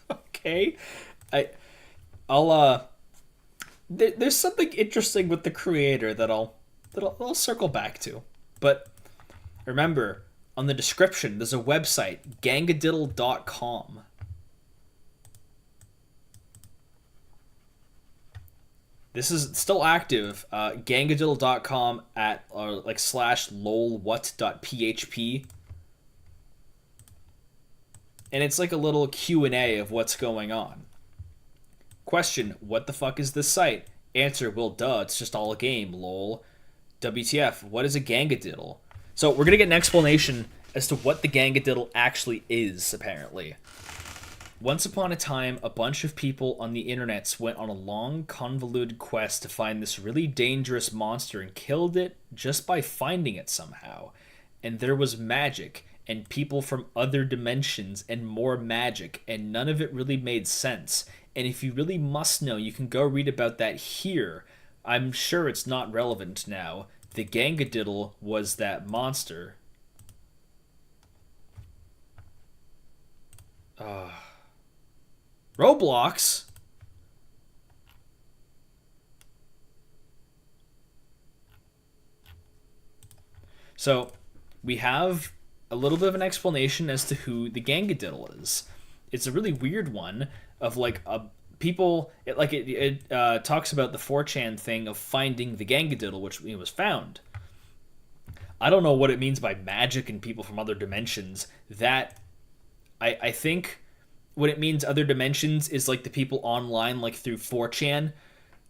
Okay, there's something interesting with the creator that I'll circle back to, but remember on the description there's a website, gangadiddle.com. This is still active. Gangadiddle.com at like /lolwhat.php. And it's like a little Q&A of what's going on. Question, what the fuck is this site? Answer, well, duh, it's just all a game, lol. WTF, what is a gangadiddle? So we're going to get an explanation as to what the gangadiddle actually is, apparently. Once upon a time, a bunch of people on the internets went on a long, convoluted quest to find this really dangerous monster and killed it just by finding it somehow. And there was magic, and people from other dimensions, and more magic, and none of it really made sense. And if you really must know, you can go read about that here. I'm sure it's not relevant now. The gangadiddle was that monster. Roblox? So, we have a little bit of an explanation as to who the gangadiddle is. It's a really weird one of like people. It talks about the 4chan thing of finding the gangadiddle, which was found. I don't know what it means by magic and people from other dimensions. That I think what it means other dimensions is like the people online, like through 4chan,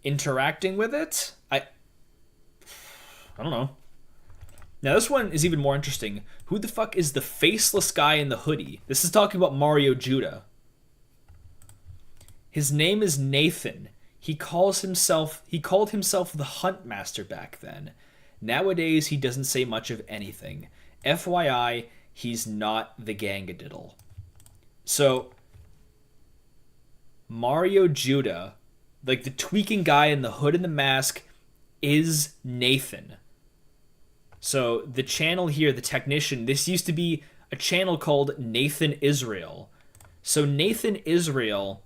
interacting with it. I don't know. Now this one is even more interesting. Who the fuck is the faceless guy in the hoodie? This is talking about Mario Judah. His name is Nathan. He called himself the Huntmaster back then. Nowadays he doesn't say much of anything. FYI, he's not the gangadiddle. So Mario Judah, like the tweaking guy in the hood and the mask, is Nathan. So the channel here, the technician, this used to be a channel called Nathan Israel. So Nathan Israel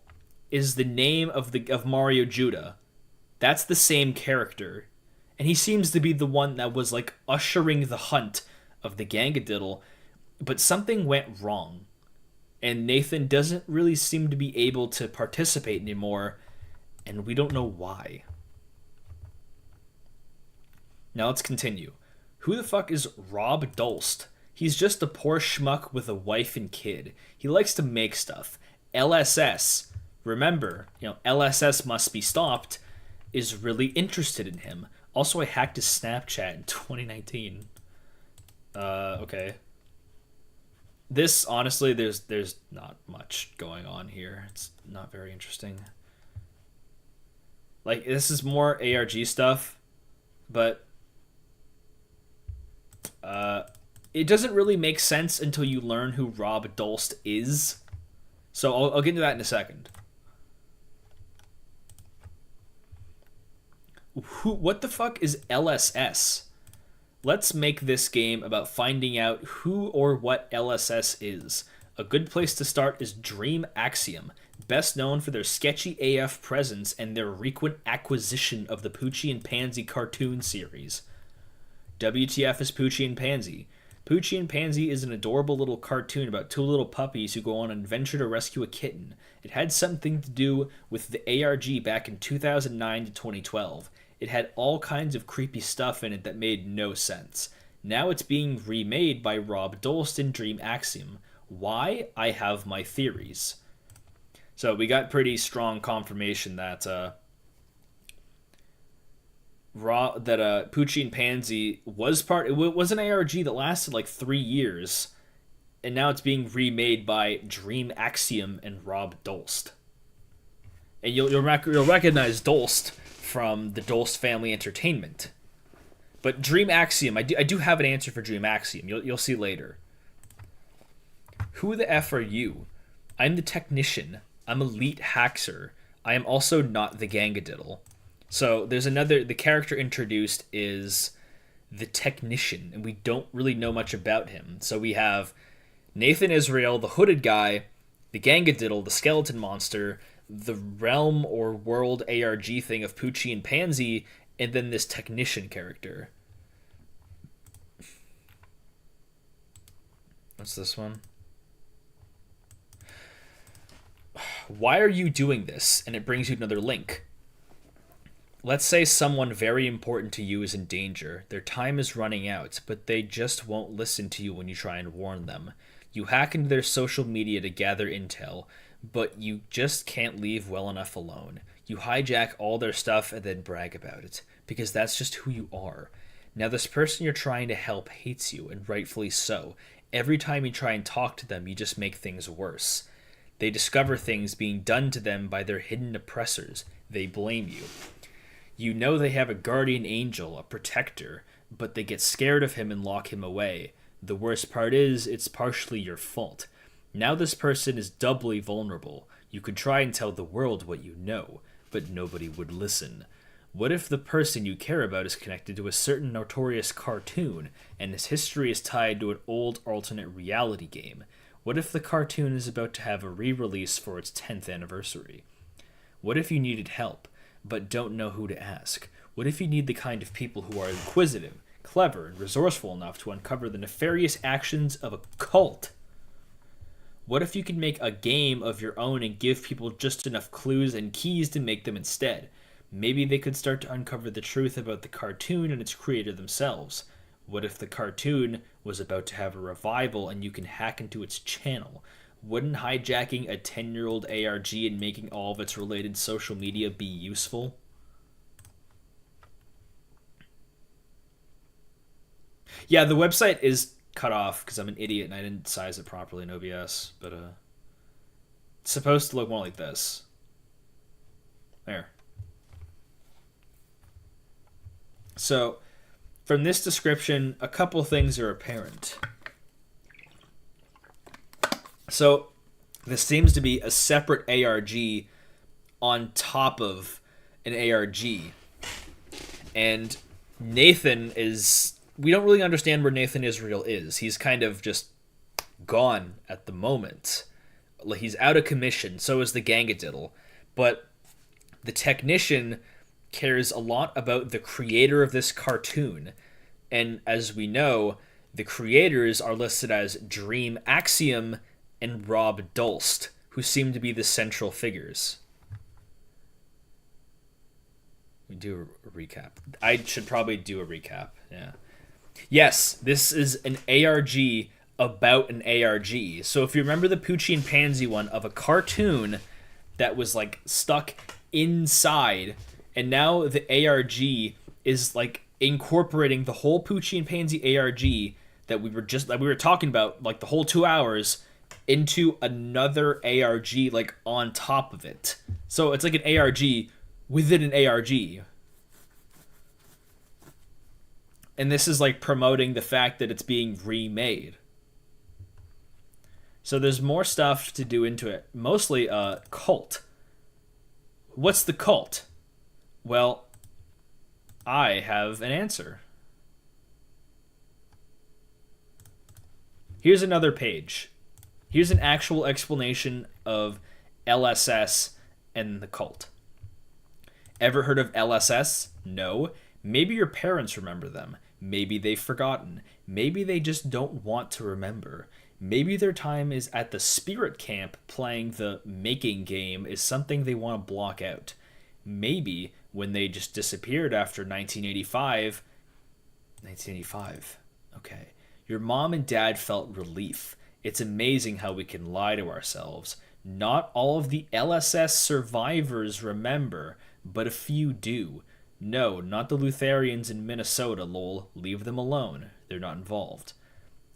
is the name of Mario Judah. That's the same character. And he seems to be the one that was like ushering the hunt of the gangadiddle, but something went wrong. And Nathan doesn't really seem to be able to participate anymore, and we don't know why. Now let's continue. Who the fuck is Rob Dolst? He's just a poor schmuck with a wife and kid. He likes to make stuff. LSS, remember, LSS must be stopped, is really interested in him. Also, I hacked his Snapchat in 2019. Okay. This, honestly, there's not much going on here. It's not very interesting. Like, this is more ARG stuff, but it doesn't really make sense until you learn who Rob Dolst is. So I'll get into that in a second. What the fuck is LSS? Let's make this game about finding out who or what LSS is. A good place to start is Dream Axiom, best known for their sketchy AF presence and their frequent acquisition of the Poochee and Pansy cartoon series. WTF is Poochee and Pansy? Poochee and Pansy is an adorable little cartoon about two little puppies who go on an adventure to rescue a kitten. It had something to do with the ARG back in 2009 to 2012. It had all kinds of creepy stuff in it that made no sense. Now it's being remade by Rob Dolst in Dream Axiom. Why? I have my theories. So we got pretty strong confirmation that Poochee and Pansy was it was an ARG that lasted like 3 years, and now it's being remade by Dream Axiom and Rob Dolst. And you'll recognize Dolst from the Dolst Family Entertainment. But Dream Axiom, I do have an answer for Dream Axiom. You'll see later. Who the F are you? I'm the technician. I'm Elite Haxer. I am also not the gangadiddle. So there's the character introduced is the technician, and we don't really know much about him. So we have Nathan Israel, the hooded guy, the gangadiddle, the skeleton monster, the realm or world ARG thing of Poochee and Pansy, and then this technician character. What's this one? Why are you doing this? And it brings you another link. Let's say someone very important to you is in danger. Their time is running out, but they just won't listen to you when you try and warn them. You hack into their social media to gather intel, but you just can't leave well enough alone. You hijack all their stuff and then brag about it, because that's just who you are. Now this person you're trying to help hates you, and rightfully so. Every time you try and talk to them, you just make things worse. They discover things being done to them by their hidden oppressors. They blame you. You know they have a guardian angel, a protector, but they get scared of him and lock him away. The worst part is, it's partially your fault. Now this person is doubly vulnerable. You could try and tell the world what you know, but nobody would listen. What if the person you care about is connected to a certain notorious cartoon, and his history is tied to an old alternate reality game? What if the cartoon is about to have a re-release for its 10th anniversary? What if you needed help, but don't know who to ask? What if you need the kind of people who are inquisitive, clever and resourceful enough to uncover the nefarious actions of a cult. What if you could make a game of your own and give people just enough clues and keys to make them instead? Maybe they could start to uncover the truth about the cartoon and its creator themselves. What if the cartoon was about to have a revival and you can hack into its channel? Wouldn't hijacking a 10-year-old ARG and making all of its related social media be useful? Yeah, the website is cut off because I'm an idiot and I didn't size it properly in OBS, but it's supposed to look more like this. There. So, from this description, a couple things are apparent. So, this seems to be a separate ARG on top of an ARG. And Nathan is... We don't really understand where Nathan Israel is. He's kind of just gone at the moment. He's out of commission, so is the gangadiddle. But the technician cares a lot about the creator of this cartoon. And as we know, the creators are listed as Dream Axiom and Rob Dulst, who seem to be the central figures. We do a recap. I should probably do a recap, yeah. Yes, this is an ARG about an ARG. So if you remember the Poochee and Pansy one of a cartoon that was like stuck inside, and now the ARG is like incorporating the whole Poochee and Pansy ARG that we were talking about like the whole 2 hours into another ARG like on top of it. So it's like an ARG within an ARG. And this is like promoting the fact that it's being remade. So there's more stuff to do into it. Mostly cult. What's the cult? Well, I have an answer. Here's another page. Here's an actual explanation of LSS and the cult. Ever heard of LSS? No. Maybe your parents remember them. Maybe they've forgotten. Maybe they just don't want to remember. Maybe their time is at the spirit camp playing the making game is something they want to block out. Maybe when they just disappeared after 1985... 1985. Okay. Your mom and dad felt relief. It's amazing how we can lie to ourselves. Not all of the LSS survivors remember, but a few do. No, not the Lutherians in Minnesota, lol. Leave them alone. They're not involved.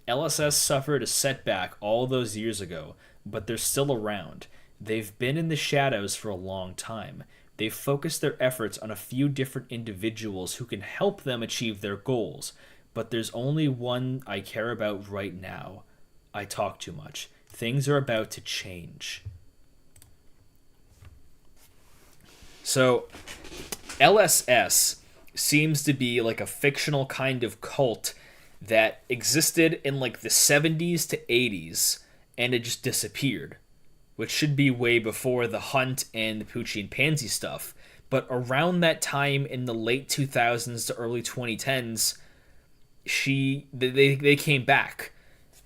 LSS suffered a setback all those years ago, but they're still around. They've been in the shadows for a long time. They've focused their efforts on a few different individuals who can help them achieve their goals, but there's only one I care about right now. I talk too much. Things are about to change. So, LSS seems to be like a fictional kind of cult that existed in like the 70s to 80s, and it just disappeared, which should be way before the Hunt and the Poochee and Pansy stuff. But around that time in the late 2000s to early 2010s, they came back.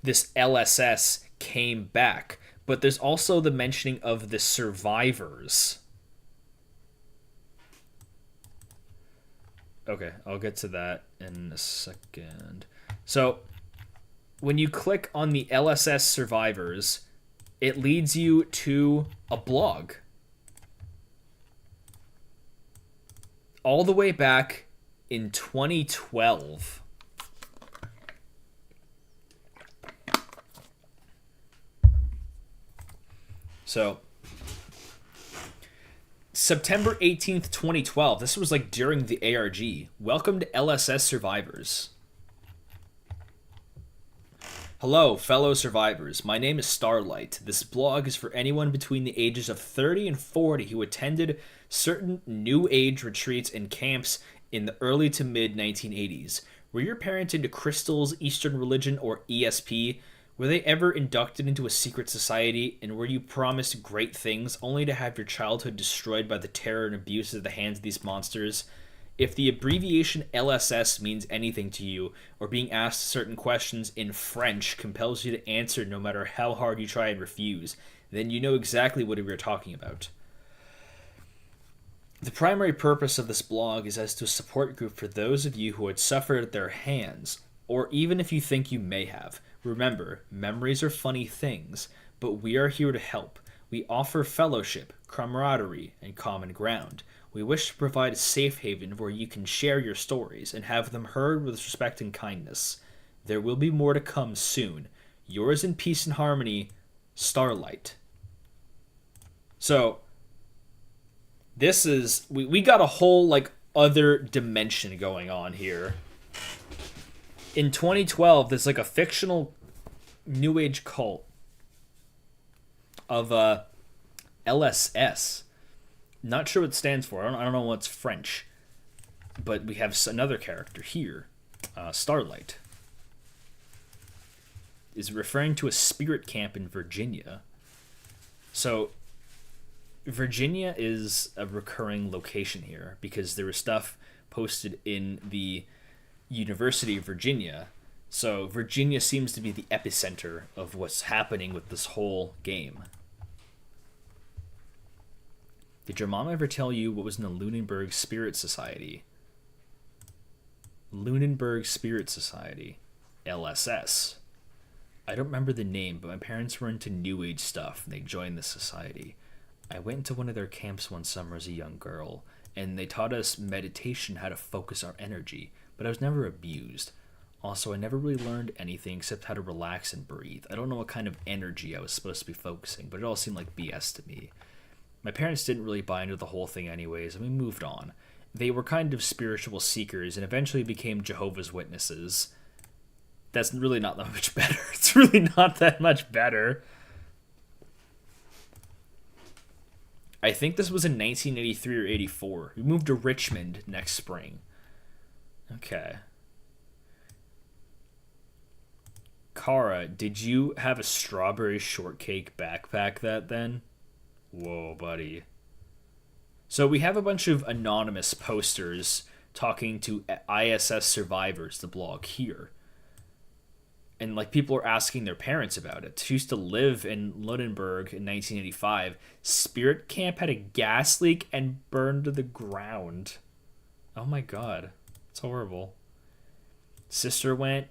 This LSS came back. But there's also the mentioning of the survivors. Okay, I'll get to that in a second. So, when you click on the LSS survivors, it leads you to a blog. All the way back in 2012. So, September 18th, 2012. This was like during the ARG. Welcome to LSS Survivors. Hello, fellow survivors. My name is Starlight. This blog is for anyone between the ages of 30 and 40 who attended certain New Age retreats and camps in the early to mid 1980s. Were your parents into crystals, Eastern religion, or ESP? Were they ever inducted into a secret society, and were you promised great things only to have your childhood destroyed by the terror and abuse at the hands of these monsters? If the abbreviation LSS means anything to you, or being asked certain questions in French compels you to answer no matter how hard you try and refuse, then you know exactly what we are talking about. The primary purpose of this blog is as to a support group for those of you who had suffered at their hands, or even if you think you may have. Remember, memories are funny things, but we are here to help. We offer fellowship, camaraderie, and common ground. We wish to provide a safe haven where you can share your stories and have them heard with respect and kindness. There will be more to come soon. Yours in peace and harmony, Starlight. So, this is... We got a whole, like, other dimension going on here. In 2012, there's, like, a fictional New Age cult of LSS. Not sure what it stands for. I don't know what's French. But we have another character here. Starlight. Is referring to a spirit camp in Virginia. So, Virginia is a recurring location here. Because there was stuff posted in the University of Virginia. So, Virginia seems to be the epicenter of what's happening with this whole game. Did your mom ever tell you what was in the Lunenburg Spirit Society? Lunenburg Spirit Society. LSS. I don't remember the name, but my parents were into New Age stuff, and they joined the society. I went into one of their camps one summer as a young girl, and they taught us meditation, how to focus our energy, but I was never abused. Also, I never really learned anything except how to relax and breathe. I don't know what kind of energy I was supposed to be focusing, but it all seemed like BS to me. My parents didn't really buy into the whole thing anyways, and we moved on. They were kind of spiritual seekers and eventually became Jehovah's Witnesses. That's really not that much better. It's really not that much better. I think this was in 1983 or 84. We moved to Richmond next spring. Okay. Kara, did you have a strawberry shortcake backpack that then? Whoa, buddy. So we have a bunch of anonymous posters talking to ISS survivors, the blog here. And like people are asking their parents about it. She used to live in Lunenburg in 1985. Spirit camp had a gas leak and burned to the ground. Oh my god. It's horrible. Sister went...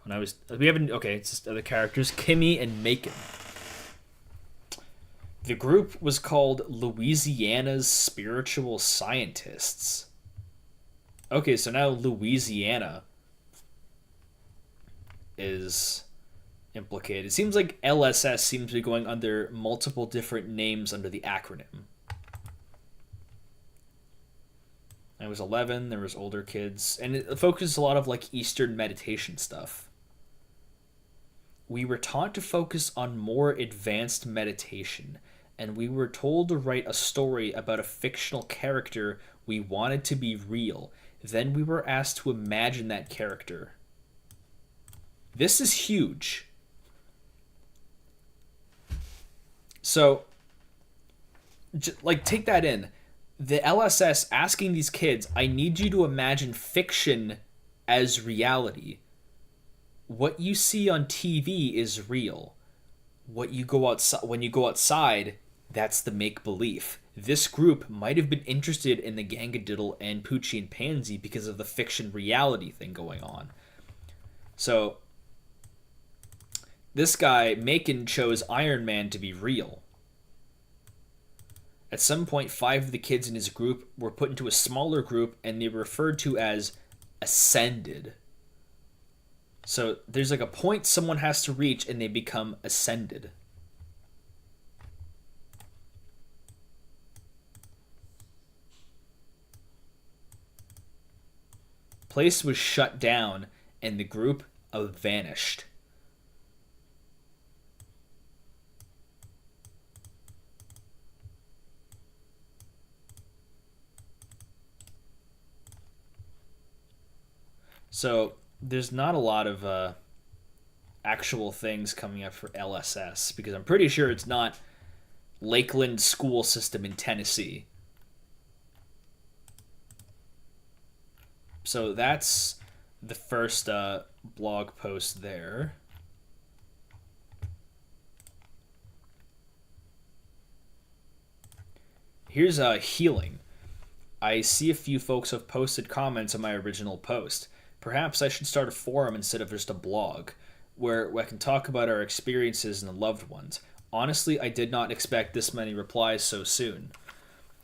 When I was... We haven't... Okay, it's just other characters. Kimmy and Macon. The group was called Louisiana's Spiritual Scientists. Okay, so now Louisiana is implicated. It seems like LSS seems to be going under multiple different names under the acronym. I was 11, there was older kids, and it focuses a lot of like Eastern meditation stuff. We were taught to focus on more advanced meditation, and we were told to write a story about a fictional character we wanted to be real. Then we were asked to imagine that character. This is huge. So, like, take that in. The LSS asking these kids, I need you to imagine fiction as reality. What you see on TV is real. What you go outside, when you go outside, that's the make-believe. This group might have been interested in the Gangadiddle and Poochee and Pansy because of the fiction reality thing going on. So, this guy, Macon, chose Iron Man to be real. At some point, 5 of the kids in his group were put into a smaller group, and they were referred to as ascended. So there's like a point someone has to reach, and they become ascended. Place was shut down, and the group vanished. So there's not a lot of actual things coming up for LSS, because I'm pretty sure it's not Lakeland school system in Tennessee. So that's the first blog post there. Here's healing. I see a few folks have posted comments on my original post. Perhaps I should start a forum instead of just a blog, where I can talk about our experiences and the loved ones. Honestly, I did not expect this many replies so soon.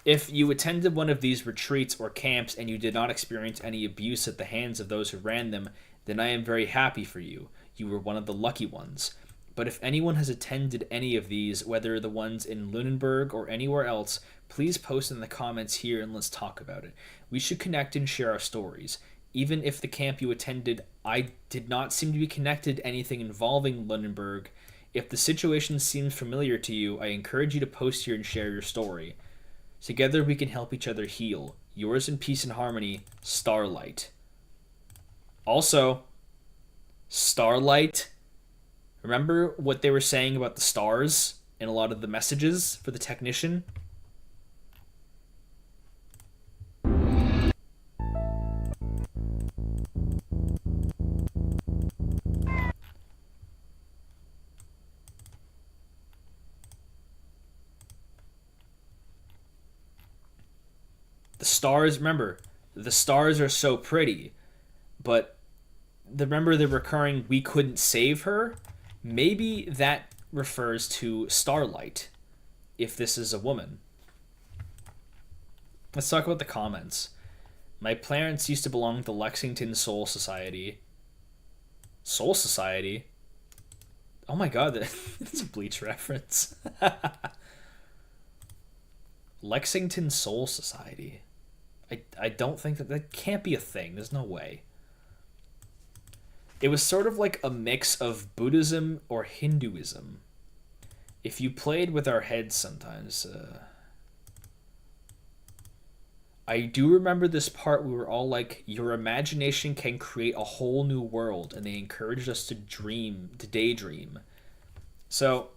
If you attended one of these retreats or camps and you did not experience any abuse at the hands of those who ran them, then I am very happy for you. You were one of the lucky ones. But if anyone has attended any of these, whether the ones in Lunenburg or anywhere else, please post in the comments here and let's talk about it. We should connect and share our stories. Even if the camp you attended, I did not seem to be connected to anything involving Lunenburg. If the situation seems familiar to you, I encourage you to post here and share your story. Together we can help each other heal. Yours in peace and harmony, Starlight. Also, Starlight. Remember what they were saying about the stars in a lot of the messages for the technician? The stars, remember, the stars are so pretty, but remember the recurring "we couldn't save her"? Maybe that refers to Starlight, if this is a woman. Let's talk about the comments. My parents used to belong to the Lexington Soul Society. Soul Society? Oh my god, that's a Bleach reference. Lexington Soul Society. I don't think that can't be a thing. There's no way. It was sort of like a mix of Buddhism or Hinduism. If you played with our heads sometimes. I do remember this part we were all like, your imagination can create a whole new world, and they encouraged us to daydream. So,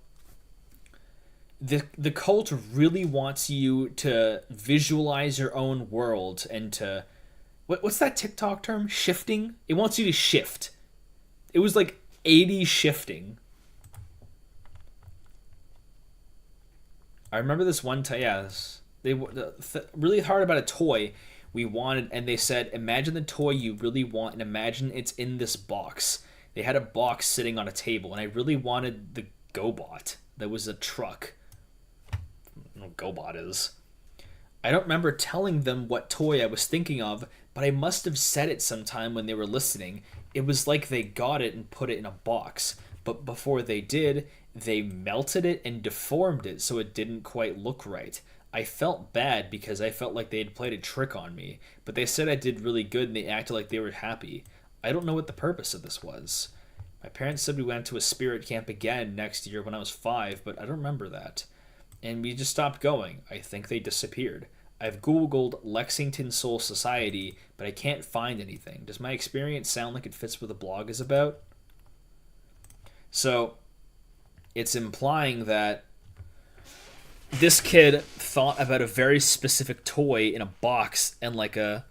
the cult really wants you to visualize your own world and to... What's that TikTok term? Shifting? It wants you to shift. It was like 80 shifting. I remember this one time, yeah, really hard about a toy we wanted, and they said, imagine the toy you really want and imagine it's in this box. They had a box sitting on a table, and I really wanted the GoBot. That was a truck. I don't know what GoBot is. I don't remember telling them what toy I was thinking of, but I must have said it sometime when they were listening. It was like they got it and put it in a box, but before they did, they melted it and deformed it so it didn't quite look right. I felt bad because I felt like they had played a trick on me, but they said I did really good and they acted like they were happy. I don't know what the purpose of this was. My parents said we went to a spirit camp again next year when I was 5, but I don't remember that. And we just stopped going. I think they disappeared. I've Googled Lexington Soul Society, but I can't find anything. Does my experience sound like it fits what the blog is about? So, it's implying that this kid thought about a very specific toy in a box and like a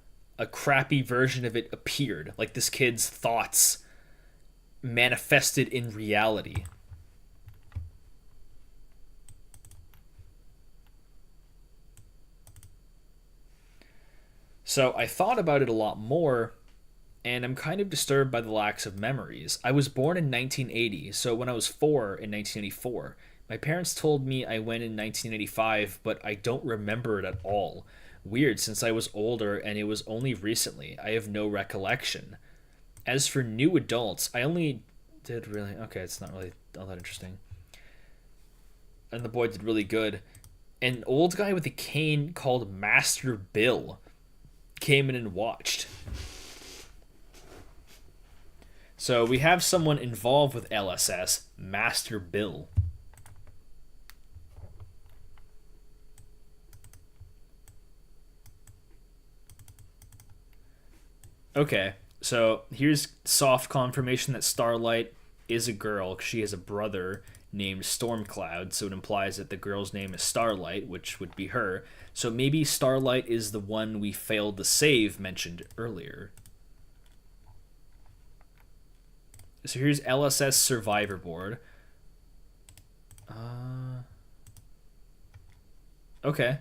crappy version of it appeared. Like this kid's thoughts manifested in reality. So I thought about it a lot more, and I'm kind of disturbed by the lacks of memories. I was born in 1980, so when I was 4 in 1984, my parents told me I went in 1985, but I don't remember it at all. Weird, since I was older and it was only recently. I have no recollection. As for new adults, I only did really... Okay, it's not really all that interesting. And the boy did really good. An old guy with a cane called Master Bill came in and watched. So we have someone involved with LSS, Master Bill. Okay, so here's soft confirmation that Starlight is a girl. She has a brother named Stormcloud, so it implies that the girl's name is Starlight, which would be her. So maybe Starlight is the one we failed to save mentioned earlier. So here's LSS Survivor board. Okay.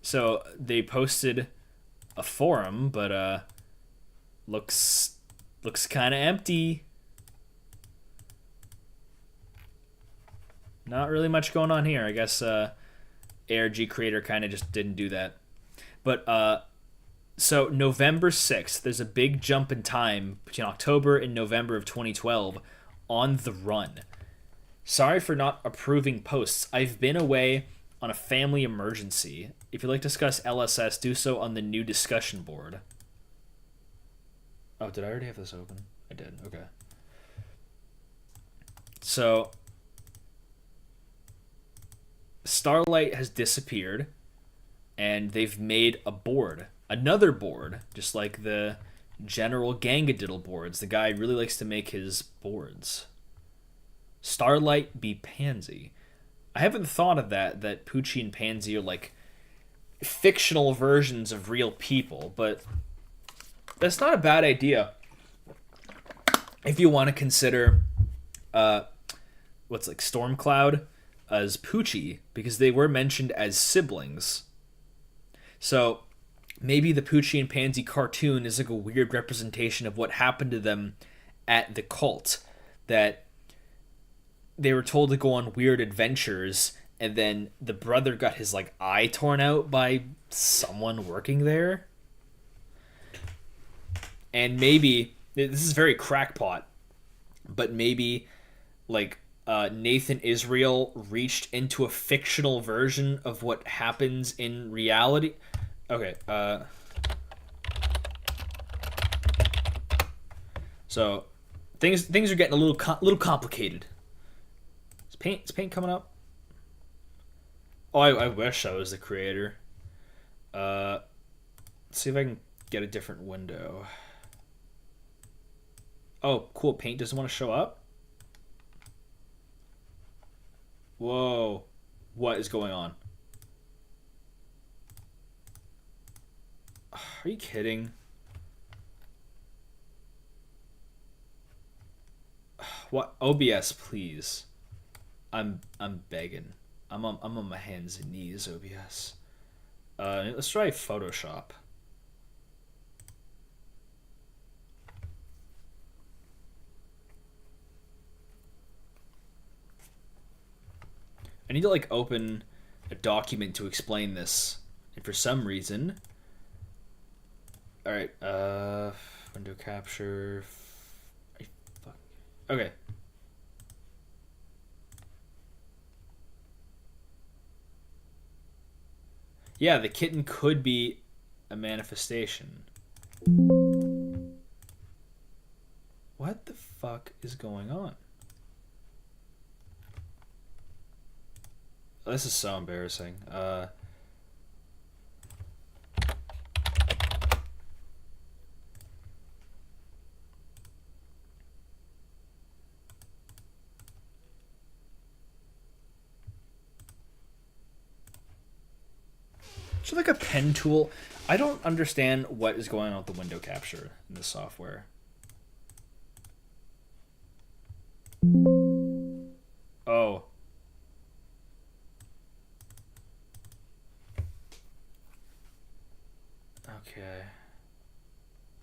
So they posted a forum, but looks kind of empty. Not really much going on here. I guess ARG Creator kind of just didn't do that. But so November 6th, there's a big jump in time between October and November of 2012 on the run. Sorry for not approving posts. I've been away on a family emergency. If you'd like to discuss LSS, do so on the new discussion board. Oh, did I already have this open? I did. Okay. So Starlight has disappeared, and they've made a board. Another board, just like the general gangadiddle boards. The guy really likes to make his boards. Starlight be Pansy. I haven't thought of that Poochee and Pansy are like fictional versions of real people, but that's not a bad idea if you want to consider what's like Stormcloud as Poochie, because they were mentioned as siblings. So maybe the Poochie and Pansy cartoon is like a weird representation of what happened to them at the cult, that they were told to go on weird adventures, and then the brother got his like eye torn out by someone working there. And maybe this is very crackpot, but maybe like Nathan Israel reached into a fictional version of what happens in reality. Okay, so things are getting a little complicated. Is paint coming up? Oh, I wish I was the creator. Let's see if I can get a different window. Oh, cool. Paint doesn't want to show up? Whoa. What is going on? Are you kidding? What? OBS, please. I'm begging. I'm on my hands and knees, OBS. Let's try Photoshop. I need to like open a document to explain this, and for some reason, all right, window capture. Okay. Yeah, the kitten could be a manifestation. What the fuck is going on? This is so embarrassing. Is there like a pen tool? I don't understand what is going on with the window capture in this software. Oh. Okay.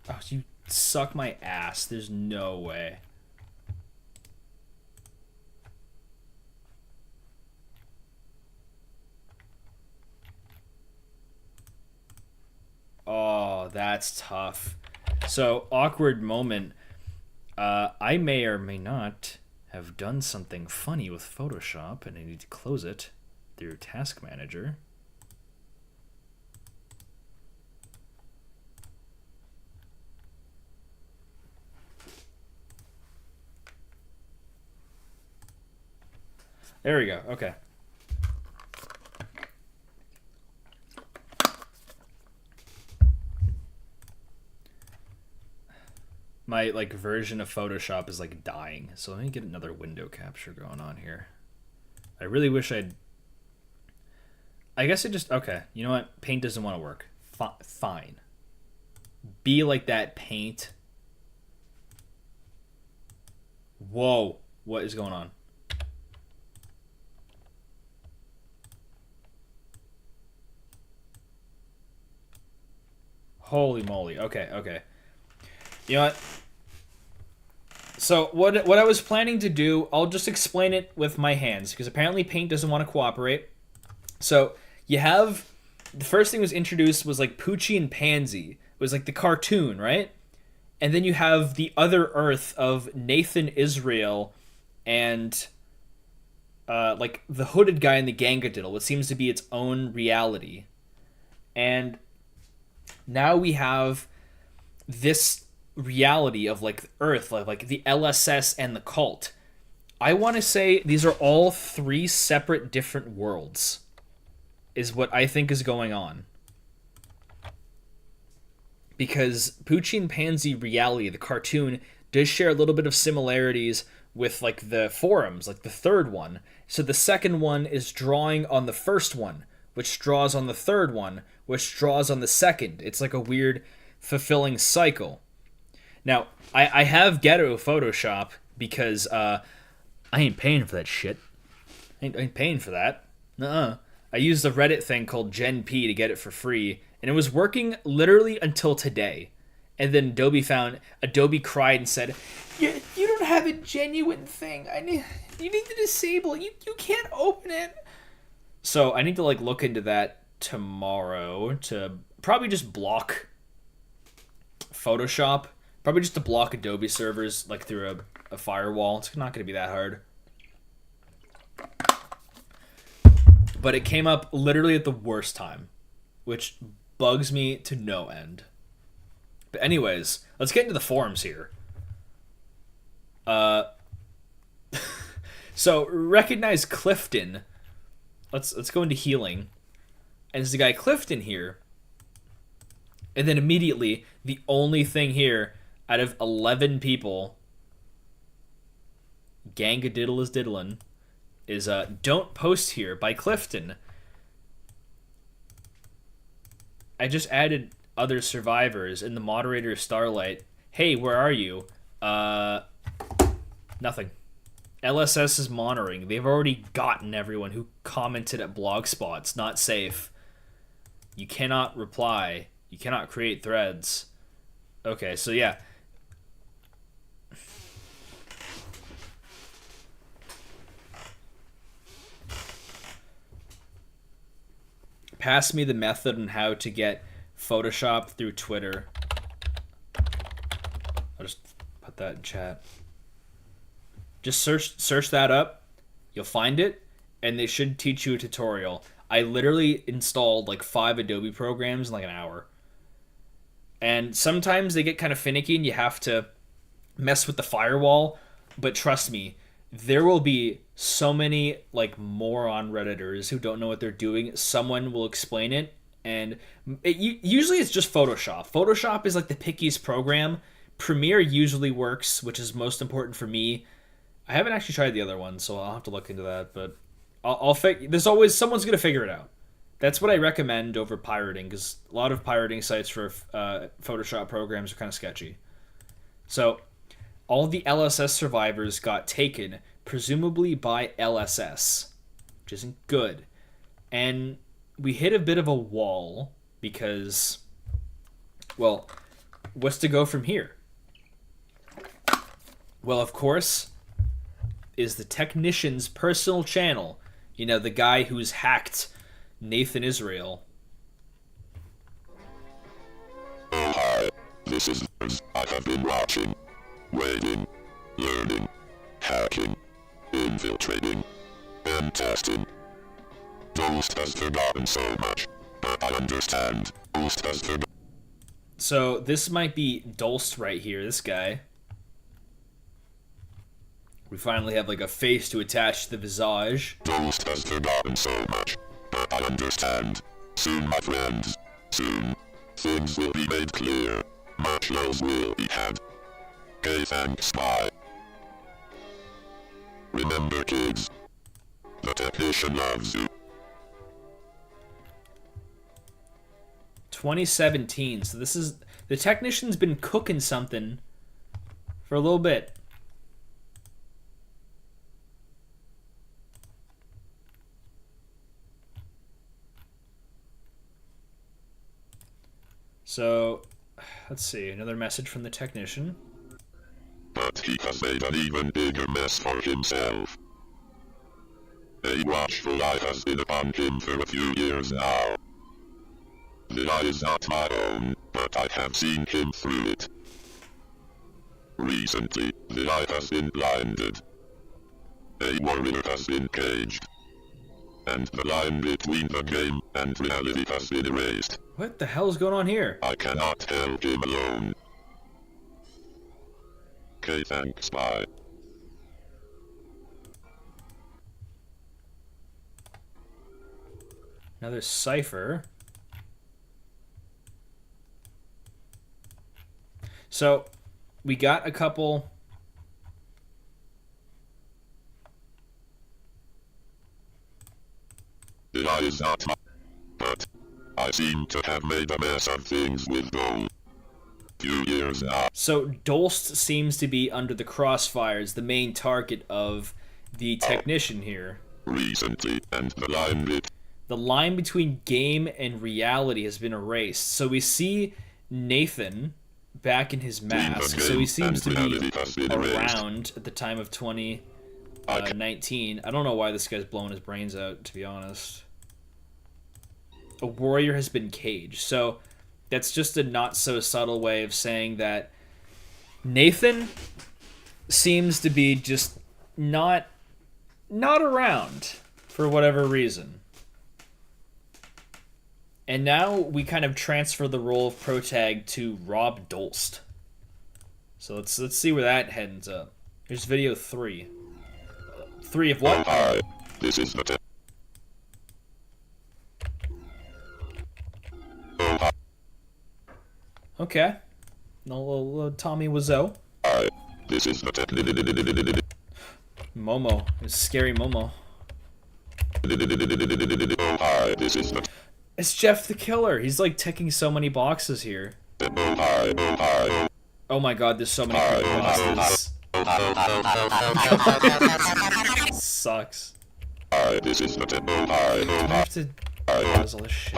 Oh, you suck my ass. There's no way. Oh, that's tough. So, awkward moment. I may or may not have done something funny with Photoshop, and I need to close it through Task Manager. There we go. Okay. My like version of Photoshop is like dying, so let me get another window capture going on here. I really wish I guess it just okay. You know what? Paint doesn't want to work. Fine. Be like that, Paint. Whoa. What is going on? Holy moly. Okay, okay. You know what? So what I was planning to do, I'll just explain it with my hands, because apparently Paint doesn't want to cooperate. So you have, the first thing was introduced was like Poochee and Pansy. It was like the cartoon, right? And then you have the other Earth of Nathan Israel and like the hooded guy in the gangadiddle, what seems to be its own reality. And now we have this reality of like Earth, like the LSS and the cult. I want to say these are all three separate different worlds, is what I think is going on. Because Poochie and Pansy reality, the cartoon, does share a little bit of similarities with like the forums, like the third one. So the second one is drawing on the first one, which draws on the third one, which draws on the second. It's like a weird fulfilling cycle. Now, I have ghetto Photoshop because I ain't paying for that shit. I ain't paying for that. Nuh-uh. I used a Reddit thing called Gen P to get it for free, and it was working literally until today. And then Adobe cried and said, you don't have a genuine thing. You need to disable it. You can't open it. So I need to like look into that tomorrow to probably just block Photoshop. Probably just to block Adobe servers like through a firewall. It's not going to be that hard. But it came up literally at the worst time, which bugs me to no end. But anyways, let's get into the forums here. So recognize Clifton. Let's go into healing. And there's the guy Clifton here. And then immediately, the only thing here out of 11 people, Gangadiddle is diddlin', is Don't Post Here by Clifton. I just added other survivors in the moderator Starlight. Hey, where are you? Nothing. LSS is monitoring. They've already gotten everyone who commented at Blogspots. Not safe. You cannot reply. You cannot create threads. Okay, so yeah. Pass me the method on how to get Photoshop through Twitter. I'll just put that in chat. Just search that up. You'll find it, and they should teach you a tutorial. I literally installed like 5 Adobe programs in like an hour. And sometimes they get kind of finicky and you have to mess with the firewall. But trust me, there will be so many like moron Redditors who don't know what they're doing. Someone will explain it. And usually it's just Photoshop. Photoshop is like the pickiest program. Premiere usually works, which is most important for me. I haven't actually tried the other one, so I'll have to look into that. But there's always someone's gonna figure it out. That's what I recommend over pirating, because a lot of pirating sites for Photoshop programs are kind of sketchy. So all the LSS survivors got taken, presumably by LSS, which isn't good. And we hit a bit of a wall because, well, what's to go from here? Well, of course, is the technician's personal channel. You know, the guy who's hacked Nathan Israel. Oh hi, this is I have been watching, waiting, learning, hacking, infiltrating, and testing. Ghost has forgotten so much, but I understand. Ghost has forgotten. So this might be Dolst right here, this guy. We finally have like a face to attach to the visage. Ghost has forgotten so much, but I understand. Soon, my friends, soon, things will be made clear. Much love will be had. Okay, thanks, bye. Remember, kids, the technician loves you. 2017, so this is, the technician's been cooking something for a little bit. So, let's see. Another message from the technician. But he has made an even bigger mess for himself. A watchful eye has been upon him for a few years now. The eye is not my own, but I have seen him through it. Recently, the eye has been blinded. A warrior has been caged. And the line between the game and reality has been erased. What the hell is going on here? I cannot help him alone. Okay, thanks, bye. Another cipher. So, we got a couple... The eye is not my... But I seem to have made a mess of things with Dole. Few years now. So, Dolst seems to be under the crossfires, the main target of the technician here. Recently, and the line between game and reality has been erased. So we see Nathan back in his mask. So he seems to be around at the time of 2019. I don't know why this guy's blowing his brains out, to be honest. A warrior has been caged. So that's just a not so subtle way of saying that Nathan seems to be just not around for whatever reason. And now we kind of transfer the role of protag to Rob Dolst. So let's see where that ends up. Here's video 3. 3 of what? Hi, this is the Okay. No little Tommy Wiseau. Hi, this is the Momo. It's scary Momo. Hi, this is the It's Jeff the Killer. He's like ticking so many boxes here. Oh my god, there's so many boxes. Sucks. Hi, this is the I have to pause all this shit.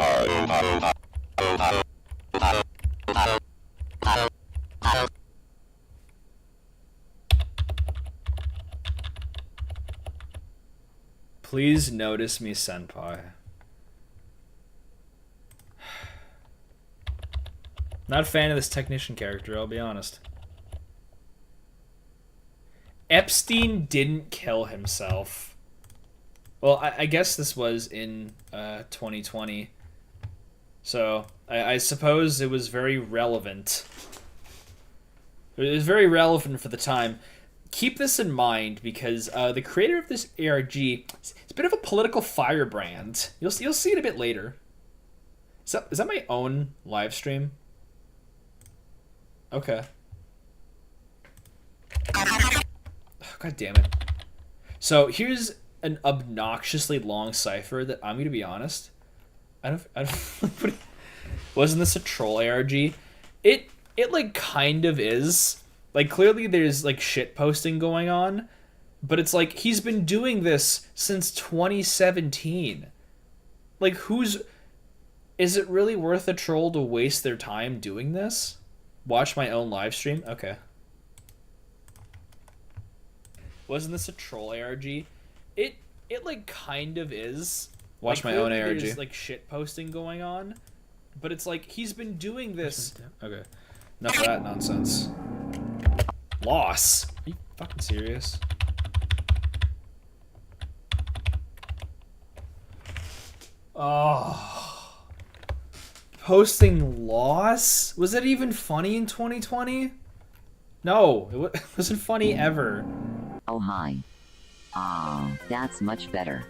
Please notice me, senpai. Not a fan of this technician character, I'll be honest. Epstein didn't kill himself. Well, I guess this was in 2020. So, I suppose it was very relevant. It was very relevant for the time. Keep this in mind because the creator of this ARG is a bit of a political firebrand. You'll see it a bit later. Is that my own live stream? Okay. Oh, God damn it. So here's an obnoxiously long cipher that I'm gonna be honest. I don't wasn't this a troll ARG? It like kind of is. Like clearly there's like shit posting going on, but it's like he's been doing this since 2017. Like is it really worth a troll to waste their time doing this? Watch my own live stream? Okay. Wasn't this a troll ARG? It like kind of is. Watch like, my own ARG. There's like shit posting going on, but it's like he's been doing this. Okay. Enough of that nonsense. Loss? Are you fucking serious? Oh. Posting loss? Was that even funny in 2020? No, it wasn't funny ever. Oh, hi. Ah, that's much better.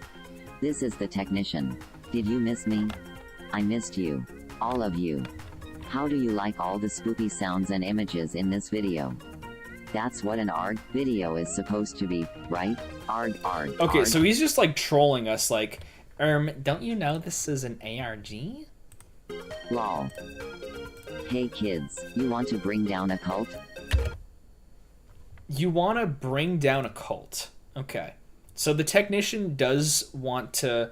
This is the technician. Did you miss me? I missed you. All of you. How do you like all the spooky sounds and images in this video? That's what an ARG video is supposed to be, right? ARG. Okay, so he's just like trolling us like, don't you know this is an ARG? Lol. Hey kids, you want to bring down a cult? You want to bring down a cult. Okay. So the technician does want to...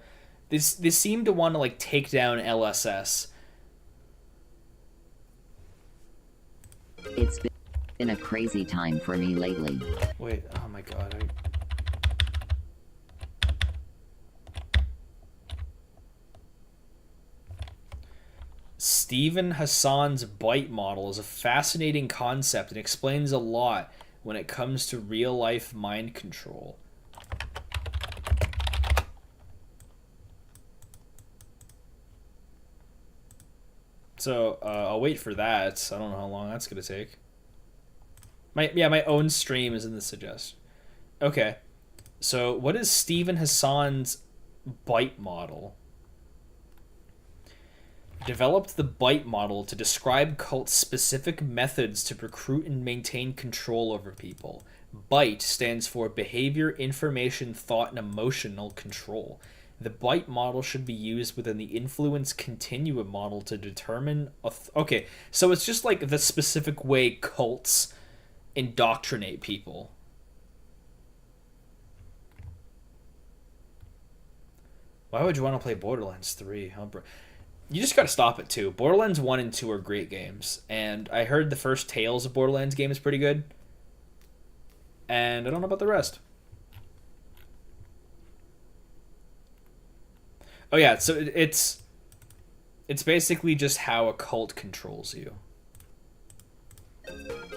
They seem to want to like take down LSS. It's been a crazy time for me lately. Wait, oh my god. Stephen Hassan's bite model is a fascinating concept and explains a lot when it comes to real-life mind control. So, I'll wait for that. I don't know how long that's going to take. My own stream is in the suggest. Okay. So, what is Stephen Hassan's bite model? Developed the bite model to describe cults' specific methods to recruit and maintain control over people. BITE stands for Behavior, Information, Thought, and Emotional Control. The BITE model should be used within the influence continuum model to determine... Okay, so it's just like the specific way cults indoctrinate people. Why would you want to play Borderlands 3? You just gotta stop at 2. Borderlands 1 and 2 are great games, and I heard the first Tales of Borderlands game is pretty good, and I don't know about the rest. Oh yeah, so it's basically just how a cult controls you.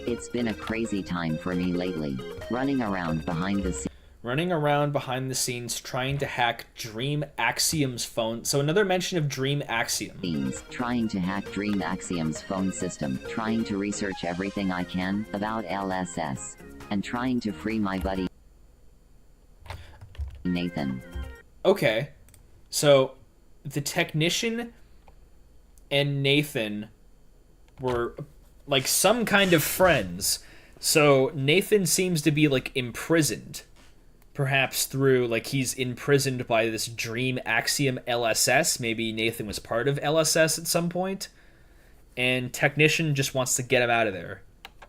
It's been a crazy time for me lately, running around behind the scenes trying to hack Dream Axiom's phone. So another mention of Dream Axiom. Trying to hack Dream Axiom's phone system, trying to research everything I can about LSS, and trying to free my buddy Nathan. Okay, so the technician and Nathan were like some kind of friends. So Nathan seems to be like imprisoned. Perhaps through, like, he's imprisoned by this Dream Axiom LSS. Maybe Nathan was part of LSS at some point. And Technician just wants to get him out of there.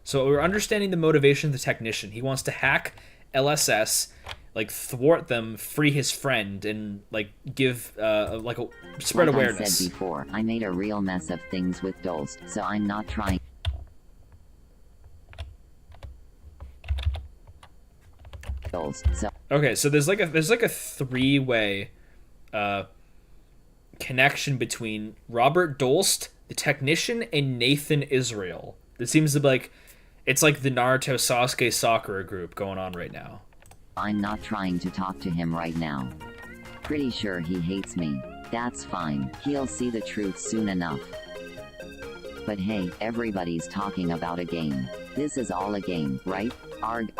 So we're understanding the motivation of the Technician. He wants to hack LSS, like, thwart them, free his friend, and, like, give, like, a spread awareness. Like I said before, I made a real mess of things with Dolst, so I'm not trying... Okay, so there's like a three-way connection between Robert Dolst, the Technician, and Nathan Israel. It seems to be like it's like the Naruto Sasuke Sakura group going on right now. I'm not trying to talk to him right now. Pretty sure he hates me. That's fine. He'll see the truth soon enough. But hey, everybody's talking about a game. This is all a game, right? Arg,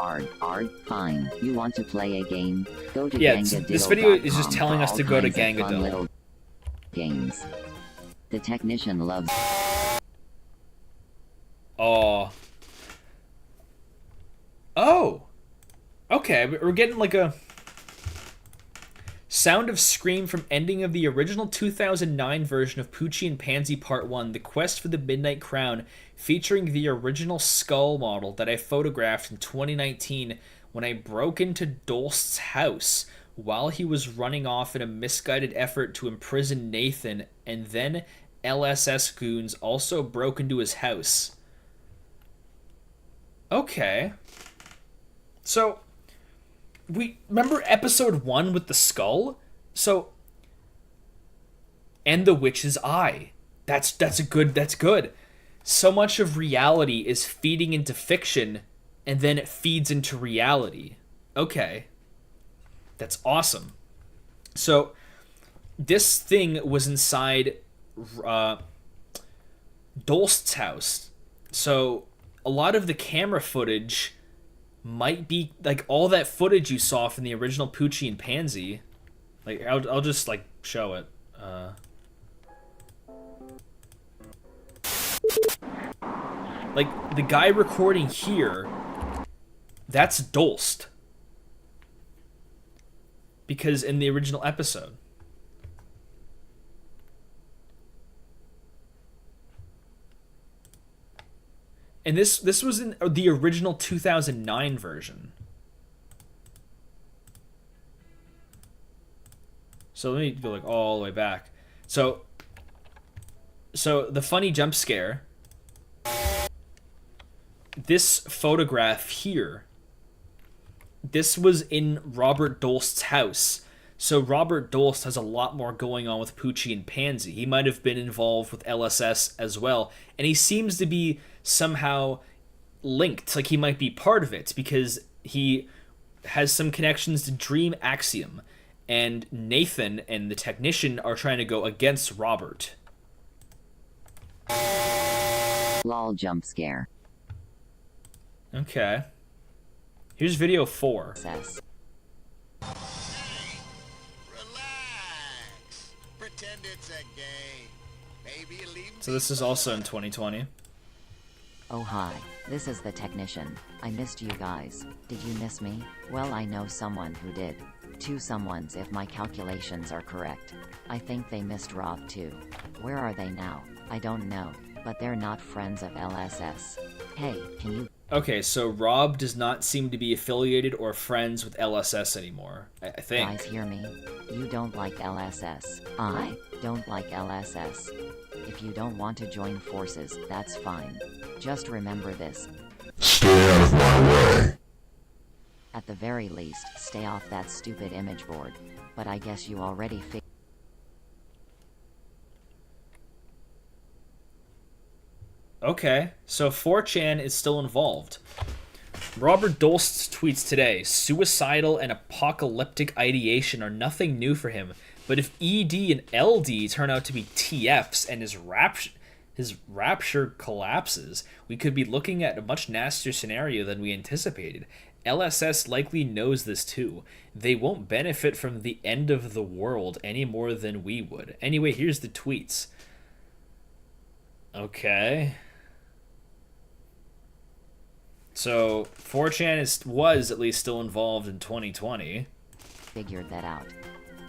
fine. You want to play a game? Go to gangadiddle.com. This video is just telling us to go to Gangadiddle. Games. The Technician loves... Oh. Okay, we're getting like a... Sound of Scream from ending of the original 2009 version of Poochee and Pansy Part 1, The Quest for the Midnight Crown, featuring the original skull model that I photographed in 2019 when I broke into Dolst's house while he was running off in a misguided effort to imprison Nathan, and then LSS goons also broke into his house. Okay. So... we remember episode 1 with the skull? So, and the witch's eye. That's good. So much of reality is feeding into fiction, and then it feeds into reality. Okay. That's awesome. So, this thing was inside Dolst's house. So, a lot of the camera footage might be like all that footage you saw from the original Poochee and Pansy. Like I'll just like show it. Like the guy recording here, that's Dolst. Because in the original episode. And this was in the original 2009 version. So let me go like all the way back. So the funny jump scare this photograph here, this was in Robert Dolst's house. So Robert Dolst has a lot more going on with Poochee and Pansy. He might have been involved with LSS as well, and he seems to be somehow linked, like he might be part of it, because he has some connections to Dream Axiom, and Nathan and the technician are trying to go against Robert. Lol jump scare. Okay. Here's video 4. Relax. Pretend it's a game. Maybe leave. So this is also in 2020. Oh hi, this is the technician. I missed you guys. Did you miss me? Well, I know someone who did. 2 someones if my calculations are correct. I think they missed Rob too. Where are they now? I don't know, but they're not friends of LSS. Hey, can you... Okay, so Rob does not seem to be affiliated or friends with LSS anymore, I think. Guys hear me? You don't like LSS. I don't like LSS. If you don't want to join forces, that's fine. Just remember this. Stay out of my way. At the very least, stay off that stupid image board. But I guess you already figured. Okay, so 4chan is still involved. Robert Dolst tweets today, suicidal and apocalyptic ideation are nothing new for him, but if ED and LD turn out to be TFs and his rapture collapses, we could be looking at a much nastier scenario than we anticipated. LSS likely knows this too. They won't benefit from the end of the world any more than we would. Anyway, here's the tweets. Okay. So 4chan was at least still involved in 2020. Figured that out.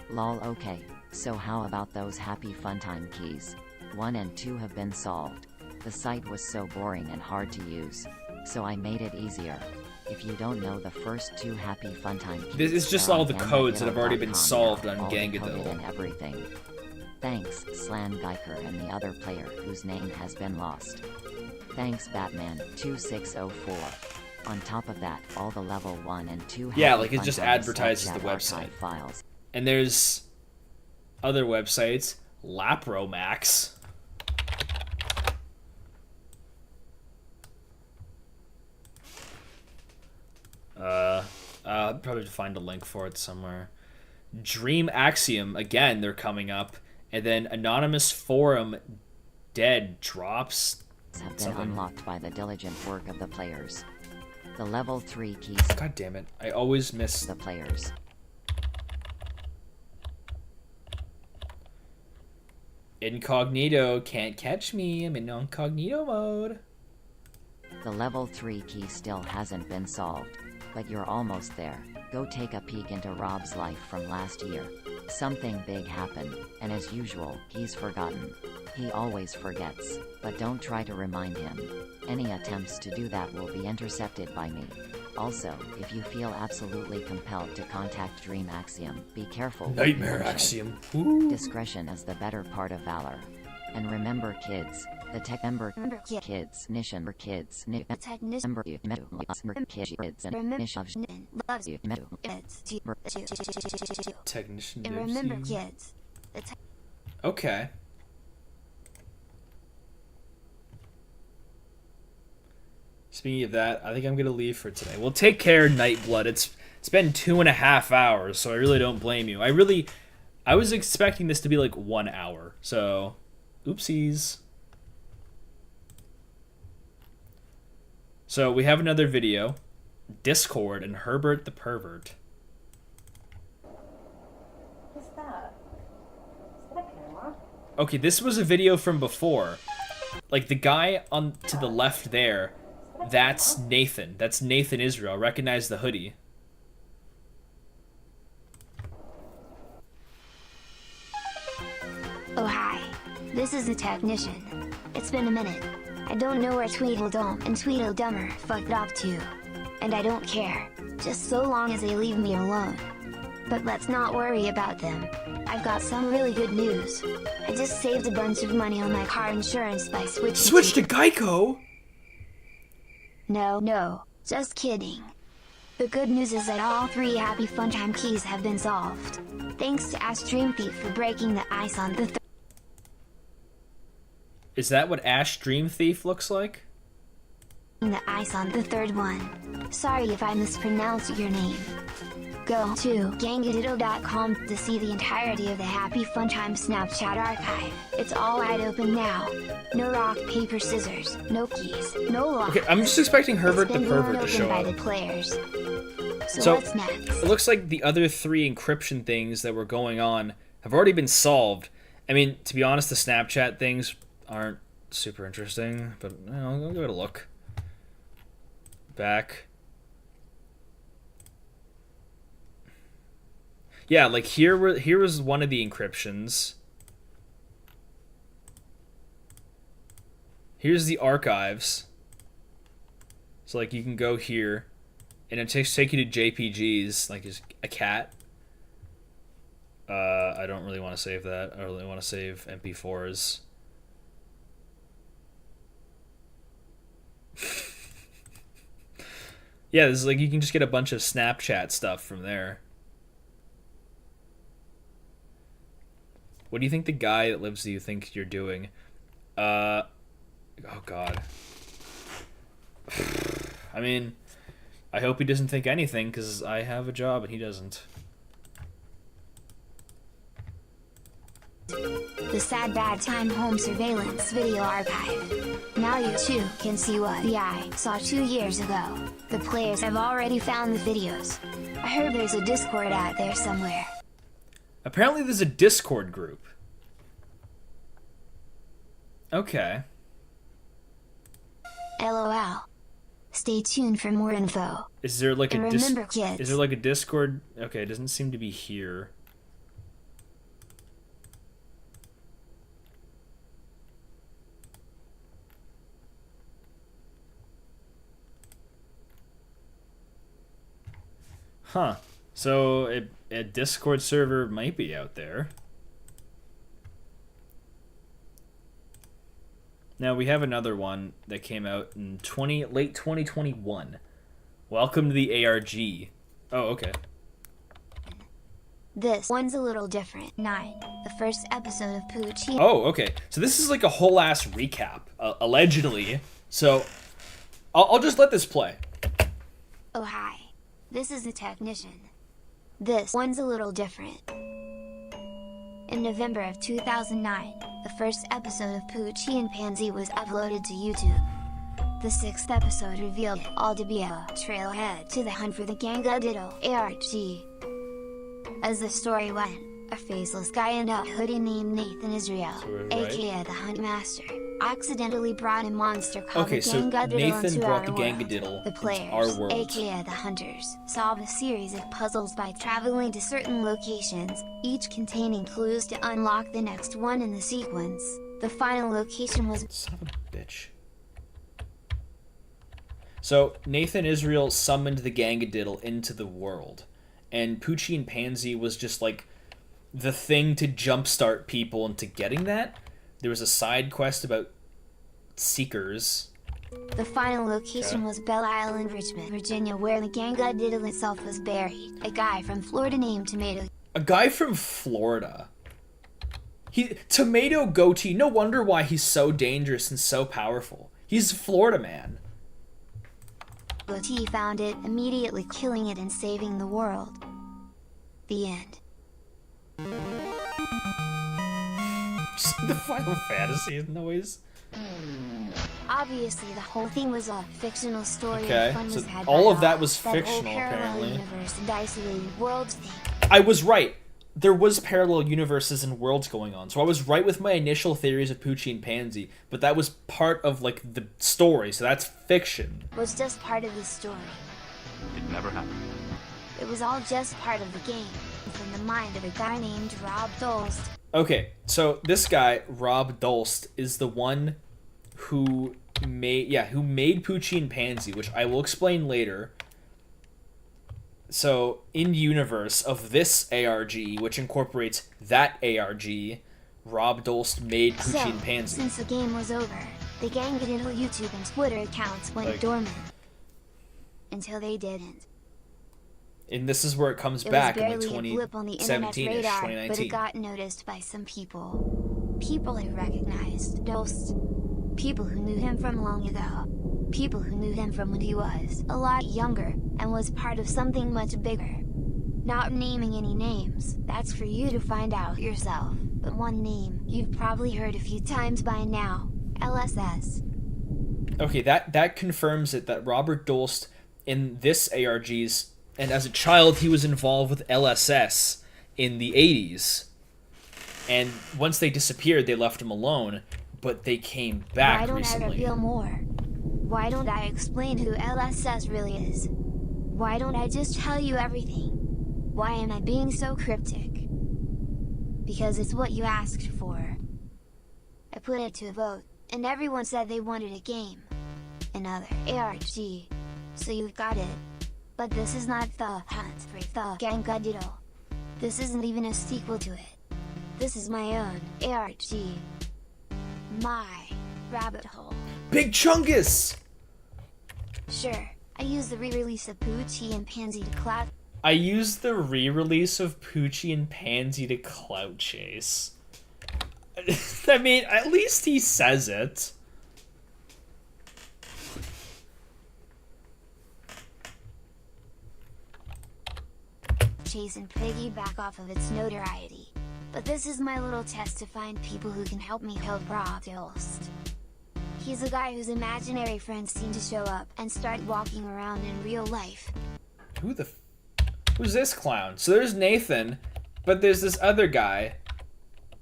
Lol, okay. So how about those happy funtime keys? 1 and 2 have been solved. The site was so boring and hard to use, so I made it easier. If you don't know the first 2 happy funtime keys, this is just all the codes that have already been solved on Gangadiddle. And everything. Thanks, Slan Geiker and the other player whose name has been lost. Thanks, Batman2604. On top of that, all the level 1 and 2 yeah, like it just advertises the website. Files. And there's other websites, Lapromax. I'll probably find a link for it somewhere. Dream Axiom, again, they're coming up. And then Anonymous Forum Dead drops. Have been unlocked by the diligent work of the players. The level 3 keys. God damn it. I always miss the players. Incognito, can't catch me. I'm in incognito mode. The level 3 key still hasn't been solved, but you're almost there. Go take a peek into Rob's life from last year. Something big happened, and as usual, he's forgotten. He always forgets, but don't try to remind him. Any attempts to do that will be intercepted by me. Also, if you feel absolutely compelled to contact Dream Axiom, be careful. Nightmare Axiom. Discretion is the better part of valor. And remember, kids, the tech member kids nation for kids member kids and mission loves you technician and remember kids. Okay. Speaking of that, I think I'm gonna leave for today. Well, take care, Nightblood. It's been 2.5 hours, so I really don't blame you. I was expecting this to be like 1 hour, so oopsies. So we have another video, Discord and Herbert the Pervert. What's that? Is that a camera? Okay, this was a video from before. Like the guy on to the left there, that's Nathan. That's Nathan Israel. Recognize the hoodie. Oh hi, this is the technician. It's been a minute. I don't know where Tweedledum and Tweedledummer fucked off to. And I don't care, just so long as they leave me alone. But let's not worry about them. I've got some really good news. I just saved a bunch of money on my car insurance by switching to Geico? No, just kidding. The good news is that all 3 Happy Funtime keys have been solved. Thanks to Ash Dream Thief for breaking the ice on the Is that what Ash Dream Thief looks like? third one. Sorry if I mispronounced your name. Go to gangadiddle.com to see the entirety of the Happy Funtime Snapchat archive. It's all wide open now. No rock, paper, scissors, no keys, no lock. Okay, I'm just expecting Herbert the Pervert to show by up. the players. So, what's next? it looks like the other 3 encryption things that were going on have already been solved. I mean, to be honest, the Snapchat things aren't super interesting, but I'll give it a look. Back. Yeah, like here was one of the encryptions. Here's the archives. So like you can go here, and it take you to JPGs, like just a cat. I don't really want to save that. I really want to save MP4s. Yeah, this is like you can just get a bunch of Snapchat stuff from there. What do you think the guy that lives with you thinks you're doing? Oh god. I mean, I hope he doesn't think anything, because I have a job and he doesn't. The Sad Bad Time Home Surveillance Video Archive. Now you too can see what the I saw 2 years ago. The players have already found the videos. I heard there's a Discord out there somewhere. Apparently there's a Discord group. Okay. LOL. Stay tuned for more info. Is there like and a remember, kids. Is there like a Discord? Okay, it doesn't seem to be here. Huh. So a Discord server might be out there. Now we have another one that came out in late 2021. Welcome to the ARG. Oh, okay. This one's a little different. 9. The first episode of Poochee. Oh, okay. So this is like a whole ass recap, allegedly. So I'll just let this play. Oh, hi. This is the technician. This one's a little different. In November of 2009, the first episode of Poochee and Pansy was uploaded to YouTube. The 6th episode revealed it all to be a trailhead to the hunt for the gangadiddle ARG. As the story went, a faceless guy in a hoodie named Nathan Israel, aka the Hunt Master, accidentally brought a monster called the gangadiddle Nathan into brought our the world. gangadiddle The players, into our world. aka the Hunters, solve a series of puzzles by traveling to certain locations, each containing clues to unlock the next one in the sequence. The final location was... Son of a bitch. So, Nathan Israel summoned the gangadiddle into the world, and Poochee and Pansy was just like the thing to jumpstart people into getting that. There was a side quest about seekers. The final location was Belle Island, Richmond, Virginia, where the gangadiddle itself was buried. A guy from Florida named Tomato. A guy from Florida. Tomato Goatee, no wonder why he's so dangerous and so powerful. He's a Florida man. Goatee found it, immediately killing it and saving the world. The end. The Final Fantasy noise. Obviously, the whole thing was a fictional story. Okay, and fun so was had all by of that all. was That fictional, whole parallel apparently. Universe and isolated worlds thing. I was right. There was parallel universes and worlds going on. So I was right with my initial theories of Poochee and Pansy, but that was part of like the story, so that's fiction. Was just part of the story. It never happened. It was all just part of the game, from the mind of a guy named Rob Dolst. Okay, so this guy, Rob Dolst, is the one who made Poochee and Pansy, which I will explain later. So, in universe of this ARG, which incorporates that ARG, Rob Dolst made Poochee and Pansy. Since the game was over, the gangadiddle YouTube and Twitter accounts went dormant. until they didn't. And this is where it comes It back was in like barely a blip on the internet's 2017-ish, radar, but it 2019. got noticed by some people. People who recognized Dost. People who knew him from long ago. People who knew him from when he was a lot younger, and was part of something much bigger. Not naming any names, that's for you to find out yourself, but one name you've probably heard a few times by now, LSS. Okay, that confirms it, that Robert Dolst in this ARGs, and as a child he was involved with LSS in the 80s. And once they disappeared, they left him alone, but they came back Why don't recently. I reveal more? Why don't I explain who LSS really is? Why don't I just tell you everything? Why am I being so cryptic? Because it's what you asked for. I put it to a vote, and everyone said they wanted a game. Another ARG. So you've got it. But this is not the hunt for the gangadiddle. This isn't even a sequel to it. This is my own ARG. My rabbit hole. Big Chungus! Sure, I used the re-release of Poochee and Pansy to clout. I used the re-release of Poochie and Pansy to clout chase. I mean, at least he says it. Chase and piggyback off of its notoriety. But this is my little test to find people who can help me help Rob Dolst. He's a guy whose imaginary friends seem to show up and start walking around in real life. Who's this clown? So there's Nathan, but there's this other guy.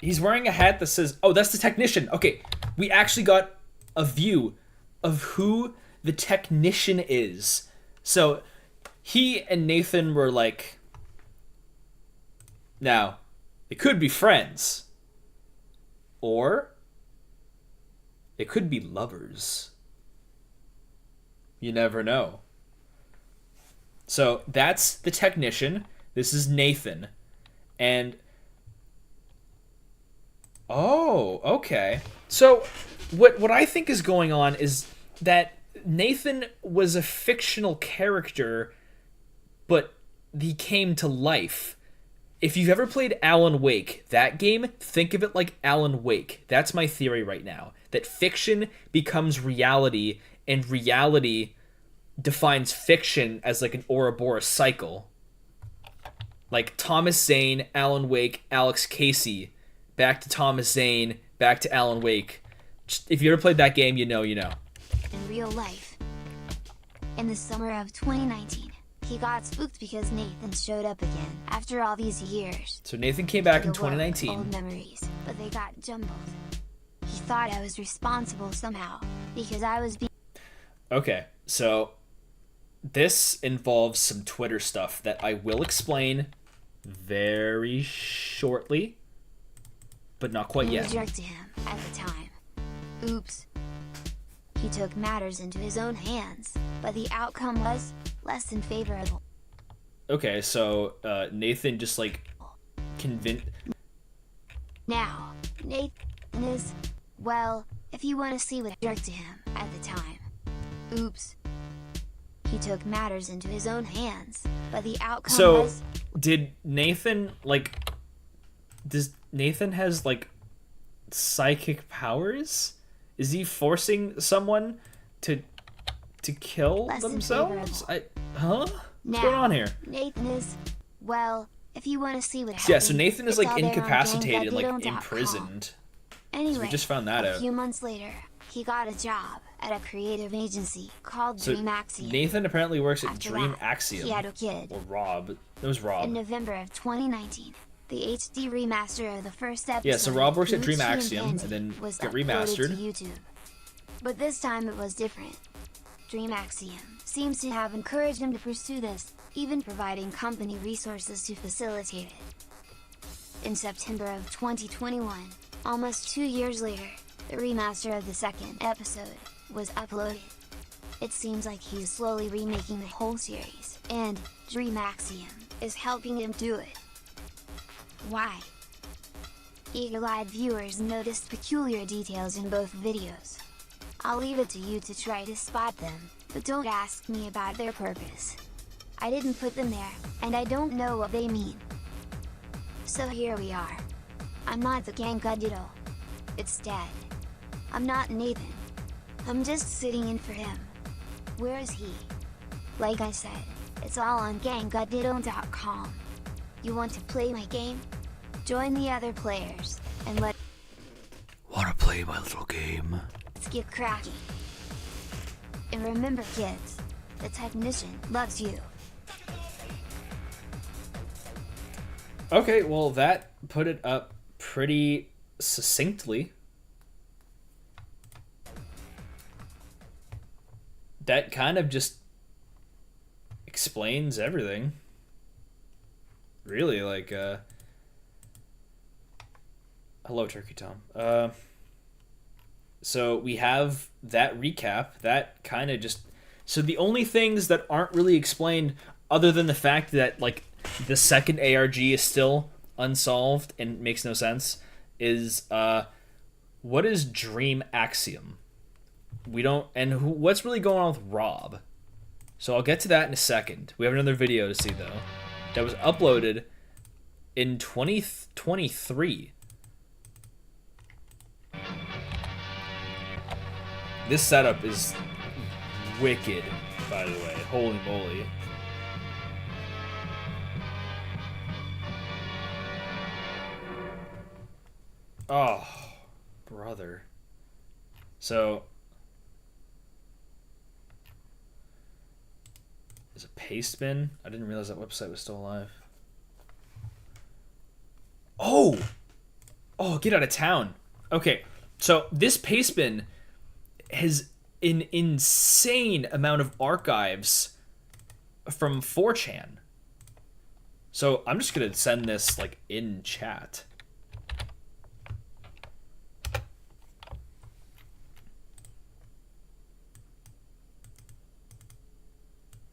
He's wearing a hat that says, oh, that's the technician. Okay, we actually got a view of who the technician is. So he and Nathan were like, now, they could be friends. Or they could be lovers. You never know. So that's the technician. This is Nathan. And oh, okay. So what I think is going on is that Nathan was a fictional character, but he came to life. If you've ever played Alan Wake, that game, think of it like Alan Wake. That's my theory right now. That fiction becomes reality, and reality defines fiction as like an Ouroboros cycle. Like Thomas Zane, Alan Wake, Alex Casey, back to Thomas Zane, back to Alan Wake. If you ever played that game, you know. In real life. In the summer of 2019, he got spooked because Nathan showed up again after all these years. So Nathan came back in There were 2019. old memories, but they got jumbled. He thought I was responsible somehow because I was being. Okay, so this involves some Twitter stuff that I will explain very shortly, but not quite yet. jerk to him at the time. Oops. He took matters into his own hands, but the outcome was less than favorable. Okay, so Nathan just like convinced. Now, Nathan is, well, if you want to see what jerked to him at the time. Oops. He took matters into his own hands, but the outcome So, was. did Nathan like? Does Nathan has like psychic powers? Is he forcing someone to kill Less than themselves? What's Now, going on here? Nathan is, well, if you want to see what happened. Yeah, so Nathan is it's like all there on incapacitated, like gangadiddle.com. imprisoned. Anyway, we just found that a out. few months later, he got a job at a creative agency called So Dream Axiom. Nathan apparently works at After Dream that, Axiom. he had a kid. Or Rob. It was Rob. In November of 2019, the HD remaster of the first episode. Yeah, so Rob works at Dream Poochee and Axiom, Pansy and then was got uploaded remastered. to YouTube. But this time it was different. Dream Axiom seems to have encouraged him to pursue this, even providing company resources to facilitate it. In September of 2021, almost 2 years later, the remaster of the second episode was uploaded. It seems like he's slowly remaking the whole series, and Dream Axiom is helping him do it. Why? Eagle-eyed viewers noticed peculiar details in both videos. I'll leave it to you to try to spot them. but don't ask me about their purpose. I didn't put them there, and I don't know what they mean. So here we are. I'm not the gangadiddle. It's dead. I'm not Nathan. I'm just sitting in for him. Where is he? Like I said, it's all on gangadiddle.com. You want to play my game? Join the other players, and Wanna play my little game? let's get cracking. And remember kids, the technician loves you. Okay, well that put it up pretty succinctly. That kind of just explains everything. Really, like, hello, Turkey Tom. So we have that recap. That kind of just... So the only things that aren't really explained, other than the fact that, like, the second ARG is still unsolved and makes no sense, is, what is Dream Axiom? We don't... And what's really going on with Rob? So I'll get to that in a second. We have another video to see, though, that was uploaded in 2023. This setup is wicked, by the way. Holy moly. Oh, brother. So, there's a paste bin. I didn't realize that website was still alive. Oh! Oh, get out of town. Okay, so this paste bin has an insane amount of archives from 4chan. So I'm just gonna send this like in chat.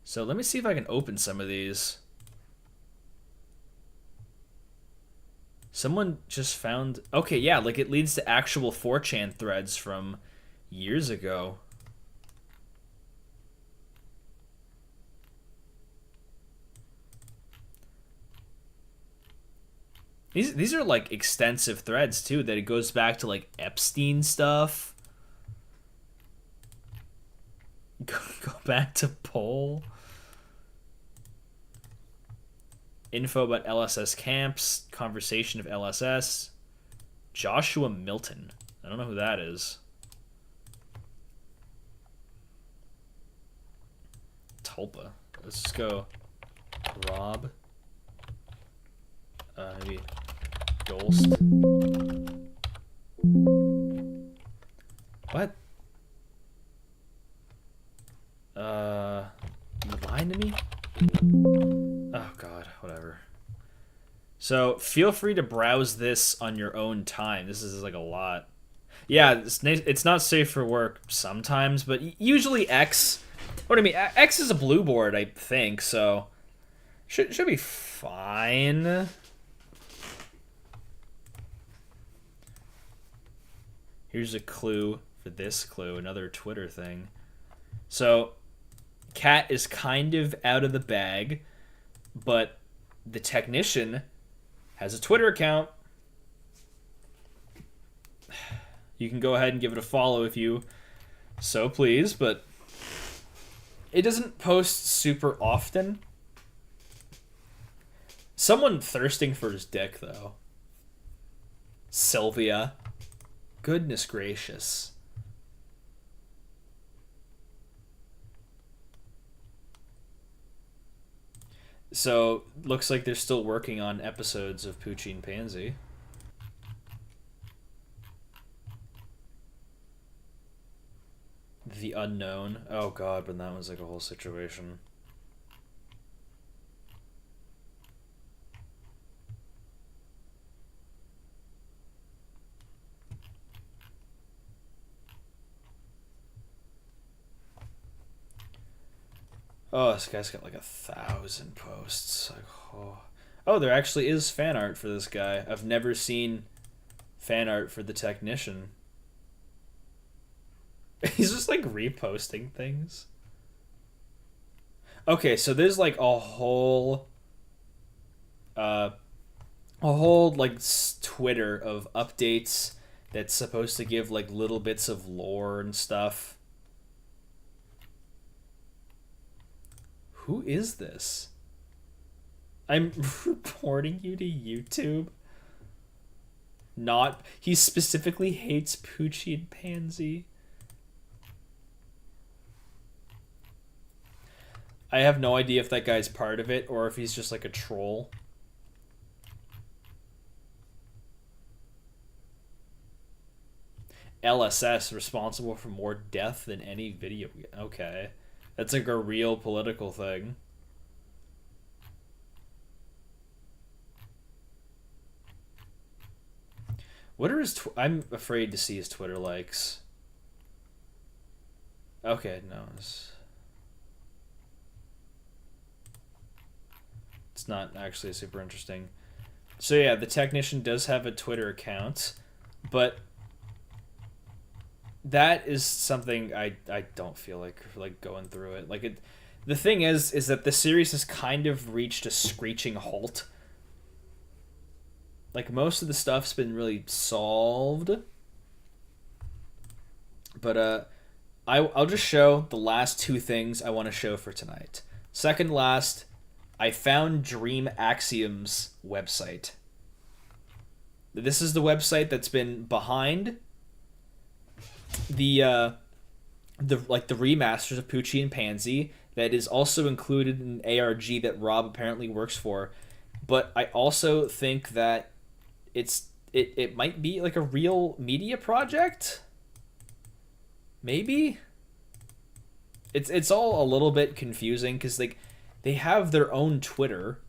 So let me see if I can open some of these. Someone just found... Okay, yeah, like it leads to actual 4chan threads from years ago. These are like extensive threads too, that it goes back to like Epstein stuff. Go back to Poll. Info about LSS camps, conversation of LSS. Joshua Milton. I don't know who that is. Tulpa. Let's just go Rob. Maybe Ghost. What? You lying to me? Oh god, whatever. So feel free to browse this on your own time. This is like a lot. Yeah, it's not safe for work sometimes, but usually X. What do I mean? X is a blue board, I think. So should be fine. Here's a clue for this clue, another Twitter thing. So Cat is kind of out of the bag, but the technician has a Twitter account. You can go ahead and give it a follow if you so please, but it doesn't post super often. Someone thirsting for his dick, though. Sylvia. Goodness gracious. So, looks like they're still working on episodes of Poochee and Pansy. The Unknown. Oh god, but that was like a whole situation. Oh, this guy's got like 1,000 posts. Like, oh, there actually is fan art for this guy. I've never seen fan art for the technician. He's just like reposting things. Okay, so there's like a whole like Twitter of updates that's supposed to give like little bits of lore and stuff. Who is this? I'm reporting you to YouTube. Not he specifically hates Poochee and Pansy. I have no idea if that guy's part of it or if he's just like a troll. LSS responsible for more death than any video. Okay. That's like a real political thing. What are his I'm afraid to see his Twitter likes. Okay, no. It's not actually super interesting. So yeah, the technician does have a Twitter account, but that is something I don't feel like going through it. Like the thing is that the series has kind of reached a screeching halt. Like most of the stuff's been really solved. But I'll just show the last two things I want to show for tonight. Second last, I found Dream Axiom's website. This is the website that's been behind the remasters of Poochee and Pansy, that is also included in ARG that Rob apparently works for. But I also think that it might be like a real media project. Maybe. It's all a little bit confusing because like they have their own Twitter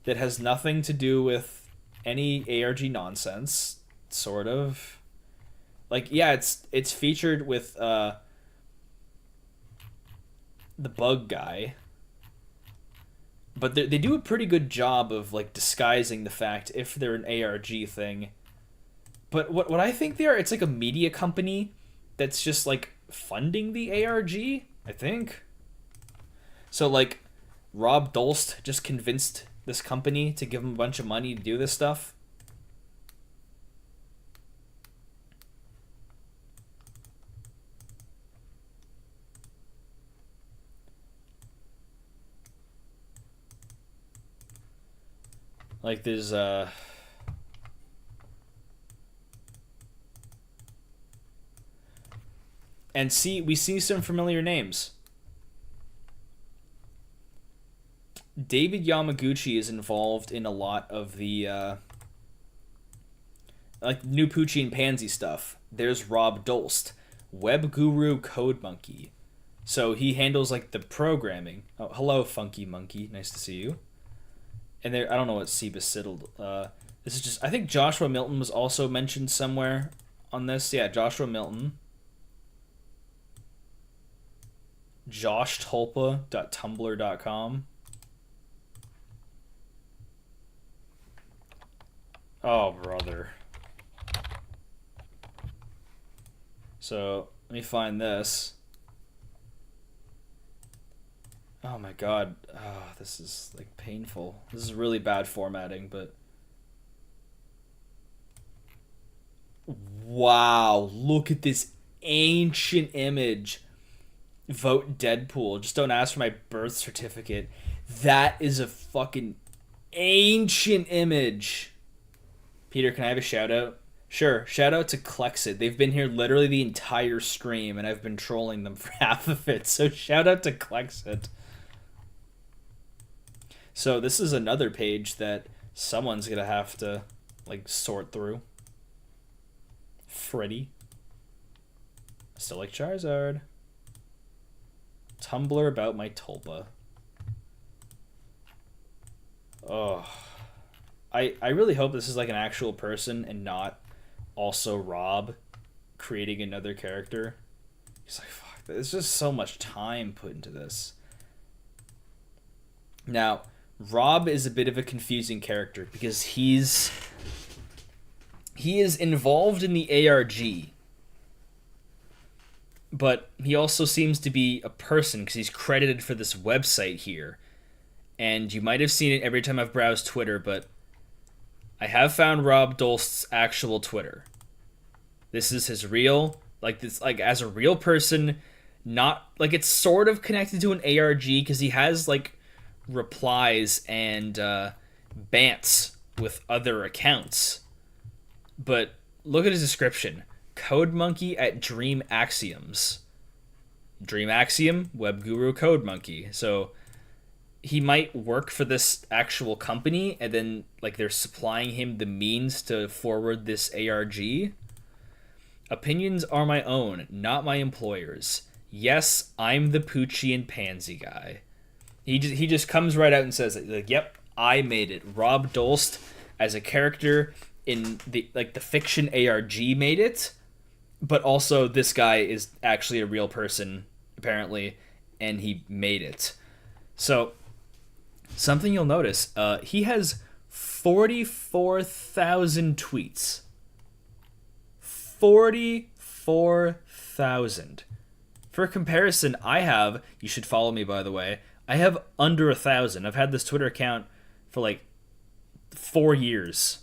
that has nothing to do with any ARG nonsense. Sort of. Like, yeah, it's featured with the bug guy. But they do a pretty good job of like disguising the fact if they're an ARG thing. But what I think they are, it's like a media company that's just like funding the ARG, I think. So like Rob Dolst just convinced this company to give him a bunch of money to do this stuff. Like there's and we see some familiar names. David Yamaguchi is involved in a lot of the like new Poochee and Pansy stuff. There's Rob Dolst, web guru Code Monkey. So he handles like the programming. Oh, hello Funky Monkey, nice to see you. And there, I don't know what Seba Siddled. This is just, I think Joshua Milton was also mentioned somewhere on this. Yeah, Joshua Milton. JoshTolpa.tumblr.com. Oh, brother. So, let me find this. Oh my god. Oh, this is like painful. This is really bad formatting, but wow, look at this ancient image. Vote Deadpool. Just don't ask for my birth certificate. That is a fucking ancient image. Peter, can I have a shout out? Sure, shout out to Klexit. They've been here literally the entire stream and I've been trolling them for half of it. So shout out to Klexit. So this is another page that someone's gonna have to like sort through. Freddy. Still like Charizard. Tumblr about my Tulpa. Oh. I really hope this is like an actual person and not also Rob creating another character. He's like, fuck, there's just so much time put into this. Now, Rob is a bit of a confusing character because he is involved in the ARG. but he also seems to be a person because he's credited for this website here. And you might have seen it every time I've browsed Twitter, but I have found Rob Dolst's actual Twitter. This is his real, like this, like as a real person, not like it's sort of connected to an ARG because he has like replies and bants with other accounts. But look at his description. Code Monkey at Dream Axioms. Dream Axiom, Web Guru Code Monkey. So he might work for this actual company and then like they're supplying him the means to forward this ARG. Opinions are my own, not my employer's. Yes, I'm the Poochee and Pansy guy. He just comes right out and says, like, yep, I made it. Rob Dolst, as a character in the fiction ARG, made it. But also, this guy is actually a real person, apparently, and he made it. So, something you'll notice, he has 44,000 tweets. 44,000. For comparison, you should follow me by the way, I have under 1,000. I've had this Twitter account for like 4 years.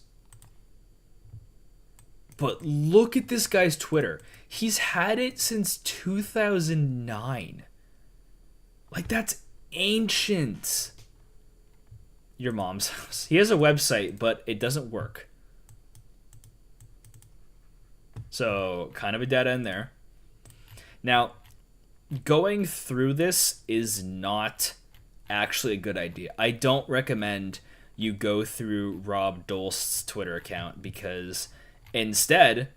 But look at this guy's Twitter. He's had it since 2009. Like, that's ancient. Your mom's house. He has a website, but it doesn't work. So, kind of a dead end there. Now, going through this is not actually a good idea. I don't recommend you go through Rob Dolst's Twitter account because instead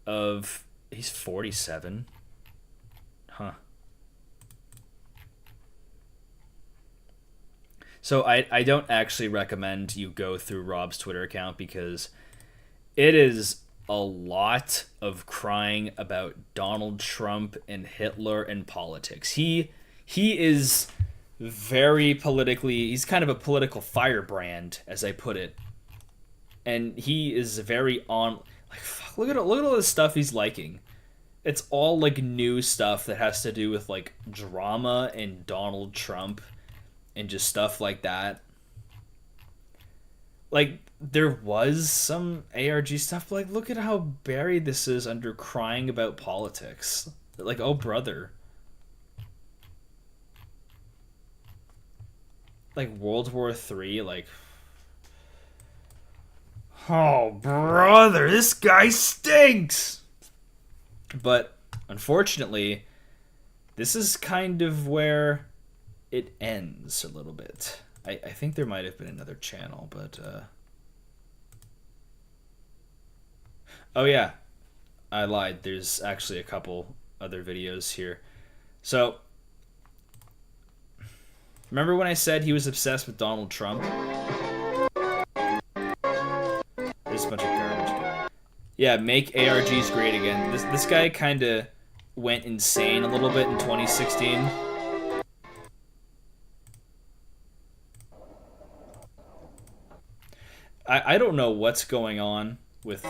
of... He's 47. Huh. So I don't actually recommend you go through Rob's Twitter account because it is a lot of crying about Donald Trump and Hitler and politics. He is very politically... He's kind of a political firebrand, as I put it. And he is very on... Like, look at all the stuff he's liking. It's all, like, new stuff that has to do with, like, drama and Donald Trump and just stuff like that. Like, there was some ARG stuff, but, like, look at how buried this is under crying about politics. Like, oh, brother. Like, World War III, like... Oh, brother, this guy stinks! But, unfortunately, this is kind of where it ends a little bit. I think there might have been another channel, but... Oh, yeah. I lied. There's actually a couple other videos here. So, remember when I said he was obsessed with Donald Trump? There's a bunch of garbage. Yeah, make ARGs great again. This guy kind of went insane a little bit in 2016. I don't know what's going on with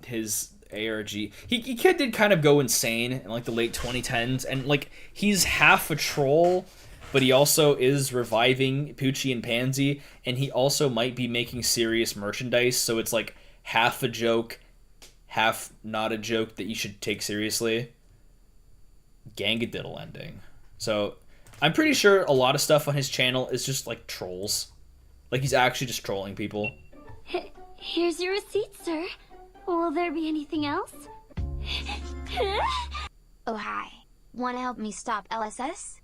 his ARG. He did kind of go insane in like the late 2010s, and like he's half a troll, but he also is reviving Poochee and Pansy, and he also might be making serious merchandise, so it's like half a joke, half not a joke that you should take seriously. Gangadiddle ending. So I'm pretty sure a lot of stuff on his channel is just like trolls. Like he's actually just trolling people. Here's your receipt, sir. Will there be anything else? Oh, hi. Want to help me stop LSS?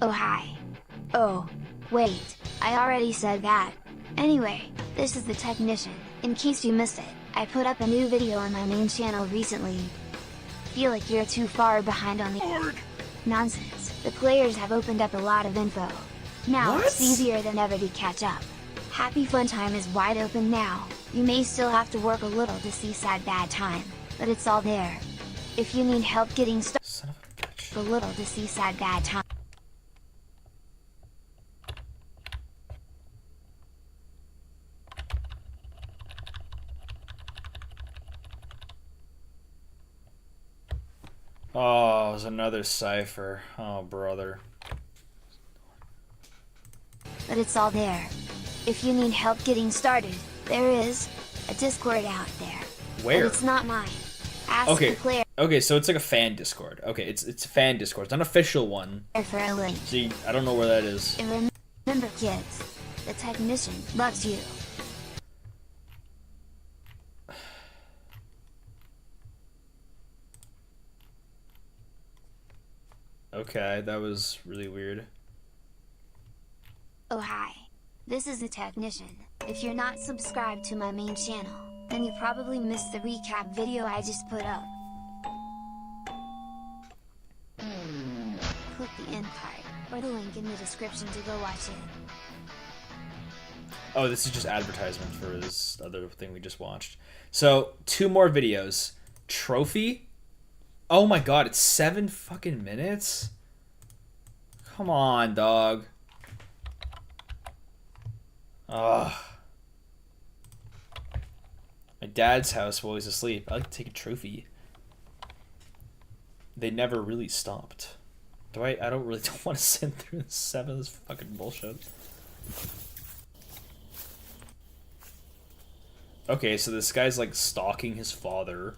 Oh, hi. Oh, wait. I already said that. Anyway, this is the technician. In case you missed it, I put up a new video on my main channel recently. Feel like you're too far behind on the... Nonsense. The players have opened up a lot of info. Now it's easier than ever to catch up. Happy Fun Time is wide open now. You may still have to work a little to see Sad Bad Time, but it's all there. If you need help getting started, a little to see Sad Bad Time. Oh, it was another cipher. Oh, brother. But it's all there. If you need help getting started, there is a Discord out there. Where? But it's not mine. Ask Okay. the player Okay, so it's like a fan Discord. Okay, it's a fan Discord. It's not an official one. for a link. See, I don't know where that is. And remember, kids, the technician loves you. Okay, that was really weird. Oh hi, this is the technician. If you're not subscribed to my main channel, then you probably missed the recap video I just put up. Click the end card, or the link in the description to go watch it. Oh, this is just advertisement for this other thing we just watched. So, 2 more videos. Trophy? Oh my god, it's 7 fucking minutes? Come on, dog. Ugh. My dad's house while he's asleep. I like to take a trophy. They never really stopped. I don't really don't want to sit through 7 of this fucking bullshit. Okay, so this guy's like stalking his father.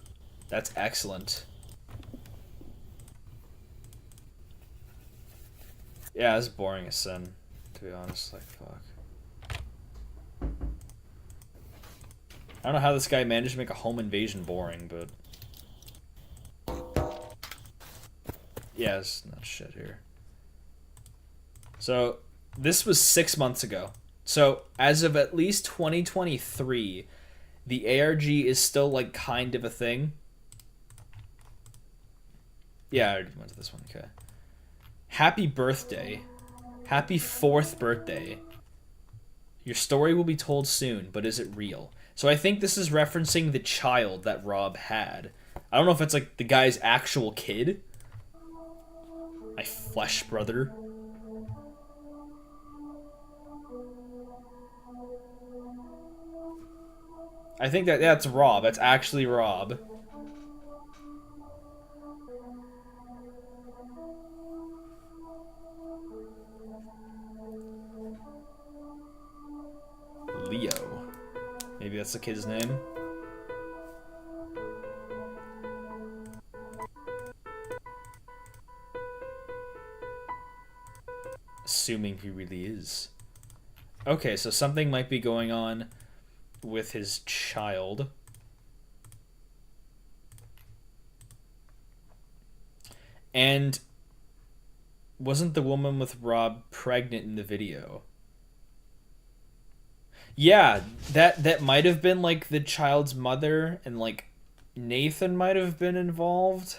That's excellent. Yeah, it's boring as sin, to be honest. Like, fuck. I don't know how this guy managed to make a home invasion boring, but... Yeah, it's not shit here. So, this was 6 months ago. So, as of at least 2023, the ARG is still, like, kind of a thing. Yeah, I already went to this one, okay. Happy birthday. Happy 4th birthday. Your story will be told soon, but is it real? So I think this is referencing the child that Rob had. I don't know if it's like the guy's actual kid. My flesh brother. I think that's Rob. That's actually Rob. Leo. Maybe that's the kid's name. Assuming he really is. Okay, so something might be going on with his child. And wasn't the woman with Rob pregnant in the video? Yeah, that might have been like the child's mother, and like Nathan might have been involved.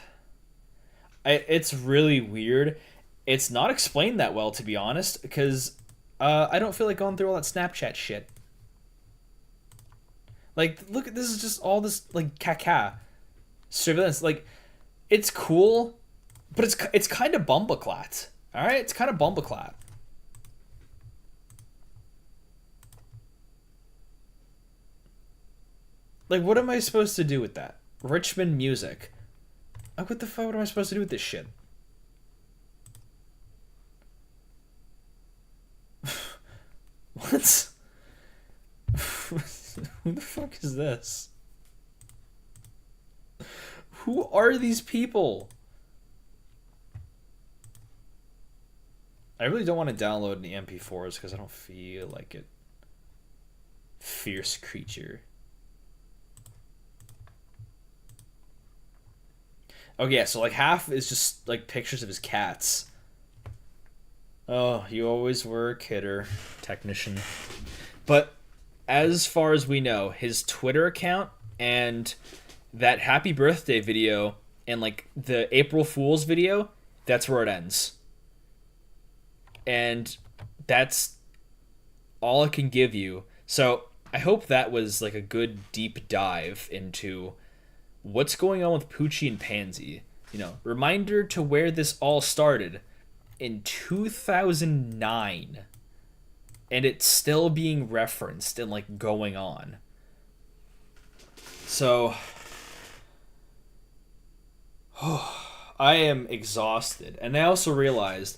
It's really weird. It's not explained that well, to be honest, because I don't feel like going through all that Snapchat shit. Like, look, this is just all this like caca surveillance. Like, it's cool, but it's kind of bumbleclat. All right, it's kind of bumbleclat. Like, what am I supposed to do with that? Richmond music. Like, what the fuck? What am I supposed to do with this shit? What? Who the fuck is this? Who are these people? I really don't want to download any MP4s because I don't feel like it. Fierce creature. Oh yeah, so like half is just like pictures of his cats. Oh, you always were a kidder, technician. But as far as we know, his Twitter account and that happy birthday video and like the April Fool's video, that's where it ends. And that's all I can give you. So I hope that was like a good deep dive into what's going on with Poochee and Pansy. You know, reminder to where this all started in 2009. And it's still being referenced and like going on. So I am exhausted. And I also realized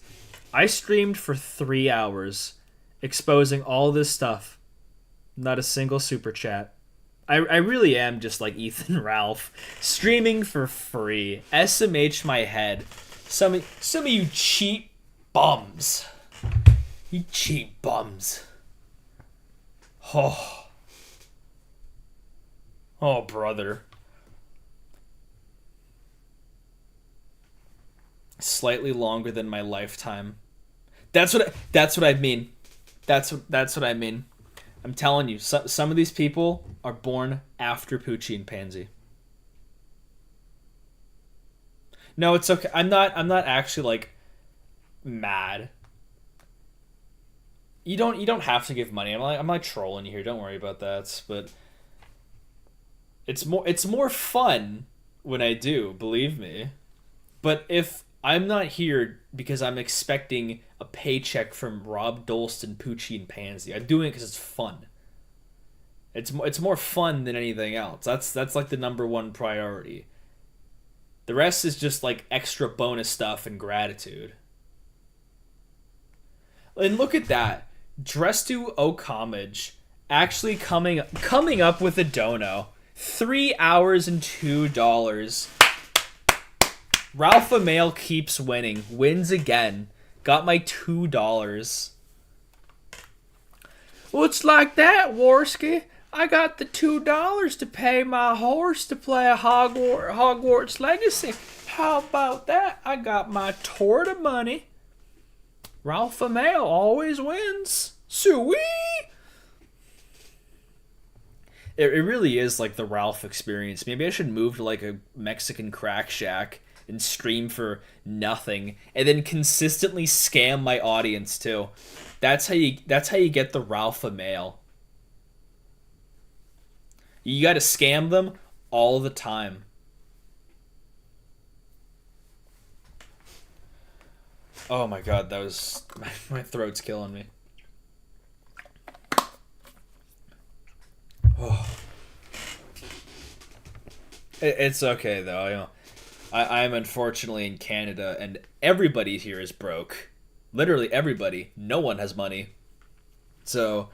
I streamed for 3 hours exposing all this stuff. Not a single super chat. I really am just like Ethan Ralph. Streaming for free. SMH my head. Some of you cheap bums. You cheap bums. Oh. Oh, brother. Slightly longer than my lifetime. That's what I mean. That's what I mean. I'm telling you, some of these people are born after Poochee and Pansy. No, it's okay. I'm not actually like mad. You don't have to give money. I'm like trolling you here. Don't worry about that. But it's more fun when I do, believe me. But if I'm not here because I'm expecting a paycheck from Rob Dolston, Poochie and Pansy. I'm doing it because it's fun. It's more fun than anything else. That's like the number one priority. The rest is just like extra bonus stuff and gratitude. And look at that. Drestu Okamage actually coming up with a dono. 3 hours and $2. Ralph Amail keeps winning. Wins again. Got my $2. Looks like that, Warski. I got the $2 to pay my horse to play a Hogwarts Legacy. How about that? I got my torta money. Ralph Amail always wins. Sweet. It really is like the Ralph experience. Maybe I should move to like a Mexican crack shack and stream for nothing, and then consistently scam my audience too. That's how you get the Ralph Amail. You got to scam them all the time. Oh my god, that was my throat's killing me. Oh. It's okay though, you know. I'm unfortunately in Canada, and everybody here is broke. Literally everybody. No one has money. So,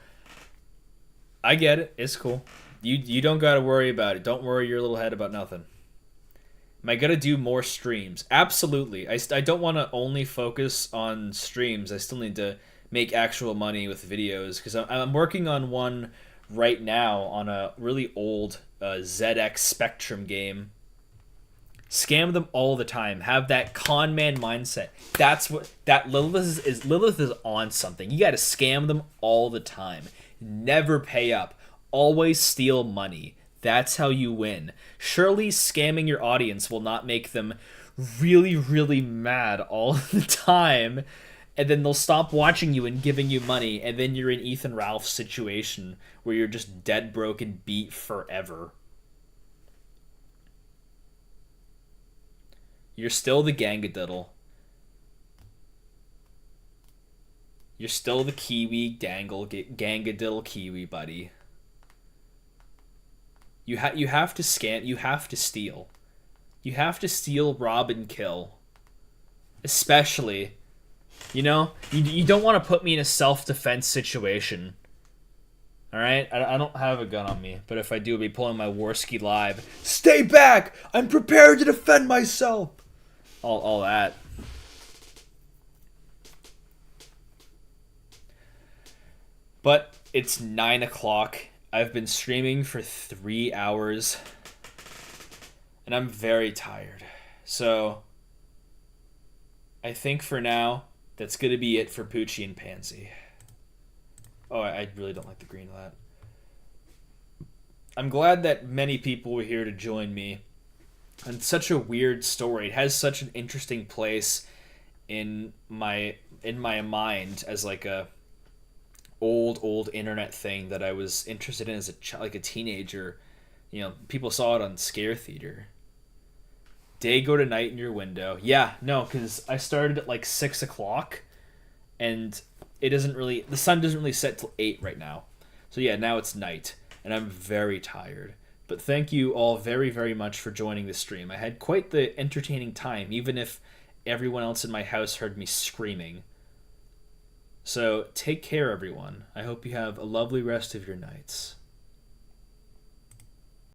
I get it. It's cool. You don't gotta worry about it. Don't worry your little head about nothing. Am I gonna do more streams? Absolutely. I don't want to only focus on streams. I still need to make actual money with videos, because I'm working on one right now on a really old ZX Spectrum game. Scam them all the time. Have that con man mindset. That's what that Lilith is. Lilith is on something. You got to scam them all the time. Never pay up. Always steal money. That's how you win. Surely scamming your audience will not make them really, really mad all the time, and then they'll stop watching you and giving you money, and then you're in Ethan Ralph's situation where you're just dead broke and beat forever. You're still the gangadiddle. You're still the Kiwi gangadiddle Kiwi buddy. You have to scam. You have to steal. You have to steal, rob, and kill. Especially, you know, you don't want to put me in a self-defense situation. All right, I don't have a gun on me, but if I do, I'll be pulling my Warski live. Stay back! I'm prepared to defend myself. All that. But it's 9 o'clock. I've been streaming for 3 hours, and I'm very tired. So I think for now, that's going to be it for Poochee and Pansy. Oh, I really don't like the green of that. I'm glad that many people were here to join me. And such a weird story. It has such an interesting place in my mind as like a old internet thing that I was interested in as a teenager. You know, people saw it on Scare Theater. Day go to night in your window. Yeah, no, because I started at like 6 o'clock, and the sun doesn't really set till 8 right now. So yeah, now it's night, and I'm very tired. But thank you all very, very much for joining the stream. I had quite the entertaining time, even if everyone else in my house heard me screaming. So take care, everyone. I hope you have a lovely rest of your nights.